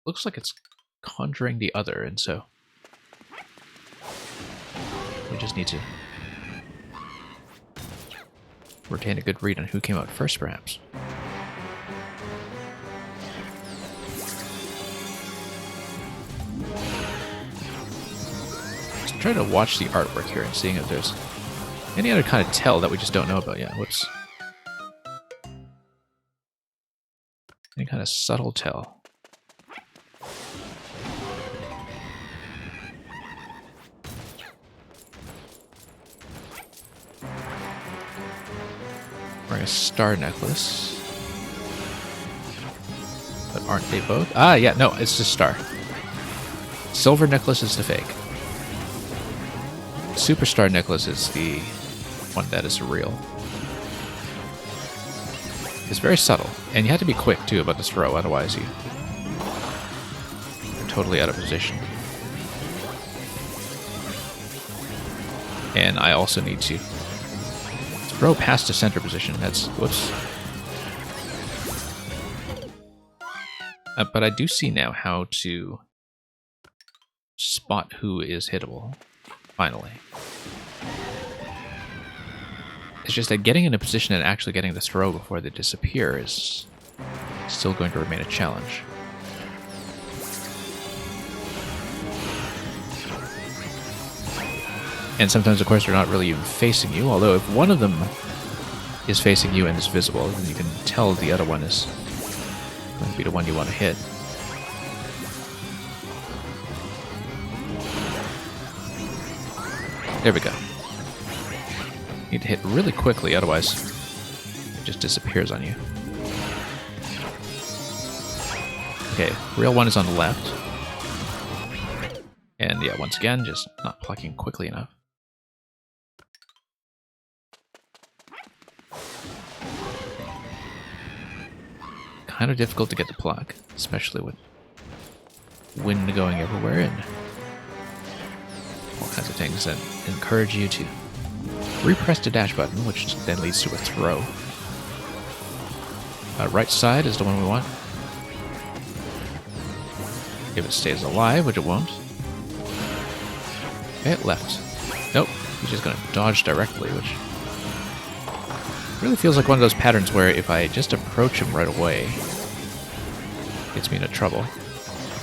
looks like it's conjuring the other, and so we just need to retain a good read on who came out first, perhaps. Just try to watch the artwork here and seeing if there's any other kind of tell that we just don't know about yet. Whoops. Any kind of subtle tell. Wearing a star necklace. But aren't they both? Ah, yeah, no, it's just star. Silver necklace is the fake. Superstar necklace is the one that is real. It's very subtle, and you have to be quick too about this throw, otherwise you're totally out of position. And I also need to throw past the center position. That's whoops. But I do see now how to spot who is hittable. Finally. It's just that getting in a position and actually getting the throw before they disappear is still going to remain a challenge. And sometimes, of course, they're not really even facing you, although if one of them is facing you and is visible, then you can tell the other one is going to be the one you want to hit. There we go. Need to hit really quickly, otherwise it just disappears on you. Okay, real one is on the left. And yeah, once again, just not plucking quickly enough. Kind of difficult to get the pluck, especially with wind going everywhere and all kinds of things that encourage you to repress the dash button, which then leads to a throw. Right side is the one we want. If it stays alive, which it won't. Okay, left. Nope, he's just gonna dodge directly, which really feels like one of those patterns where if I just approach him right away, gets me into trouble.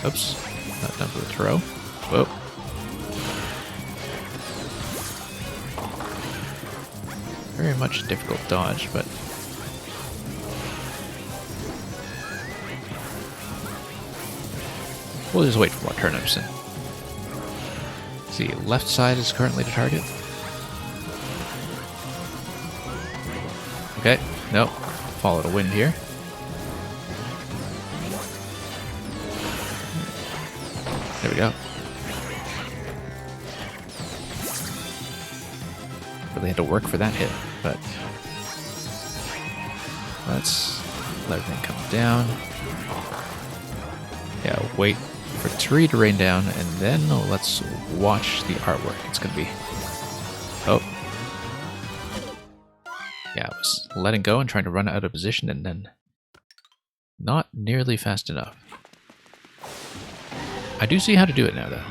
Oops, not done for the throw. Whoa. Very much a difficult dodge, but we'll just wait for more turnips. And see, left side is currently the target. Okay, nope. Follow the wind here. There we go. Really had to work for that hit, but let's let everything come down. Yeah, wait for the tree to rain down, and then let's watch the artwork. It's gonna be... Oh. Yeah, I was letting go and trying to run out of position, and then not nearly fast enough. I do see how to do it now, though.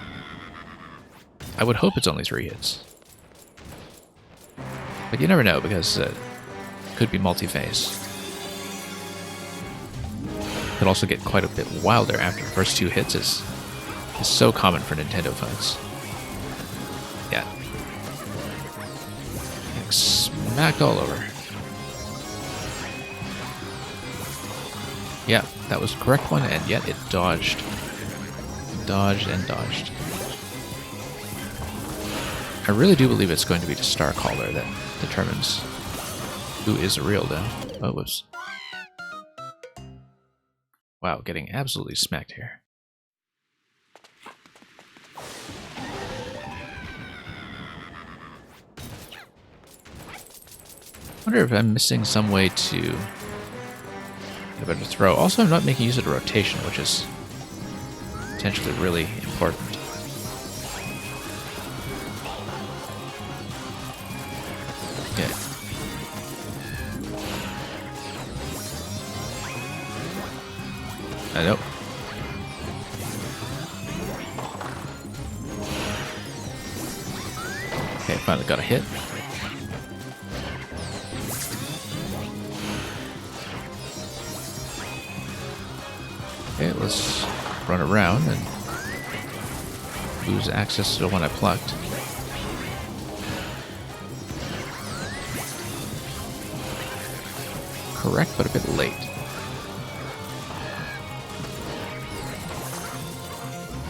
I would hope it's only 3 hits. But you never know, because it could be multi-phase. Could also get quite a bit wilder after the first 2 hits is so common for Nintendo fights. Yeah. Getting smacked all over. Yeah, that was the correct one, and yet it dodged. Dodged and dodged. I really do believe it's going to be the star caller that determines who is a real, though. Oh, whoops. Wow, getting absolutely smacked here. I wonder if I'm missing some way to get a better throw. Also, I'm not making use of the rotation, which is potentially really important. Okay. I know. Okay, finally got a hit. Okay, let's run around and lose access to the one I plucked. Correct, but a bit late.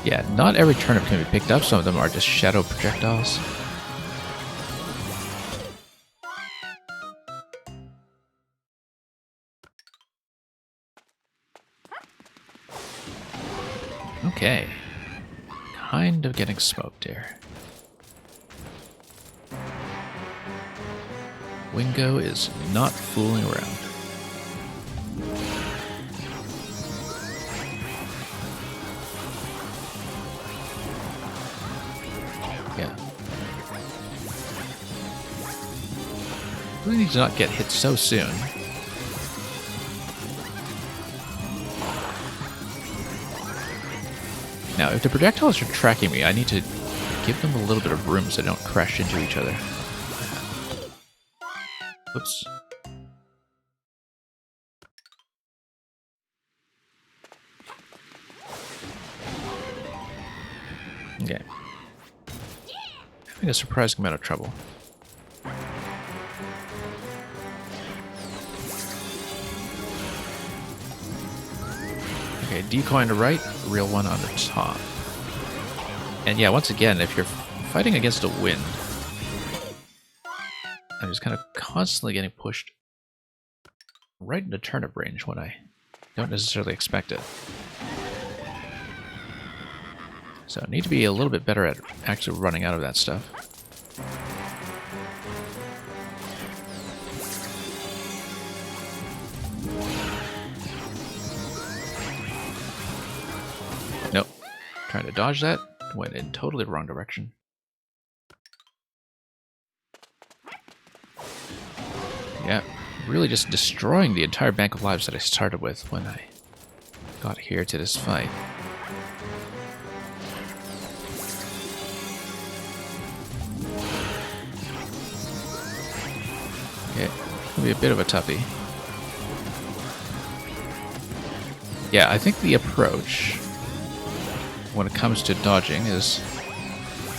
Yeah, not every turnip can be picked up. Some of them are just shadow projectiles. Okay. Kind of getting smoked here. Wingo is not fooling around. Yeah. Really need to not get hit so soon. Now, if the projectiles are tracking me, I need to give them a little bit of room so they don't crash into each other. Oops. Okay. Having a surprising amount of trouble. Okay, decoy on the right, real one on the top. And yeah, once again, if you're fighting against a wind, I'm just kind of constantly getting pushed right into turnip range when I don't necessarily expect it. So I need to be a little bit better at actually running out of that stuff. Nope. Trying to dodge that. Went in totally the wrong direction. Yeah, really just destroying the entire bank of lives that I started with when I got here to this fight. Okay, it'll be a bit of a toughie. Yeah, I think the approach when it comes to dodging is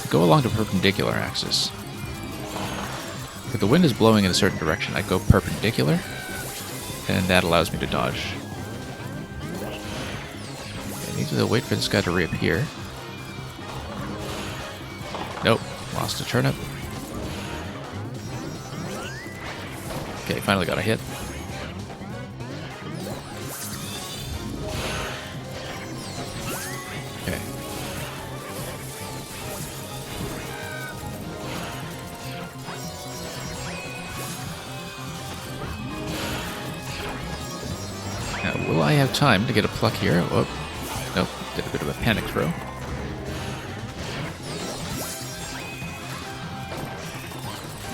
to go along the perpendicular axis. If the wind is blowing in a certain direction, I go perpendicular, and that allows me to dodge. I need to wait for this guy to reappear. Nope, lost a turnip. Okay, finally got a hit. Okay. Now, will I have time to get a pluck here? Whoop. Nope, did a bit of a panic throw.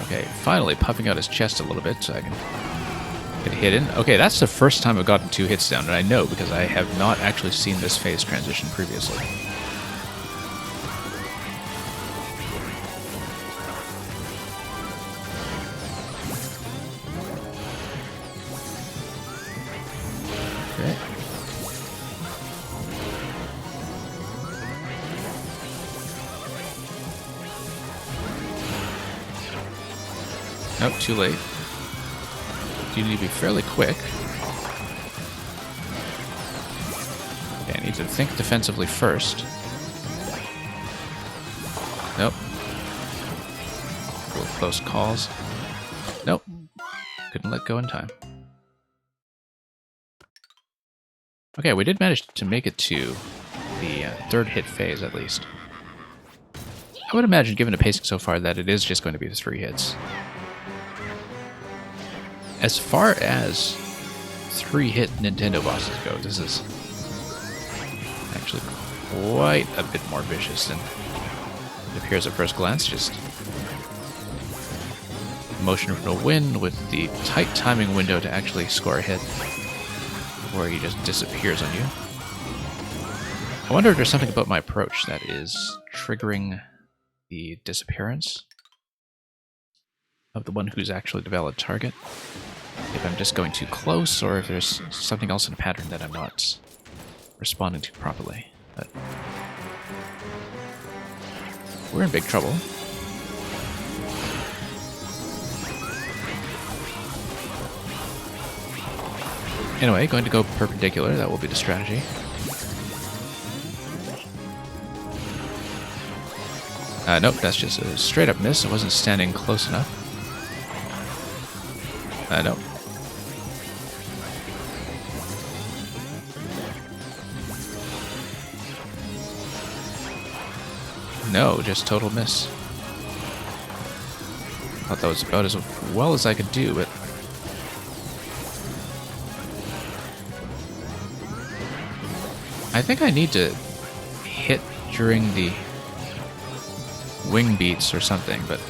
Okay, finally puffing out his chest a little bit so I can get a hit in. Okay, that's the first time I've gotten 2 hits down, and I know because I have not actually seen this phase transition previously. Okay. Nope, too late. You need to be fairly quick. Okay, I need to think defensively first. Nope. A little close calls. Nope. Couldn't let go in time. Okay, we did manage to make it to the 3rd hit phase, at least. I would imagine, given the pacing so far, that it is just going to be the 3 hits. As far as 3-hit Nintendo bosses go, this is actually quite a bit more vicious than it appears at first glance. Just motion from the wind with the tight timing window to actually score a hit, where he just disappears on you. I wonder if there's something about my approach that is triggering the disappearance of the one who's actually the valid target. If I'm just going too close, or if there's something else in the pattern that I'm not responding to properly. But we're in big trouble. Anyway, going to go perpendicular, that will be the strategy. Nope, that's just a straight up miss. I wasn't standing close enough. Nope. No, just total miss. Thought that was about as well as I could do, but I think I need to hit during the wing beats or something, but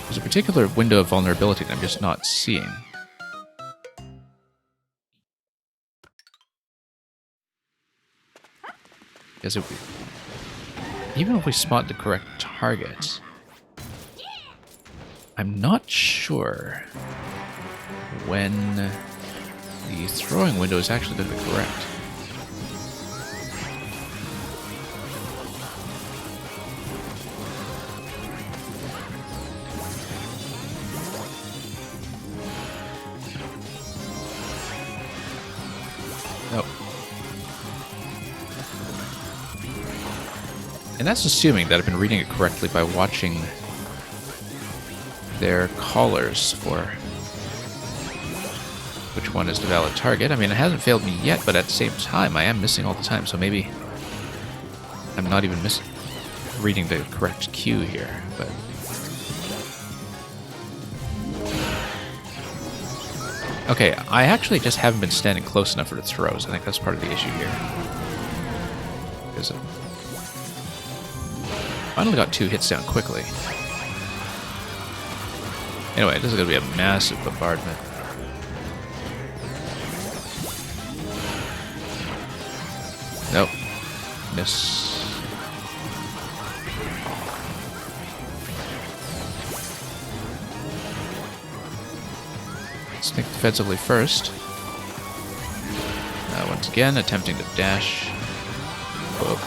there's a particular window of vulnerability that I'm just not seeing. Because even if we spot the correct target, I'm not sure when the throwing window is actually going to be correct. Nope. And that's assuming that I've been reading it correctly by watching their callers for which one is the valid target. I mean, it hasn't failed me yet, but at the same time, I am missing all the time, so maybe I'm not even reading the correct cue here, but okay, I actually just haven't been standing close enough for the throws. I think that's part of the issue here. Because I finally got 2 hits down quickly. Anyway, this is going to be a massive bombardment. Nope. Miss. Let's think defensively first. Once again, attempting to dash. Whoa.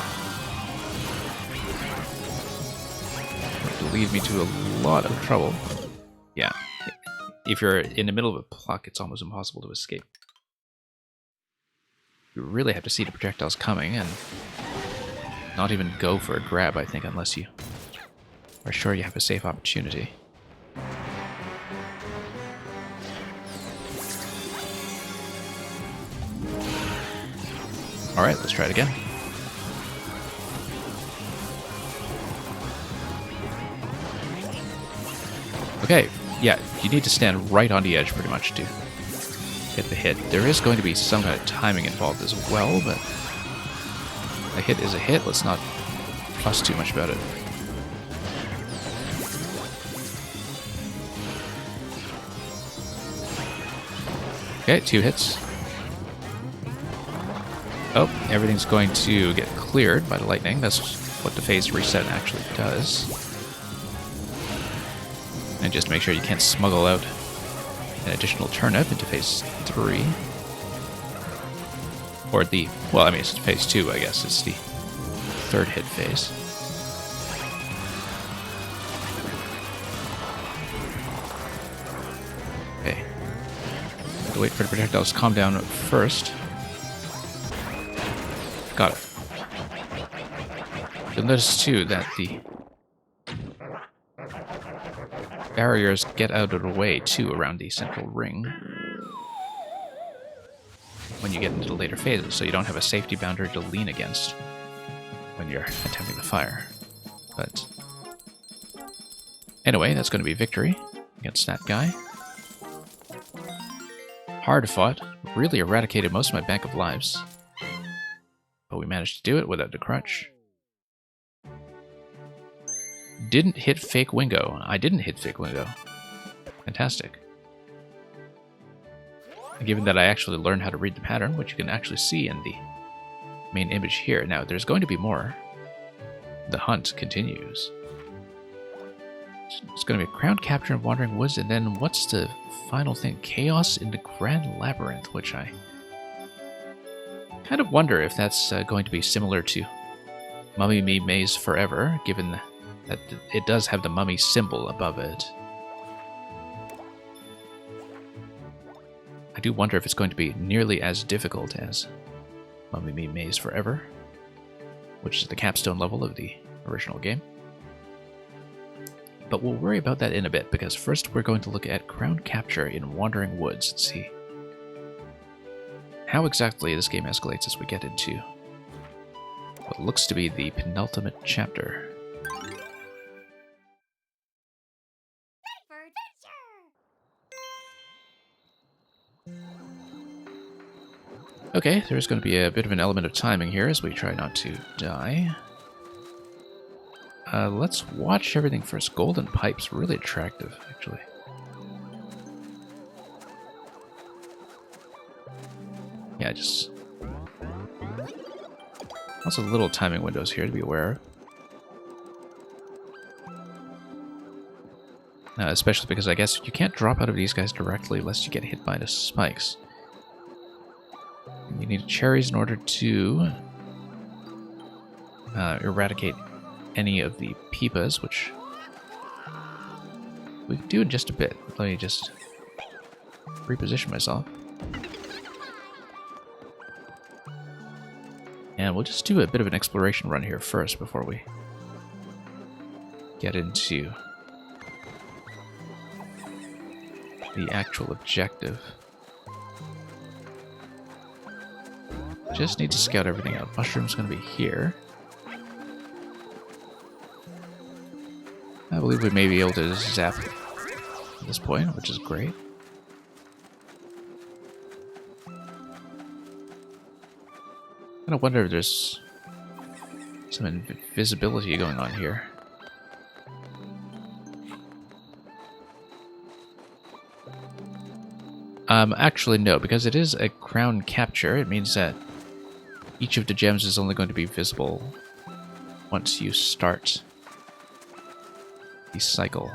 Going to lead me to a lot of trouble. Yeah. If you're in the middle of a pluck, it's almost impossible to escape. You really have to see the projectiles coming and not even go for a grab, I think, unless you are sure you have a safe opportunity. Alright, let's try it again. Okay, yeah, you need to stand right on the edge pretty much to hit the hit. There is going to be some kind of timing involved as well, but a hit is a hit. Let's not fuss too much about it. Okay, 2 hits. Oh, everything's going to get cleared by the lightning. That's what the phase reset actually does. And just make sure you can't smuggle out an additional turnip into phase 3. Or the, well, I mean, it's phase 2, I guess. It's the 3rd hit phase. Okay. Have to wait for the projectiles to calm down first. Got it. You'll notice too that the barriers get out of the way too around the central ring when you get into the later phases, so you don't have a safety boundary to lean against when you're attempting to fire. But anyway, that's going to be victory against that guy. Hard fought, really eradicated most of my bank of lives. But we managed to do it without the crutch. Didn't hit fake Wingo. I didn't hit fake Wingo. Fantastic. And given that I actually learned how to read the pattern, which you can actually see in the main image here. Now, there's going to be more. The hunt continues. It's going to be a crown capture in Wandering Woods, and then what's the final thing? Chaos in the Grand Labyrinth, which I kind of wonder if that's going to be similar to Mummy Me Maze Forever, given that it does have the mummy symbol above it. I do wonder if it's going to be nearly as difficult as Mummy Me Maze Forever, which is the capstone level of the original game. But we'll worry about that in a bit, because first we're going to look at Crown Capture in Wandering Woods and see how exactly this game escalates as we get into what looks to be the penultimate chapter. Okay, there's going to be a bit of an element of timing here as we try not to die. Let's watch everything first. Golden pipes, really attractive, actually. Yeah, just lots of little timing windows here to be aware of. Especially because I guess you can't drop out of these guys directly unless you get hit by the spikes. And you need cherries in order to eradicate any of the peepas, which we can do in just a bit. Let me just reposition myself. And we'll just do a bit of an exploration run here first before we get into the actual objective. Just need to scout everything out. Mushroom's going to be here. I believe we may be able to zap at this point, which is great. I wonder if there's some invisibility going on here. Actually, no, because it is a crown capture. It means that each of the gems is only going to be visible once you start the cycle.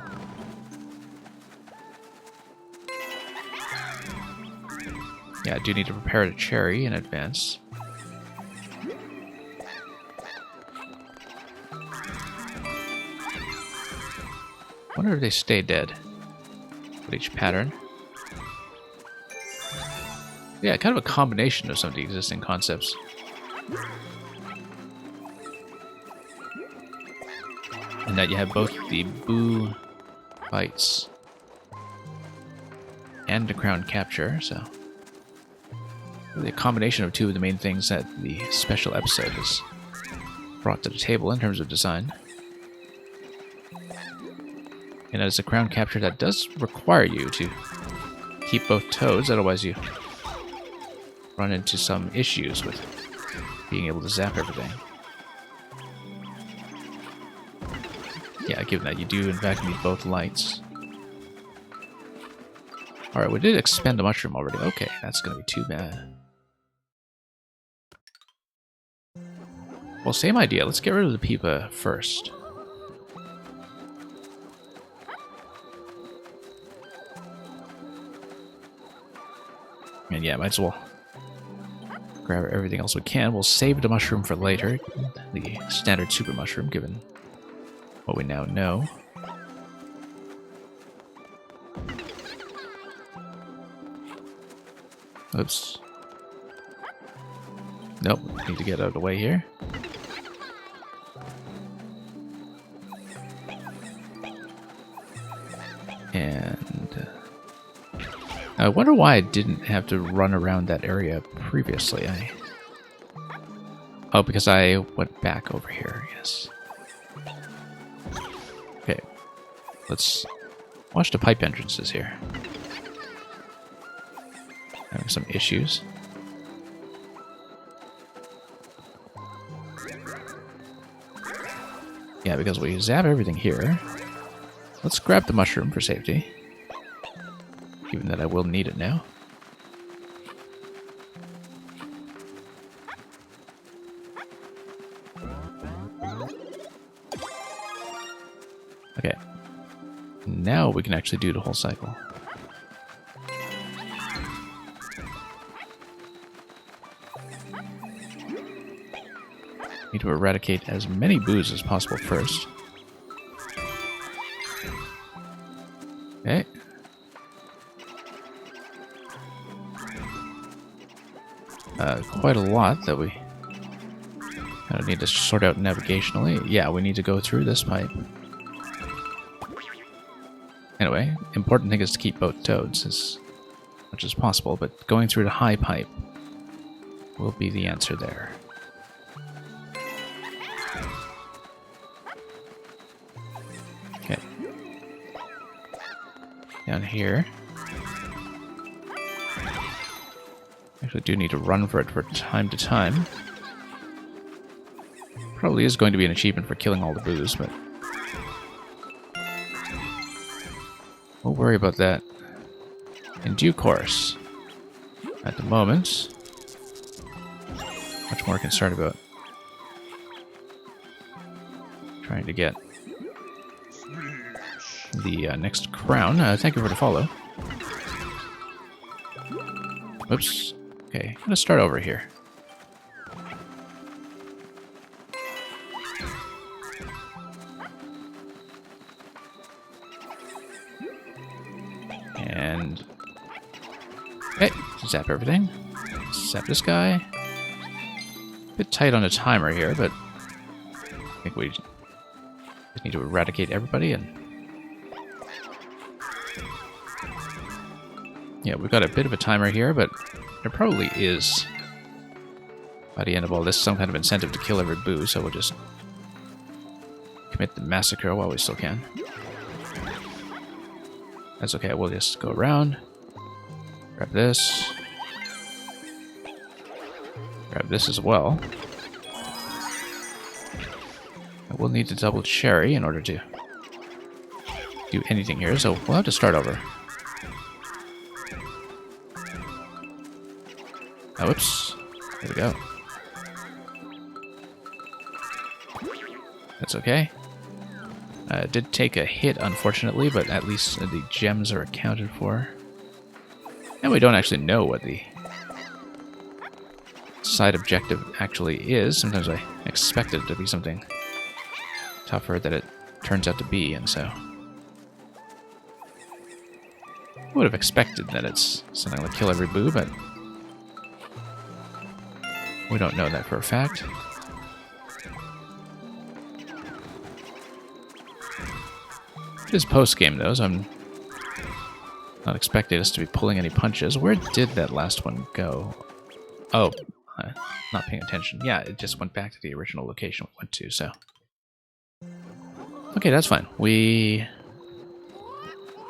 Yeah, I do need to prepare a cherry in advance. Wonder if they stay dead with each pattern. Yeah, kind of a combination of some of the existing concepts. And that you have both the boo fights and the crown capture, so really a combination of two of the main things that the special episode has brought to the table in terms of design. And as a crown capture, that does require you to keep both toads, otherwise you run into some issues with being able to zap everything. Yeah, given that you do in fact need both lights. Alright, we did expend the mushroom already. Okay, that's gonna be too bad. Well, same idea. Let's get rid of the Peepa first. And yeah, might as well grab everything else we can. We'll save the mushroom for later. The standard super mushroom, given what we now know. Oops. Nope, need to get out of the way here. And I wonder why I didn't have to run around that area previously. Oh, because I went back over here, yes. Okay, let's watch the pipe entrances here. Having some issues. Yeah, because we zap everything here. Let's grab the mushroom for safety. Given that I will need it now. Okay. Now we can actually do the whole cycle. Need to eradicate as many boos as possible first. Okay. Quite a lot that we kind of need to sort out navigationally. Yeah, we need to go through this pipe. Anyway, important thing is to keep both toads as much as possible, but going through the high pipe will be the answer there. Okay. Down here. Actually do need to run for it from time to time. Probably is going to be an achievement for killing all the boos, but we'll worry about that in due course. At the moment, much more concerned about trying to get the next crown. Thank you for the follow. Oops. Okay, I'm gonna start over here. And okay, zap everything. Zap this guy. A bit tight on the timer here, but I think we just need to eradicate everybody. And yeah, we've got a bit of a timer here, but there probably is, by the end of all this, some kind of incentive to kill every boo, so we'll just commit the massacre while we still can. That's okay, we'll just go around, grab this as well. I will need to double cherry in order to do anything here, so we'll have to start over. Oh, whoops. There we go. That's okay. It did take a hit, unfortunately, but at least the gems are accounted for. And we don't actually know what the side objective actually is. Sometimes I expect it to be something tougher than it turns out to be, and so I would have expected that it's something like kill every boo, but we don't know that for a fact. It is post-game, though, so I'm not expecting us to be pulling any punches. Where did that last one go? Oh, not paying attention. Yeah, it just went back to the original location we went to, so... Okay, that's fine. We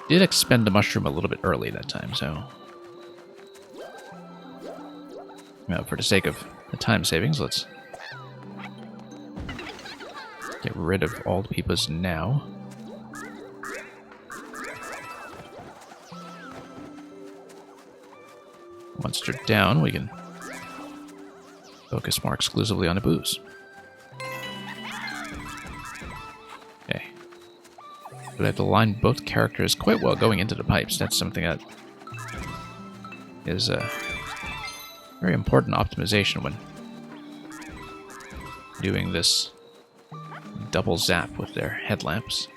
did expend the mushroom a little bit early that time, so... Now, for the sake of the time savings, let's get rid of all the peepers now. Once they're down, we can focus more exclusively on the boos. Okay. We have to line both characters quite well going into the pipes. That's something that is a very important optimization when doing this double zap with their headlamps.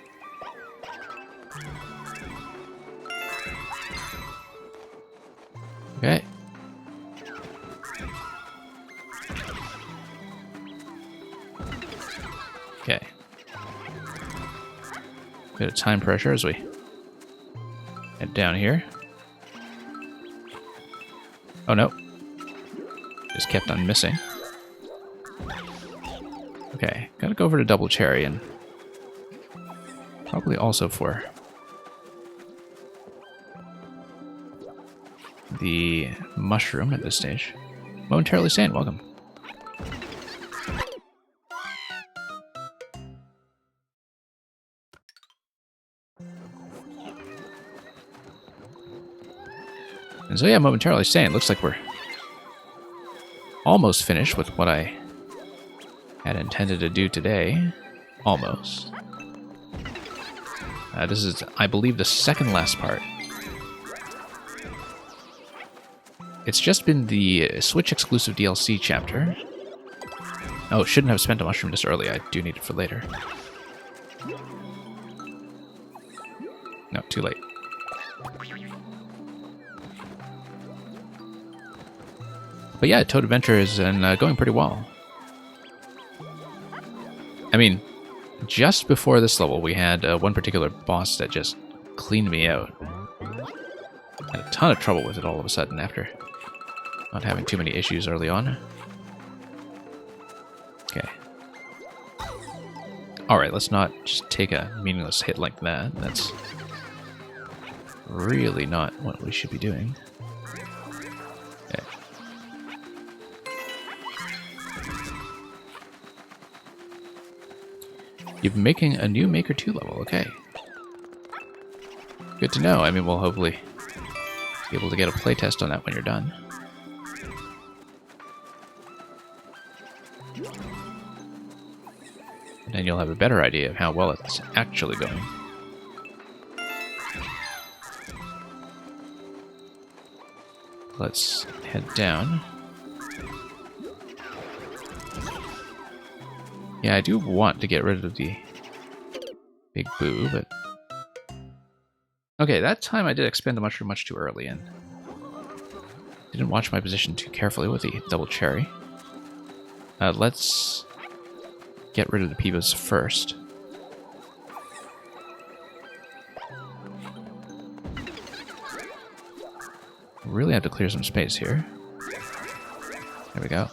Okay. Okay. Bit of time pressure as we head down here. Oh no. Just kept on missing. Okay, gotta go over to Double Cherry and probably also for the mushroom at this stage. Momentarily Sane, welcome. And so yeah, Momentarily Sane, looks like we're almost finished with what I had intended to do today. Almost. This is, I believe, the second last part. It's just been the Switch exclusive DLC chapter. Oh, shouldn't have spent a mushroom this early. I do need it for later. No, too late. But yeah, Toad Adventure is going pretty well. I mean, just before this level, we had one particular boss that just cleaned me out. Had a ton of trouble with it all of a sudden after not having too many issues early on. Okay. Alright, let's not just take a meaningless hit like that. That's really not what we should be doing. Okay. You've been making a new Maker 2 level, okay. Good to know. I mean, we'll hopefully be able to get a playtest on that when you're done. And then you'll have a better idea of how well it's actually going. Let's head down. Yeah, I do want to get rid of the big boo, but... Okay, that time I did expend the mushroom much too early, and didn't watch my position too carefully with the Double Cherry. Let's get rid of the Peebas first. Really have to clear some space here. There we go.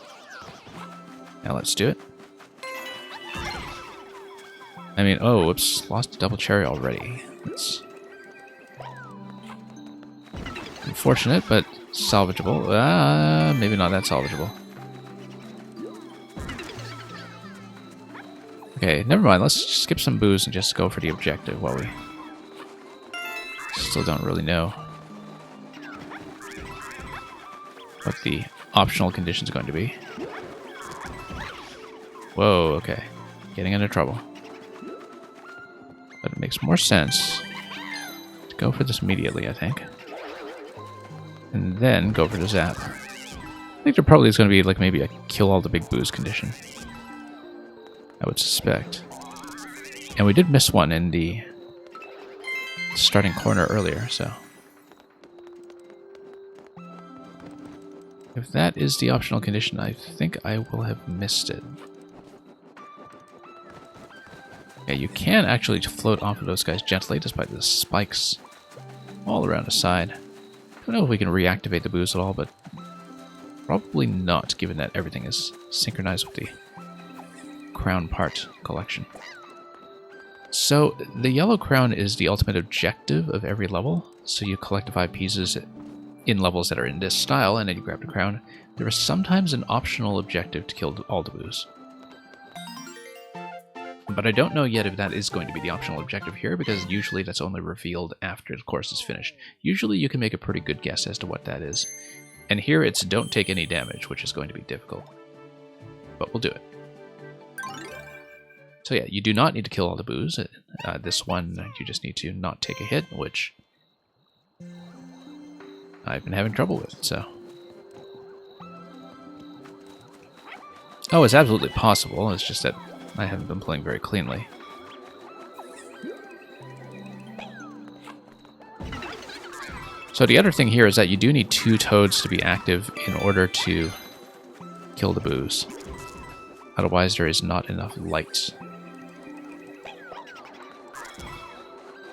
Now let's do it. I mean, oh, whoops, lost a Double Cherry already. That's unfortunate, but salvageable. Maybe not that salvageable. Okay, never mind. Let's skip some boos and just go for the objective while we still don't really know what the optional condition is going to be. Whoa, okay. Getting into trouble. But it makes more sense to go for this immediately, I think. And then go for the zap. I think there probably is going to be like maybe a kill all the big boos condition. I would suspect. And we did miss one in the starting corner earlier, so. If that is the optional condition, I think I will have missed it. Yeah, you can actually float off of those guys gently, despite the spikes all around the side. I don't know if we can reactivate the boost at all, but probably not, given that everything is synchronized with the crown part collection. So, the yellow crown is the ultimate objective of every level. So you collect the 5 pieces in levels that are in this style, and then you grab the crown. There is sometimes an optional objective to kill all the boos. But I don't know yet if that is going to be the optional objective here, because usually that's only revealed after the course is finished. Usually you can make a pretty good guess as to what that is. And here it's don't take any damage, which is going to be difficult. But we'll do it. So yeah, you do not need to kill all the boos. This one, you just need to not take a hit, which I've been having trouble with, so. Oh, it's absolutely possible. It's just that I haven't been playing very cleanly. So the other thing here is that you do need 2 toads to be active in order to kill the boos. Otherwise, there is not enough light.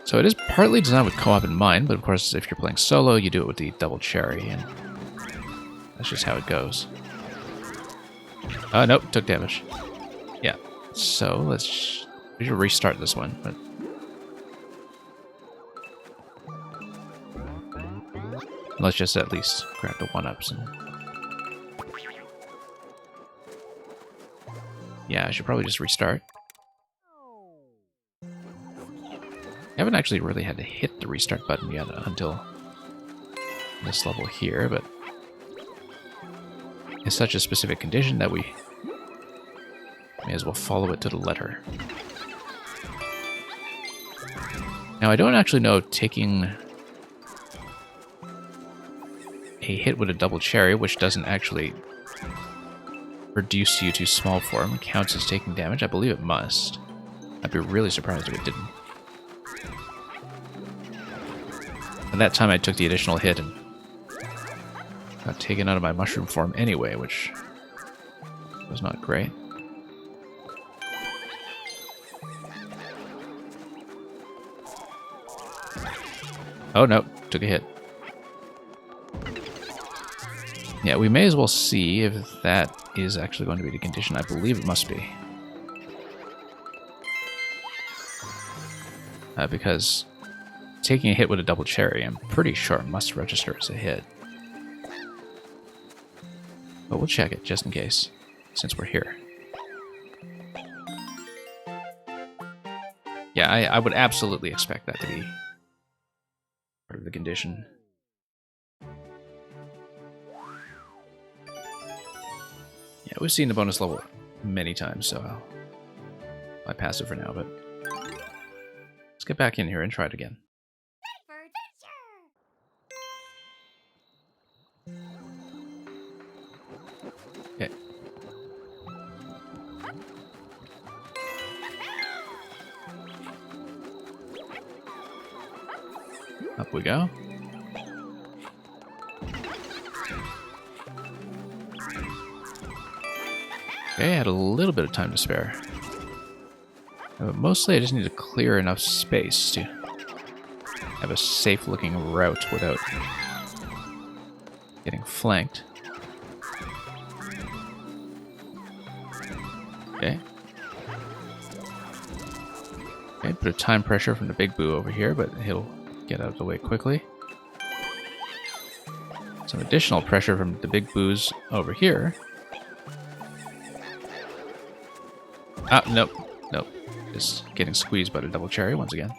So it is partly designed with co-op in mind, but of course, if you're playing solo, you do it with the double cherry, and that's just how it goes. Oh, nope, took damage. Yeah, so we should restart this one, but let's just at least grab the 1-ups and yeah, I should probably just restart. I haven't actually really had to hit the restart button yet until this level here, but it's such a specific condition that we may as well follow it to the letter. Now, I don't actually know if taking a hit with a double cherry, which doesn't actually reduce you to small form, counts as taking damage. I believe it must. I'd be really surprised if it didn't. At that time, I took the additional hit and got taken out of my mushroom form anyway, which was not great. Oh no, took a hit. Yeah, we may as well see if that is actually going to be the condition. I believe it must be. Because taking a hit with a double cherry, I'm pretty sure it must register as a hit. But we'll check it, just in case, since we're here. Yeah, I would absolutely expect that to be part of the condition. Yeah, we've seen the bonus level many times, so I'll bypass it for now, but let's get back in here and try it again. Okay. Up we go. Okay, I had a little bit of time to spare. But mostly I just need to clear enough space to have a safe looking route without getting flanked. Okay. Okay, bit of time pressure from the big boo over here, but he'll get out of the way quickly. Some additional pressure from the big boos over here. Ah, nope, nope. Just getting squeezed by the double cherry once again.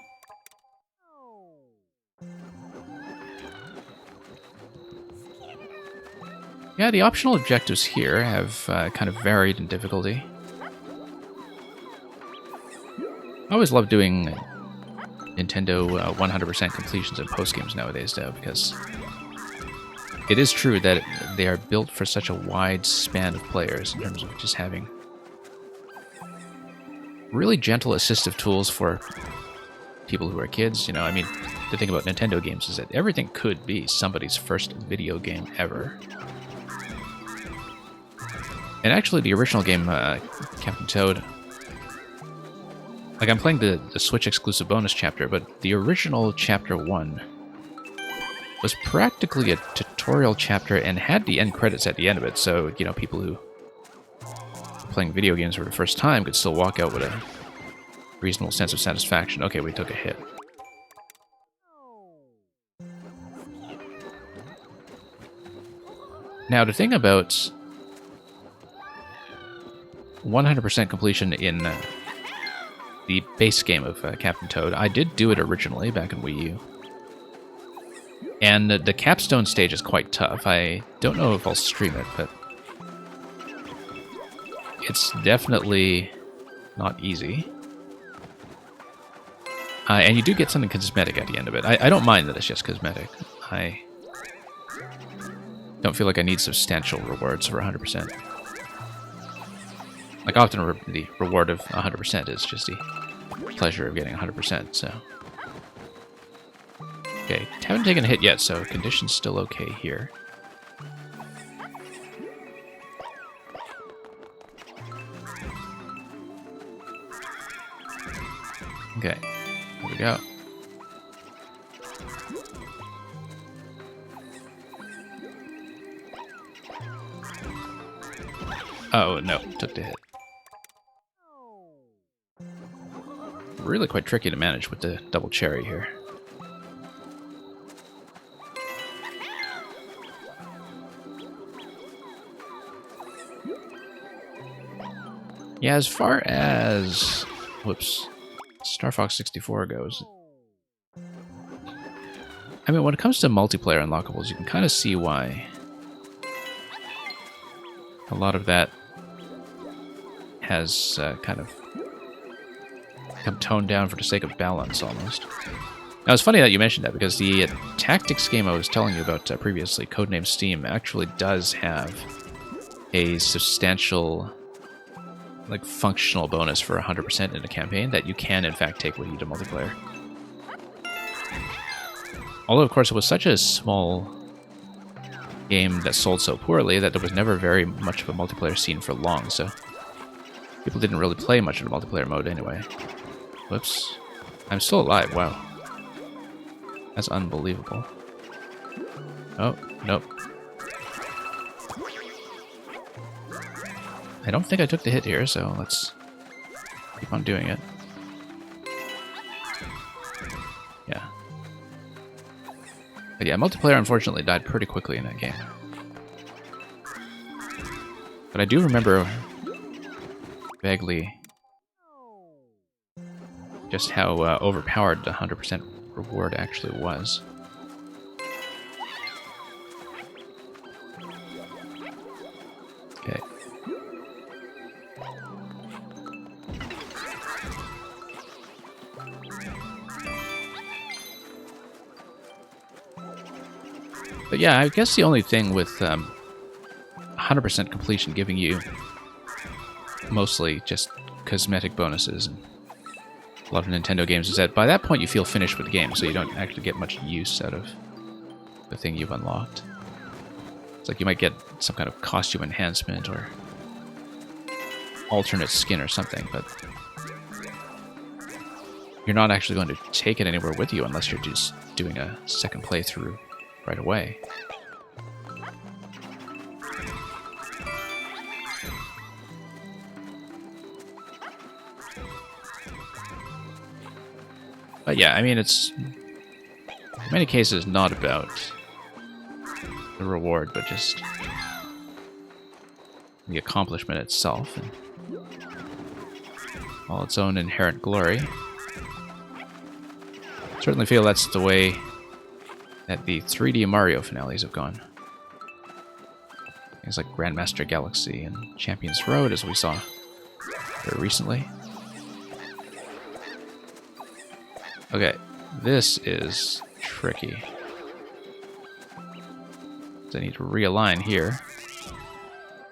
Yeah, the optional objectives here have kind of varied in difficulty. I always love doing Nintendo 100% completions and post-games nowadays, though, because it is true that they are built for such a wide span of players in terms of just having really gentle assistive tools for people who are kids. You know, I mean, the thing about Nintendo games is that everything could be somebody's first video game ever. And actually, the original game, Captain Toad, like, I'm playing the Switch exclusive bonus chapter, but the original Chapter 1 was practically a tutorial chapter and had the end credits at the end of it, so, you know, people who are playing video games for the first time could still walk out with a reasonable sense of satisfaction. Okay, we took a hit. Now, the thing about 100% completion in the base game of Captain Toad, I did do it originally back in Wii U. And the capstone stage is quite tough. I don't know if I'll stream it, but it's definitely not easy. And you do get something cosmetic at the end of it. I don't mind that it's just cosmetic. I don't feel like I need substantial rewards for 100%. Like, often the reward of 100% is just the pleasure of getting 100%, so... Okay, haven't taken a hit yet, so condition's still okay here. Okay, here we go. Oh, no, took the hit. Really quite tricky to manage with the double cherry here. Yeah, as far as... whoops. Star Fox 64 goes... I mean, when it comes to multiplayer unlockables, you can kind of see why a lot of that has kind of become toned down for the sake of balance, almost. Now, it's funny that you mentioned that, because the tactics game I was telling you about previously, codenamed Steam, actually does have a substantial, like, functional bonus for 100% in a campaign that you can, in fact, take with you to multiplayer. Although, of course, it was such a small game that sold so poorly that there was never very much of a multiplayer scene for long, so people didn't really play much of the multiplayer mode anyway. Whoops. I'm still alive, wow. That's unbelievable. Oh, nope. I don't think I took the hit here, so let's keep on doing it. Yeah. But yeah, multiplayer unfortunately died pretty quickly in that game. But I do remember vaguely just how overpowered the 100% reward actually was. Okay. But yeah, I guess the only thing with 100% completion giving you mostly just cosmetic bonuses and a lot of Nintendo games is that by that point you feel finished with the game, so you don't actually get much use out of the thing you've unlocked. It's like you might get some kind of costume enhancement or alternate skin or something, but you're not actually going to take it anywhere with you unless you're just doing a second playthrough right away. But yeah, I mean, it's in many cases not about the reward, but just the accomplishment itself and all its own inherent glory. Certainly feel that's the way that the 3D Mario finales have gone. Things like Grandmaster Galaxy and Champions Road, as we saw very recently. Okay, this is tricky. So I need to realign here.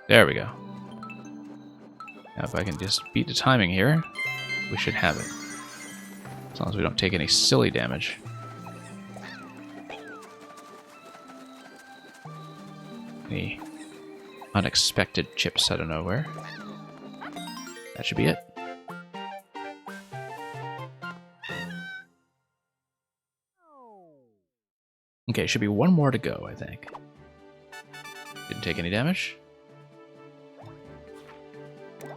There we go. Now if I can just beat the timing here, we should have it. As long as we don't take any silly damage. Any unexpected chips out of nowhere. That should be it. Okay, should be one more to go, I think. Didn't take any damage.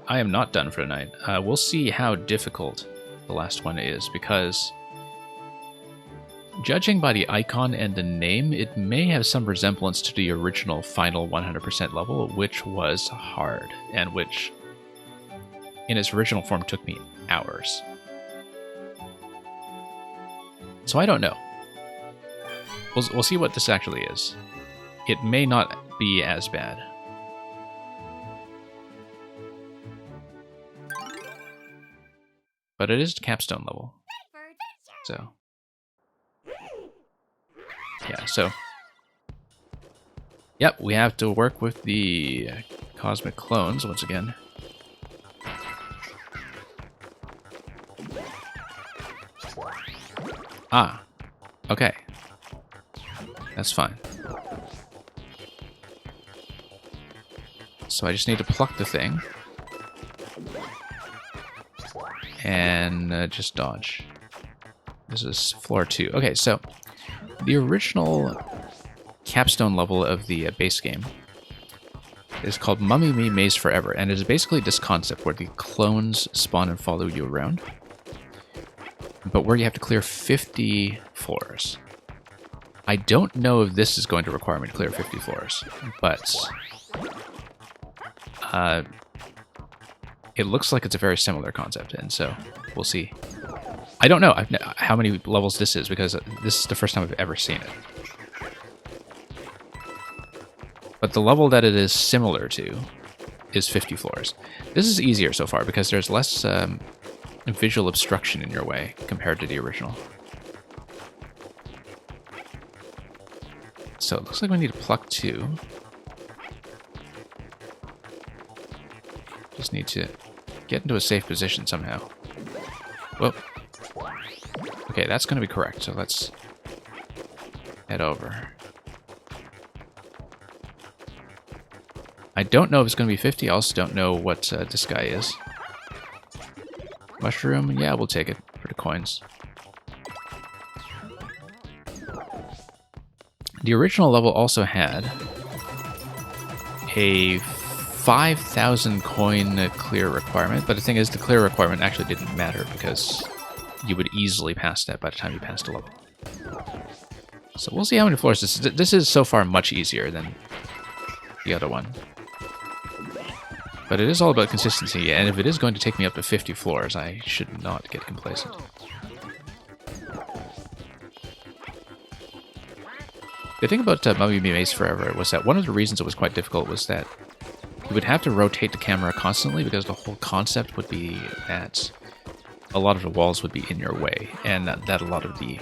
I am not done for tonight. We'll see how difficult the last one is, because judging by the icon and the name, it may have some resemblance to the original final 100% level, which was hard, and which, in its original form, took me hours. So I don't know. We'll see what this actually is. It may not be as bad. But it is capstone level. So. Yeah, so. Yep, we have to work with the cosmic clones once again. Ah, okay. That's fine. So I just need to pluck the thing. And just dodge. This is floor 2. Okay, so the original capstone level of the base game is called Mummy Me Maze Forever, and it is basically this concept where the clones spawn and follow you around, but where you have to clear 50 floors. I don't know if this is going to require me to clear 50 floors, but it looks like it's a very similar concept, and so we'll see. I don't know how many levels this is, because this is the first time I've ever seen it. But the level that it is similar to is 50 floors. This is easier so far, because there's less visual obstruction in your way compared to the original. So it looks like we need to pluck 2. Just need to get into a safe position somehow. Whoa. Okay, that's going to be correct, so let's head over. I don't know if it's going to be 50. I also don't know what this guy is. Mushroom? Yeah, we'll take it for the coins. The original level also had a 5,000 coin clear requirement, but the thing is, the clear requirement actually didn't matter because you would easily pass that by the time you passed a level. So we'll see how many floors this is. This is so far much easier than the other one. But it is all about consistency, and if it is going to take me up to 50 floors, I should not get complacent. The thing about Mummy Me Maze Forever was that one of the reasons it was quite difficult was that you would have to rotate the camera constantly, because the whole concept would be that a lot of the walls would be in your way, and that a lot of the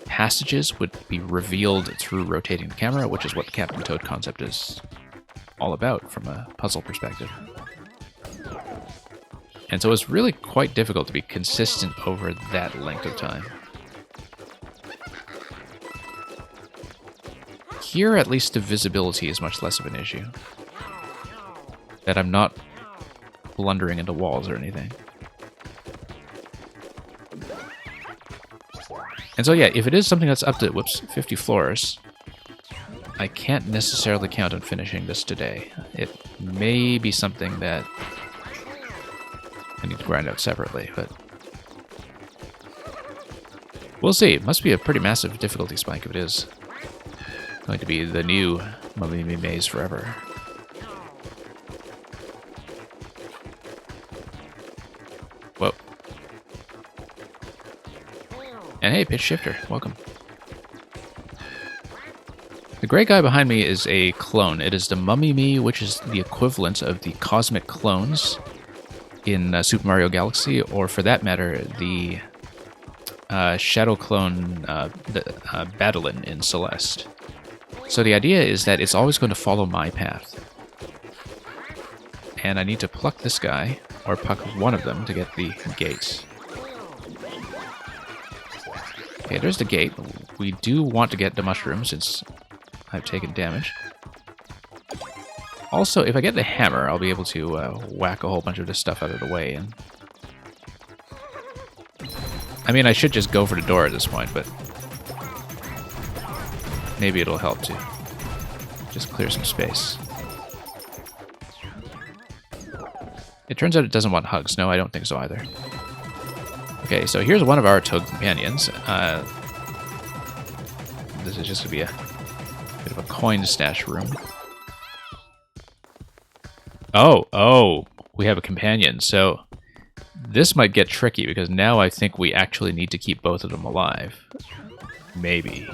passages would be revealed through rotating the camera, which is what the Captain Toad concept is all about from a puzzle perspective. And so it's really quite difficult to be consistent over that length of time. Here, at least, the visibility is much less of an issue. That I'm not blundering into walls or anything. And so yeah, if it is something that's up to, 50 floors, I can't necessarily count on finishing this today. It may be something that I need to grind out separately, but we'll see. It must be a pretty massive difficulty spike if it is going to be the new Mummy Me Maze Forever. Whoa. And hey, Pitch Shifter, welcome. The gray guy behind me is a clone. It is the Mummy Me, which is the equivalent of the cosmic clones in Super Mario Galaxy, or for that matter, the shadow clone Badalin in Celeste. So the idea is that it's always going to follow my path. And I need to pluck this guy, or pluck one of them to get the gates. Okay, there's the gate. We do want to get the mushroom since I've taken damage. Also, if I get the hammer, I'll be able to whack a whole bunch of this stuff out of the way. And I mean, I should just go for the door at this point, but maybe it'll help to just clear some space. It turns out it doesn't want hugs. No, I don't think so either. Okay, so here's one of our Toad companions. This is just going to be a bit of a coin stash room. Oh, we have a companion. So this might get tricky because now I think we actually need to keep both of them alive. Maybe.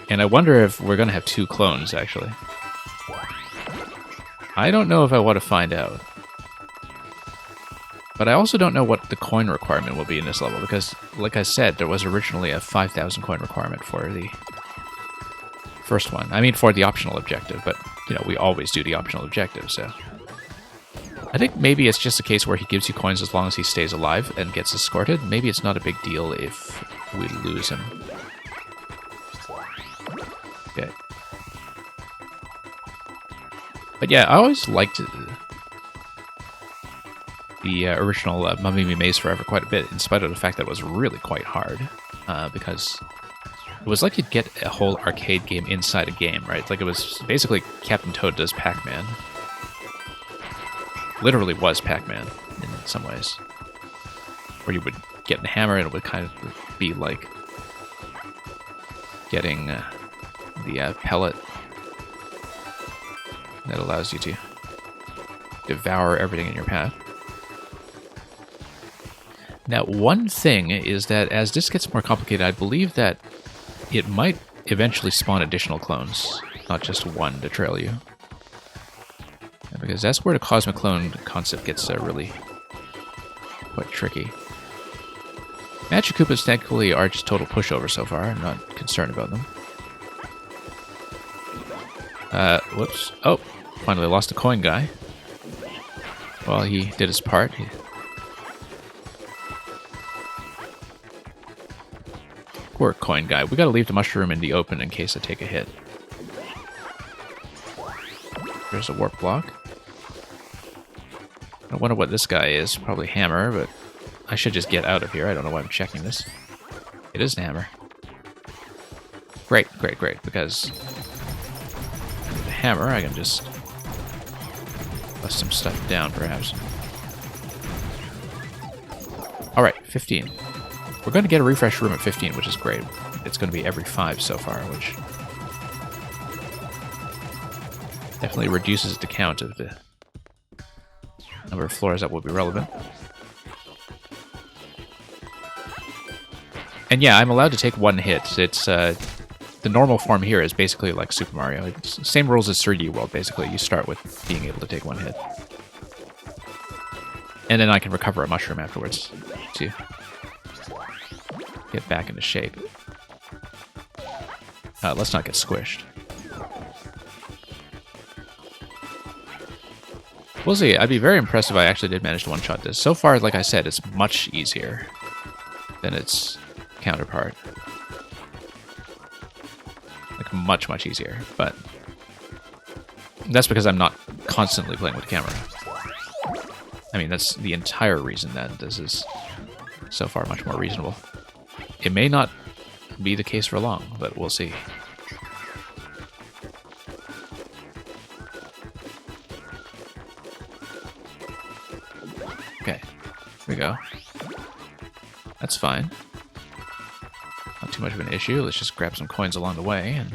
And I wonder if we're going to have two clones, actually. I don't know if I want to find out. But I also don't know what the coin requirement will be in this level, because, like I said, there was originally a 5,000 coin requirement for the first one. I mean, for the optional objective, but, you know, we always do the optional objective, so... I think maybe it's just a case where he gives you coins as long as he stays alive and gets escorted. Maybe it's not a big deal if we lose him. Okay. But yeah, I always liked the original Mummy Me Maze Forever quite a bit, in spite of the fact that it was really quite hard, because it was like you'd get a whole arcade game inside a game, right? Like it was basically Captain Toad does Pac-Man. Literally was Pac-Man in some ways. Where you would get the hammer and it would kind of be like getting the pellet that allows you to devour everything in your path. Now, one thing is that as this gets more complicated, I believe that it might eventually spawn additional clones, not just one to trail you. Because that's where the cosmic clone concept gets really quite tricky. Magic Koopas thankfully are just total pushover so far. I'm not concerned about them. Whoops. Oh, finally lost a coin guy. Well, he did his part. Poor coin guy. We gotta leave the mushroom in the open in case I take a hit. There's a warp block. I wonder what this guy is. Probably hammer, but I should just get out of here. I don't know why I'm checking this. It is the hammer. Great, great, great, because with the hammer I can just bust some stuff down, perhaps. Alright, 15. We're going to get a refresh room at 15, which is great. It's going to be every 5 so far, which definitely reduces the count of the number of floors that will be relevant. And yeah, I'm allowed to take one hit. It's the normal form here is basically like Super Mario. It's the same rules as 3D World, basically. You start with being able to take one hit. And then I can recover a mushroom afterwards to get back into shape. Let's not get squished. We'll see. I'd be very impressed if I actually did manage to one-shot this. So far, like I said, it's much easier than its counterpart. Like, much, much easier. But that's because I'm not constantly playing with the camera. I mean, that's the entire reason that this is so far much more reasonable. It may not be the case for long, but we'll see. Okay, here we go. That's fine. Not too much of an issue. Let's just grab some coins along the way and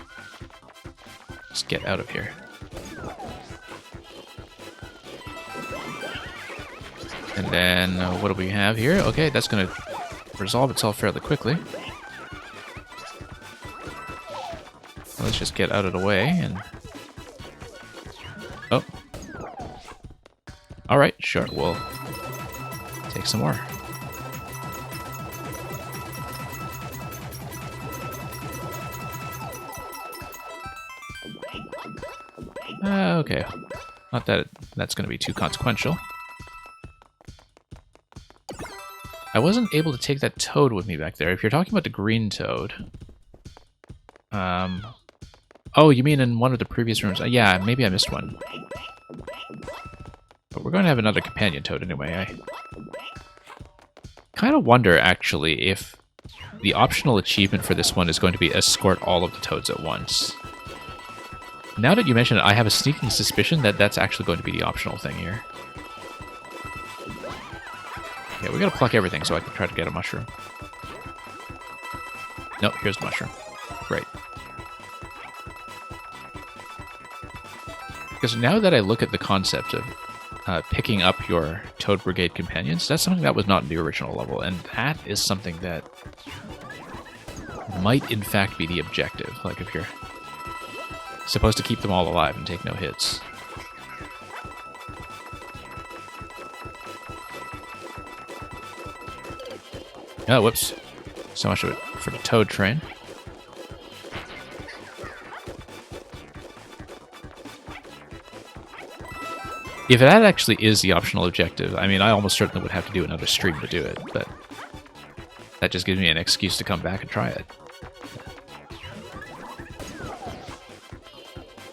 just get out of here. And then, what do we have here? Okay, that's going to resolve itself fairly quickly. Let's just get out of the way and... Oh. Alright, sure, we'll take some more. Okay. Not that that's going to be too consequential. I wasn't able to take that toad with me back there. If you're talking about the green toad... Oh, you mean in one of the previous rooms? Yeah, maybe I missed one. But we're going to have another companion toad anyway. I kind of wonder, actually, if the optional achievement for this one is going to be escort all of the toads at once. Now that you mention it, I have a sneaking suspicion that that's actually going to be the optional thing here. Okay, we gotta pluck everything so I can try to get a mushroom. Nope, here's the mushroom. Great. Because now that I look at the concept of picking up your Toad Brigade companions, that's something that was not in the original level, and that is something that might in fact be the objective. Like if you're supposed to keep them all alive and take no hits. Oh, whoops. So much of it for the toad train. If that actually is the optional objective, I mean, I almost certainly would have to do another stream to do it, but that just gives me an excuse to come back and try it.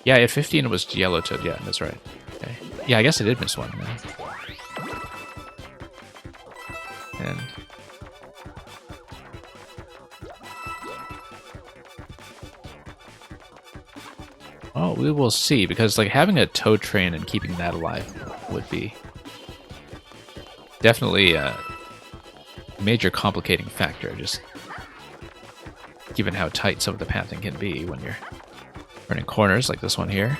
Yeah, at 15 it was yellow toad. Yeah, that's right. Okay. Yeah, I guess I did miss one. And oh, we will see, because like having a toad train and keeping that alive would be definitely a major complicating factor, just given how tight some of the pathing can be when you're turning corners like this one here.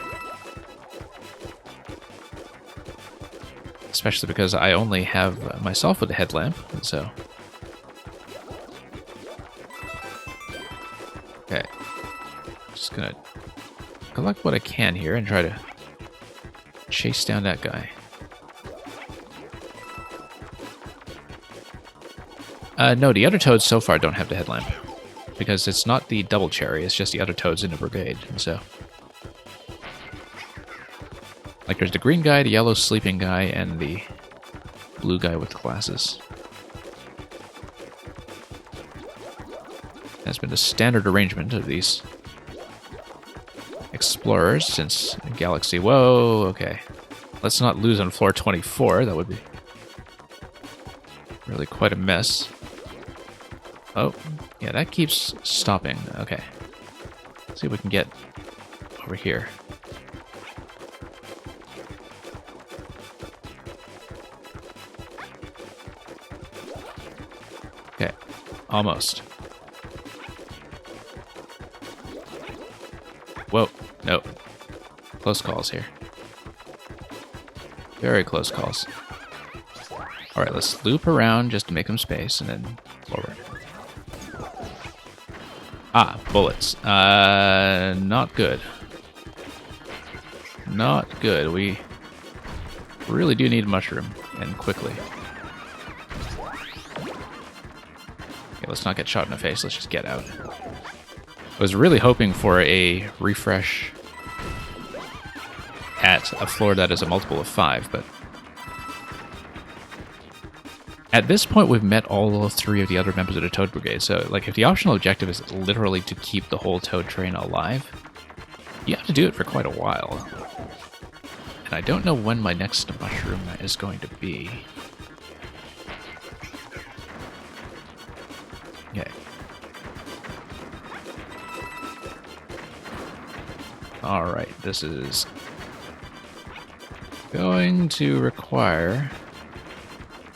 Especially because I only have myself with a headlamp, and so... Okay. Just gonna collect what I can here and try to chase down that guy. No, the other toads so far don't have the headlamp. Because it's not the double cherry, it's just the other toads in the brigade, and so... Like, there's the green guy, the yellow sleeping guy, and the blue guy with the glasses. That's been the standard arrangement of these explorers since Galaxy. Whoa, okay. Let's not lose on floor 24, that would be really quite a mess. Oh, yeah, that keeps stopping. Okay. Let's see if we can get over here. Okay, almost. Whoa, no. Close calls here. Very close calls. Alright, let's loop around just to make them space, and then forward. Ah, bullets. Not good. Not good. We really do need a mushroom, and quickly. Okay, let's not get shot in the face, let's just get out. I was really hoping for a refresh at a floor that is a multiple of 5, but... At this point, we've met all 3 of the other members of the Toad Brigade, so like if the optional objective is literally to keep the whole Toad train alive, you have to do it for quite a while. And I don't know when my next mushroom is going to be. Okay. Alright, this is going to require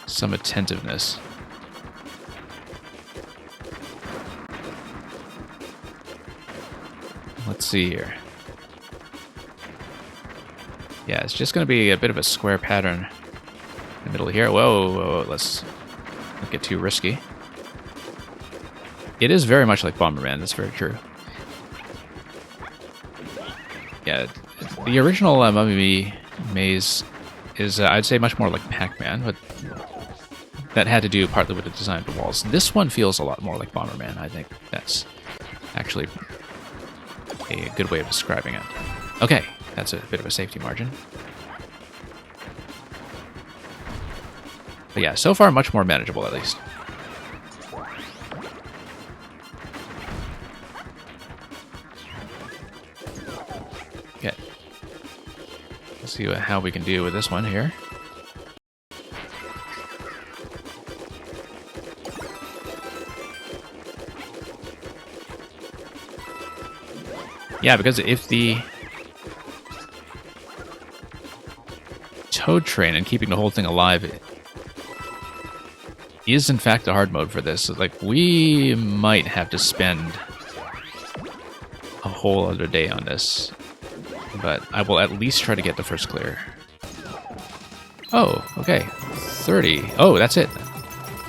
some attentiveness. Let's see here. Yeah, it's just going to be a bit of a square pattern in the middle here. Whoa, whoa, whoa, let's not get too risky. It is very much like Bomberman, that's very true. Yeah, the original Mummy Maze is, I'd say, much more like Pac-Man, but that had to do partly with the design of the walls. This one feels a lot more like Bomberman. I think that's actually a good way of describing it. Okay, that's a bit of a safety margin. But yeah, so far much more manageable at least. Okay. Let's see how we can do with this one here. Yeah, because if the Toad Train and keeping the whole thing alive is in fact a hard mode for this, like, we might have to spend a whole other day on this. But I will at least try to get the first clear. Oh, okay. 30. Oh, that's it.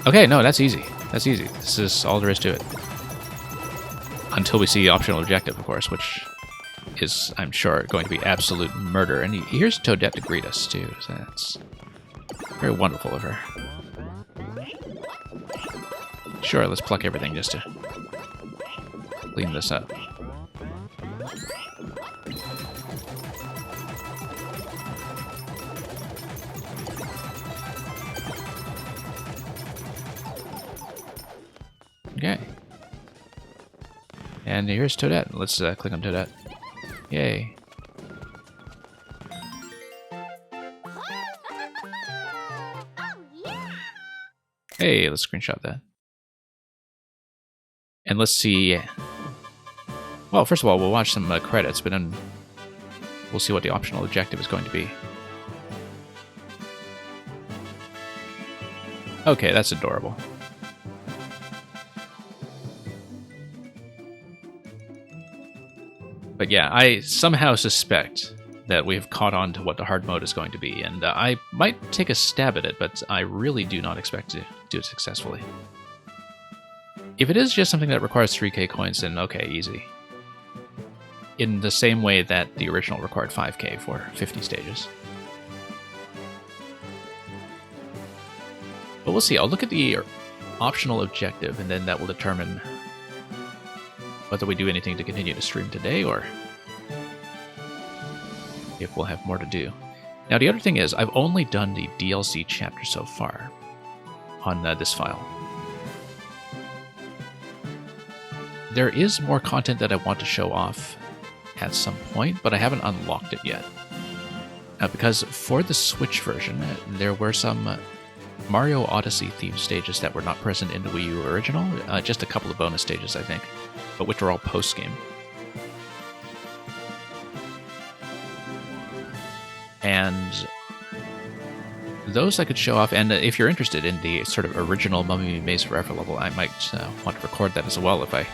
Okay, no, that's easy. That's easy. This is all there is to it. Until we see the optional objective, of course, which is, I'm sure, going to be absolute murder. And here's Toadette to greet us, too. So that's very wonderful of her. Sure, let's pluck everything just to clean this up. Okay. And here's Toadette. Let's click on Toadette. Yay. Hey, let's screenshot that. And let's see. Well, first of all, we'll watch some credits, but then we'll see what the optional objective is going to be. Okay, that's adorable. But yeah, I somehow suspect that we've caught on to what the hard mode is going to be, and I might take a stab at it, but I really do not expect to do it successfully. If it is just something that requires 3k coins, then okay, easy. In the same way that the original required 5k for 50 stages. But we'll see. I'll look at the optional objective, and then that will determine whether we do anything to continue to stream today, or if we'll have more to do. Now, the other thing is, I've only done the DLC chapter so far on this file. There is more content that I want to show off at some point, but I haven't unlocked it yet. Because for the Switch version, there were some Mario Odyssey themed stages that were not present in the Wii U original. Just a couple of bonus stages, I think, but which are all post-game. And those I could show off, and if you're interested in the sort of original Mummy Maze Forever level, I might want to record that as well if I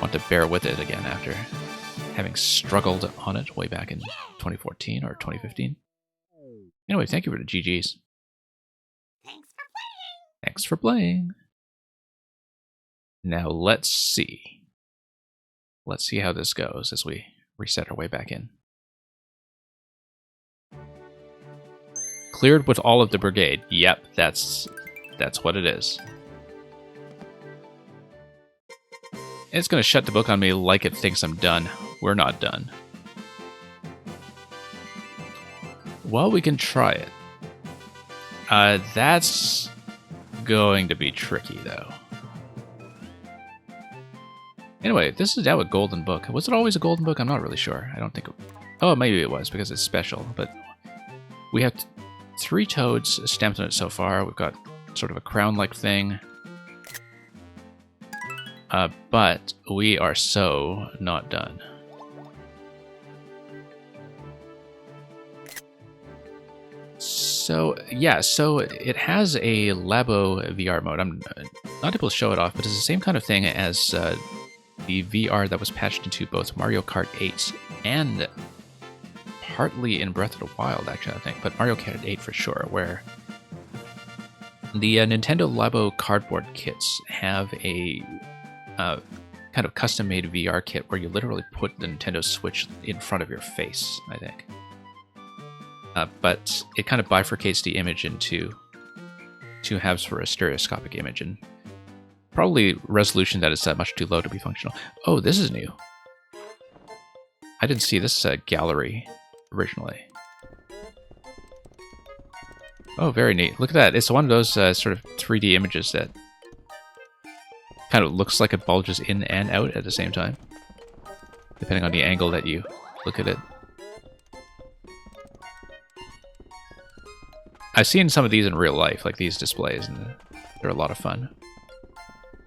want to bear with it again after having struggled on it way back in 2014 or 2015. Anyway, thank you for the GGs. Thanks for playing. Now let's see. Let's see how this goes as we reset our way back in. Cleared with all of the brigade. Yep, that's what it is. It's going to shut the book on me like it thinks I'm done. We're not done. Well, we can try it. That's going to be tricky, though. Anyway, this is now a golden book. Was it always a golden book? I'm not really sure. I don't think... Oh, maybe it was, because it's special. But we have 3 toads stamped on it so far. We've got sort of a crown-like thing. But we are so not done. So, yeah, so it has a Labo VR mode. I'm not able to show it off, but it's the same kind of thing as the VR that was patched into both Mario Kart 8 and partly in Breath of the Wild, actually, I think, but Mario Kart 8 for sure, where the Nintendo Labo cardboard kits have a kind kind of custom-made VR kit where you literally put the Nintendo Switch in front of your face, I think. But it kind of bifurcates the image into two halves for a stereoscopic image, and probably resolution that is much too low to be functional. Oh, this is new. I didn't see this gallery originally. Oh, very neat. Look at that. It's one of those sort of 3D images that kind of looks like it bulges in and out at the same time, depending on the angle that you look at it. I've seen some of these in real life, like these displays, and they're a lot of fun.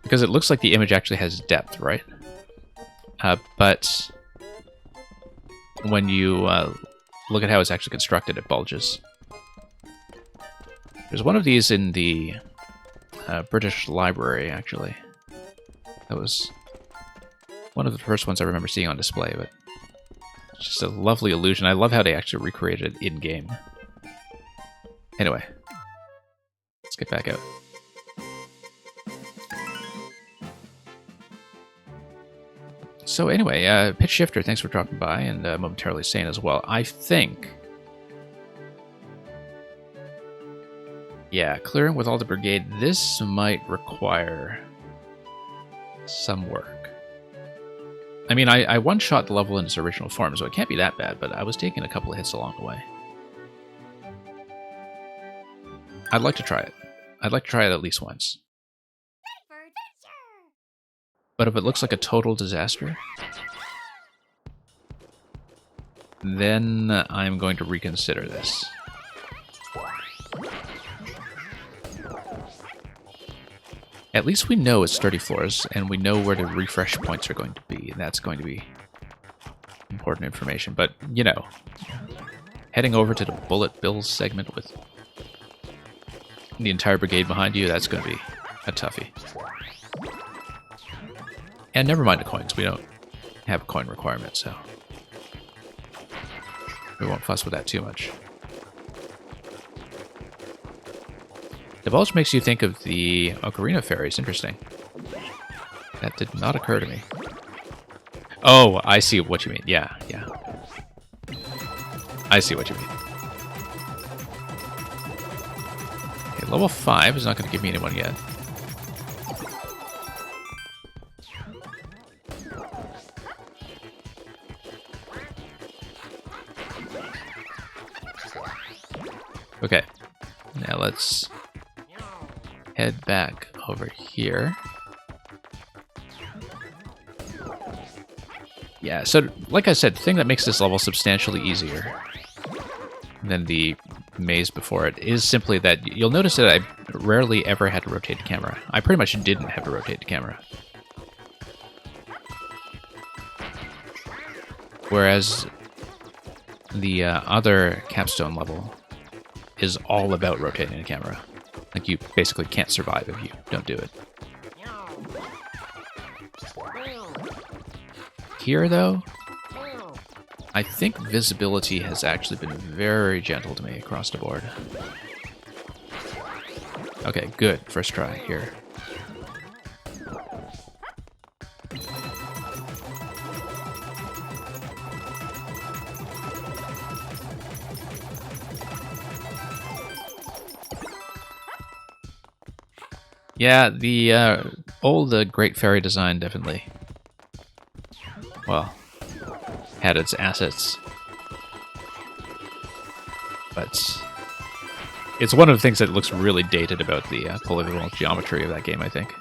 Because it looks like the image actually has depth, right? But when you look at how it's actually constructed, it bulges. There's one of these in the British Library, actually. That was one of the first ones I remember seeing on display, but it's just a lovely illusion. I love how they actually recreated it in-game. Anyway, let's get back out. So anyway, Pitch Shifter, thanks for dropping by, and momentarily saying as well, I think... Yeah, clearing with all the brigade, this might require some work. I mean, I one-shot the level in its original form, so it can't be that bad, but I was taking a couple of hits along the way. I'd like to try it. I'd like to try it at least once. But if it looks like a total disaster, then I'm going to reconsider this. At least we know it's 30 floors, and we know where the refresh points are going to be, and that's going to be important information. But, you know, heading over to the Bullet Bills segment with the entire brigade behind you, that's going to be a toughie. And never mind the coins, we don't have a coin requirement, so we won't fuss with that too much. The bulge makes you think of the Ocarina Fairies. Interesting. That did not occur to me. Oh, I see what you mean. Yeah, yeah. I see what you mean. Okay, level 5 is not going to give me anyone yet. Okay, now let's head back over here. Yeah, so like I said, the thing that makes this level substantially easier than the maze before it is simply that you'll notice that I rarely ever had to rotate the camera. I pretty much didn't have to rotate the camera. Whereas the other capstone level is all about rotating the camera. Like, you basically can't survive if you don't do it. Here, though, I think visibility has actually been very gentle to me across the board. Okay, good. First try here. Yeah, the old Great Fairy design definitely, well, had its assets. But it's one of the things that looks really dated about the polygonal geometry of that game, I think.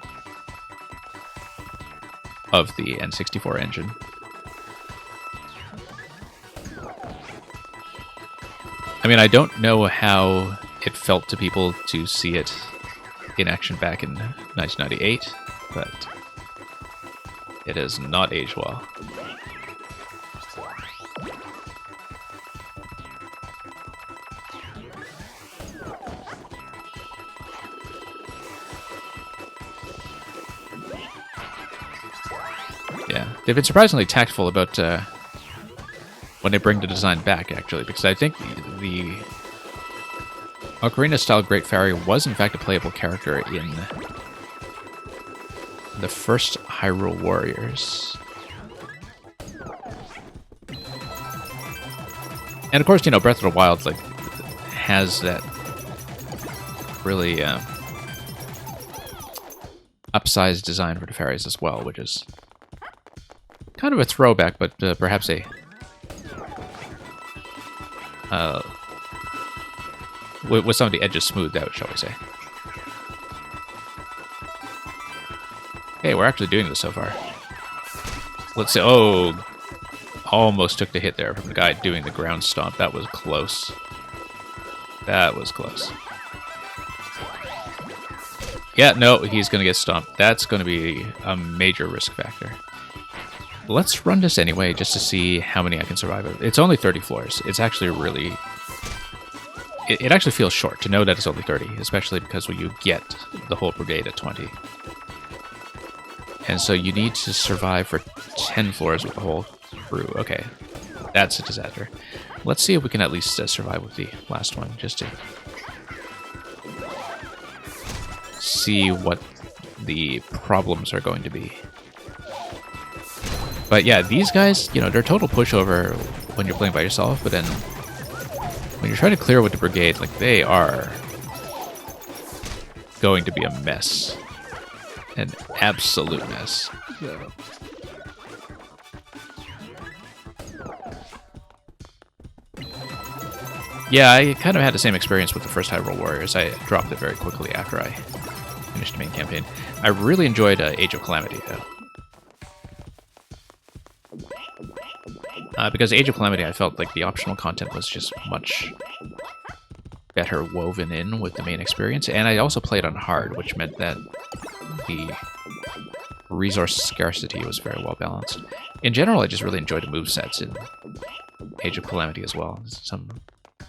Of the N64 engine. I mean, I don't know how it felt to people to see it in action back in 1998, but it has not aged well. Yeah, they've been surprisingly tactful about when they bring the design back, actually, because I think the Ocarina-style Great Fairy was in fact a playable character in the first Hyrule Warriors. And of course, you know, Breath of the Wild like has that really upsized design for the fairies as well, which is kind of a throwback, but perhaps a with some of the edges smoothed out, shall we say. Hey, we're actually doing this so far. Let's see. Oh, almost took the hit there from the guy doing the ground stomp. That was close. That was close. Yeah, no, he's going to get stomped. That's going to be a major risk factor. Let's run this anyway, just to see how many I can survive. It's only 30 floors. It's actually really... It actually feels short to know that it's only 30, especially because when you get the whole brigade at 20. And so you need to survive for 10 floors with the whole crew. Okay, that's a disaster. Let's see if we can at least survive with the last one, just to see what the problems are going to be. But yeah, these guys, you know, they're total pushover when you're playing by yourself, but then when you're trying to clear with the brigade, like, they are going to be a mess. An absolute mess. So. Yeah, I kind of had the same experience with the first Hyrule Warriors. I dropped it very quickly after I finished the main campaign. I really enjoyed Age of Calamity, though. Because Age of Calamity, I felt like the optional content was just much better woven in with the main experience. And I also played on hard, which meant that the resource scarcity was very well balanced. In general, I just really enjoyed the movesets in Age of Calamity as well. Some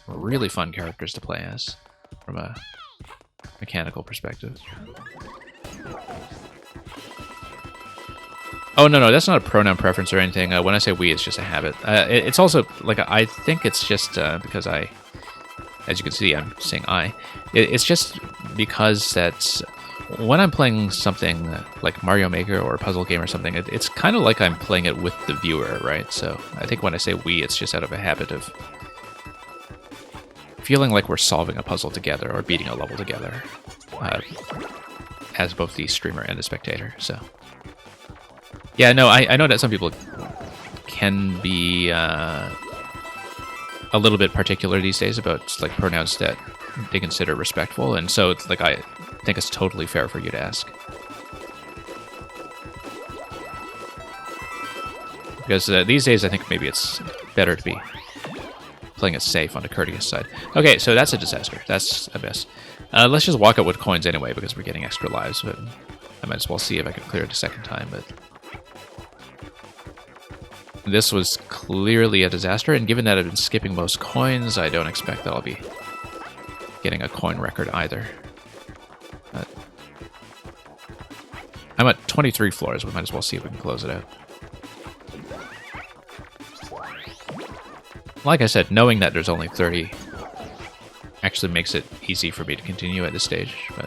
really fun characters to play as from a mechanical perspective. Oh, no, that's not a pronoun preference or anything. When I say we, it's just a habit. It's also, like, I think it's just because I, as you can see, I'm saying I. It's just because that when I'm playing something like Mario Maker or a puzzle game or something, it's kind of like I'm playing it with the viewer, right? So I think when I say we, it's just out of a habit of feeling like we're solving a puzzle together or beating a level together as both the streamer and the spectator, so... Yeah, no, I know that some people can be a little bit particular these days about like pronouns that they consider respectful, and so it's like I think it's totally fair for you to ask. Because these days I think maybe it's better to be playing it safe on the courteous side. Okay, so that's a disaster. That's a mess. Let's just walk out with coins anyway because we're getting extra lives, but I might as well see if I can clear it a second time, but... This was clearly a disaster, and given that I've been skipping most coins, I don't expect that I'll be getting a coin record either. But I'm at 23 floors, we might as well see if we can close it out. Like I said, knowing that there's only 30 actually makes it easy for me to continue at this stage, but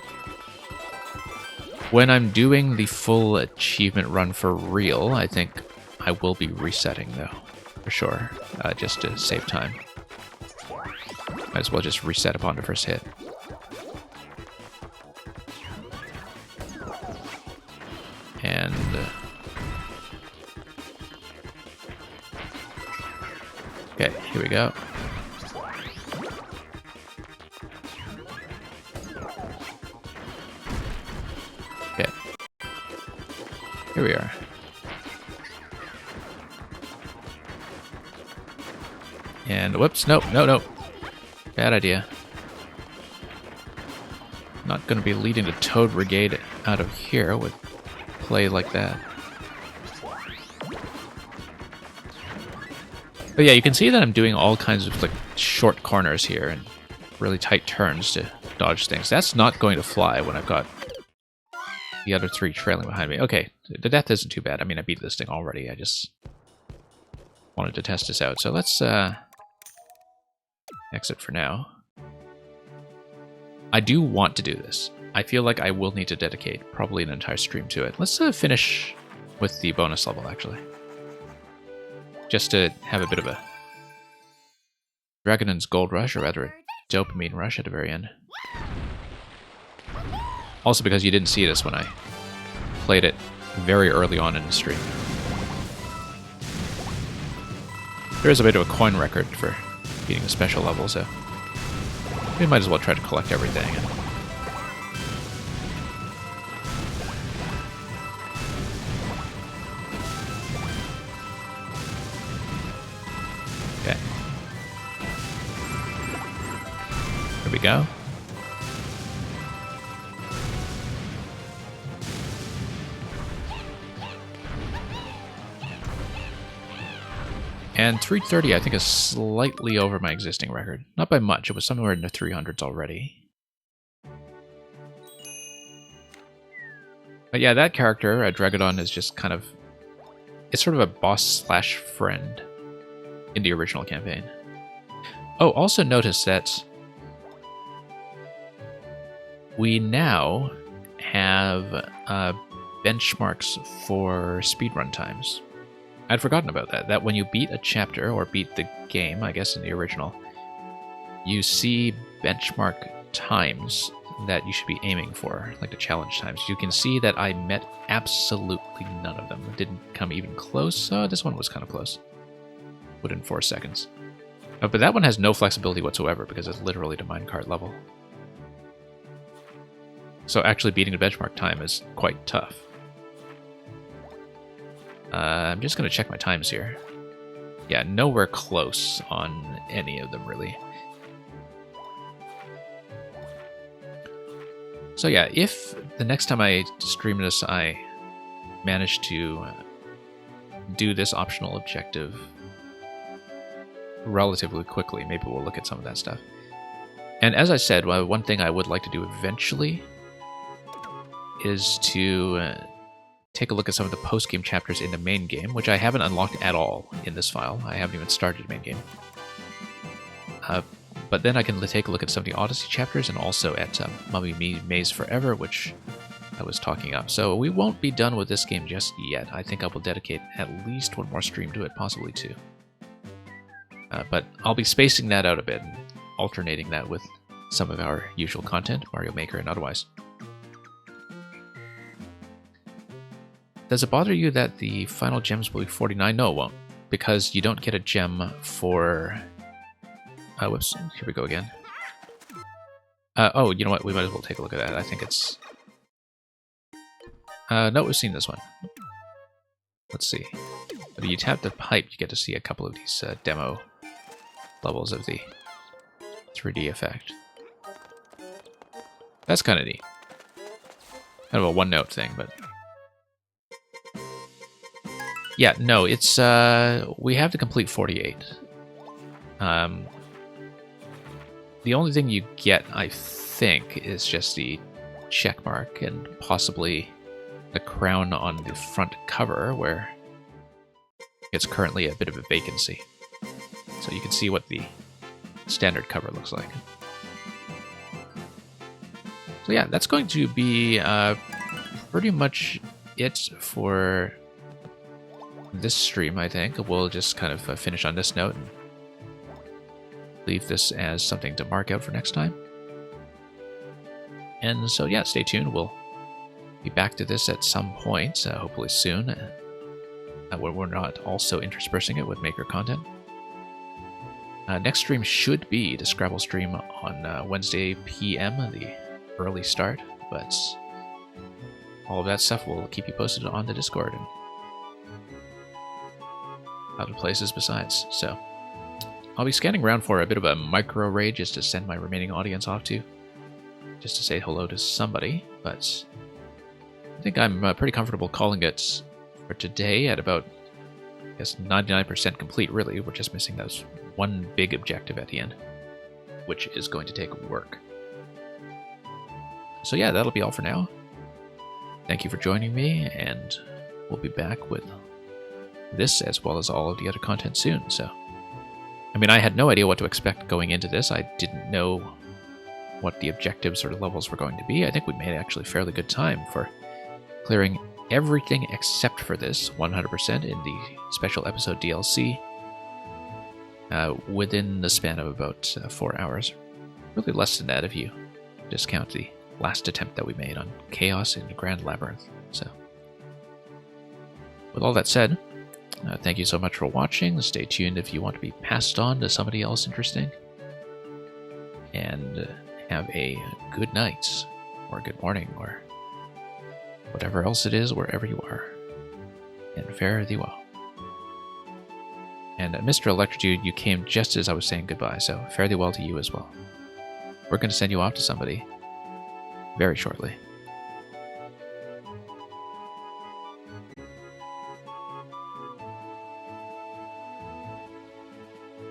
when I'm doing the full achievement run for real, I think I will be resetting, though, for sure, just to save time. Might as well just reset upon the first hit. And... okay, here we go. Okay. Here we are. And whoops, no. Bad idea. Not going to be leading the Toad Brigade out of here with play like that. But yeah, you can see that I'm doing all kinds of like short corners here and really tight turns to dodge things. That's not going to fly when I've got the other three trailing behind me. Okay, the death isn't too bad. I mean, I beat this thing already. I just wanted to test this out. So let's exit for now. I do want to do this. I feel like I will need to dedicate probably an entire stream to it. Let's finish with the bonus level, actually. Just to have a bit of a Dragon's Gold Rush, or rather a Dopamine Rush at the very end. Also because you didn't see this when I played it very early on in the stream. There is a bit of a coin record for beating a special level, so we might as well try to collect everything. Okay. Here we go. And 330, I think, is slightly over my existing record. Not by much. It was somewhere in the 300s already. But yeah, that character, Dragodon, is just kind of... It's sort of a boss/friend in the original campaign. Oh, also notice that we now have benchmarks for speedrun times. I'd forgotten about that. That when you beat a chapter, or beat the game, I guess in the original, you see benchmark times that you should be aiming for, like the challenge times. You can see that I met absolutely none of them. It didn't come even close. This one was kind of close. Within 4 seconds. But that one has no flexibility whatsoever because it's literally the minecart level. So actually beating the benchmark time is quite tough. I'm just going to check my times here. Yeah, nowhere close on any of them, really. So yeah, if the next time I stream this, I manage to do this optional objective relatively quickly, maybe we'll look at some of that stuff. And as I said, one thing I would like to do eventually is to take a look at some of the post-game chapters in the main game, which I haven't unlocked at all in this file. I haven't even started the main game. But then I can take a look at some of the Odyssey chapters and also at Mummy Maze Forever, which I was talking up. So we won't be done with this game just yet. I think I will dedicate at least one more stream to it, possibly two. But I'll be spacing that out a bit, and alternating that with some of our usual content, Mario Maker and otherwise. Does it bother you that the final gems will be 49? No, it won't, because you don't get a gem for... whoops, here we go again. Oh, you know what, we might as well take a look at that. I think it's... no, we've seen this one. Let's see. If you tap the pipe, you get to see a couple of these demo levels of the 3D effect. That's kind of neat. Kind of a one-note thing, but... Yeah, no, it's, we have to complete 48. The only thing you get, I think, is just the checkmark and possibly the crown on the front cover, where it's currently a bit of a vacancy. So you can see what the standard cover looks like. So yeah, that's going to be pretty much it for this stream, I think. We'll just kind of finish on this note and leave this as something to mark out for next time. And so yeah, stay tuned. We'll be back to this at some point, hopefully soon, where we're not also interspersing it with Maker content. Next stream should be the Scrabble stream on Wednesday PM, the early start, but all of that stuff will keep you posted on the Discord and other places besides. So I'll be scanning around for a bit of a micro raid just to send my remaining audience off to, just to say hello to somebody, but I think I'm pretty comfortable calling it for today at about, I guess, 99% complete, really. We're just missing those one big objective at the end, which is going to take work. So yeah, that'll be all for now. Thank you for joining me, and we'll be back with this as well as all of the other content soon. So, I mean, I had no idea what to expect going into this. I didn't know what the objectives or the levels were going to be. I think we made actually fairly good time for clearing everything except for this 100% in the special episode DLC within the span of about 4 hours. Really less than that if you discount the last attempt that we made on Chaos in the Grand Labyrinth. So, with all that said, thank you so much for watching. Stay tuned if you want to be passed on to somebody else interesting. And have a good night, or good morning, or whatever else it is, wherever you are. And fare thee well. And Mr. Electrodude, you came just as I was saying goodbye, so fare thee well to you as well. We're going to send you off to somebody very shortly.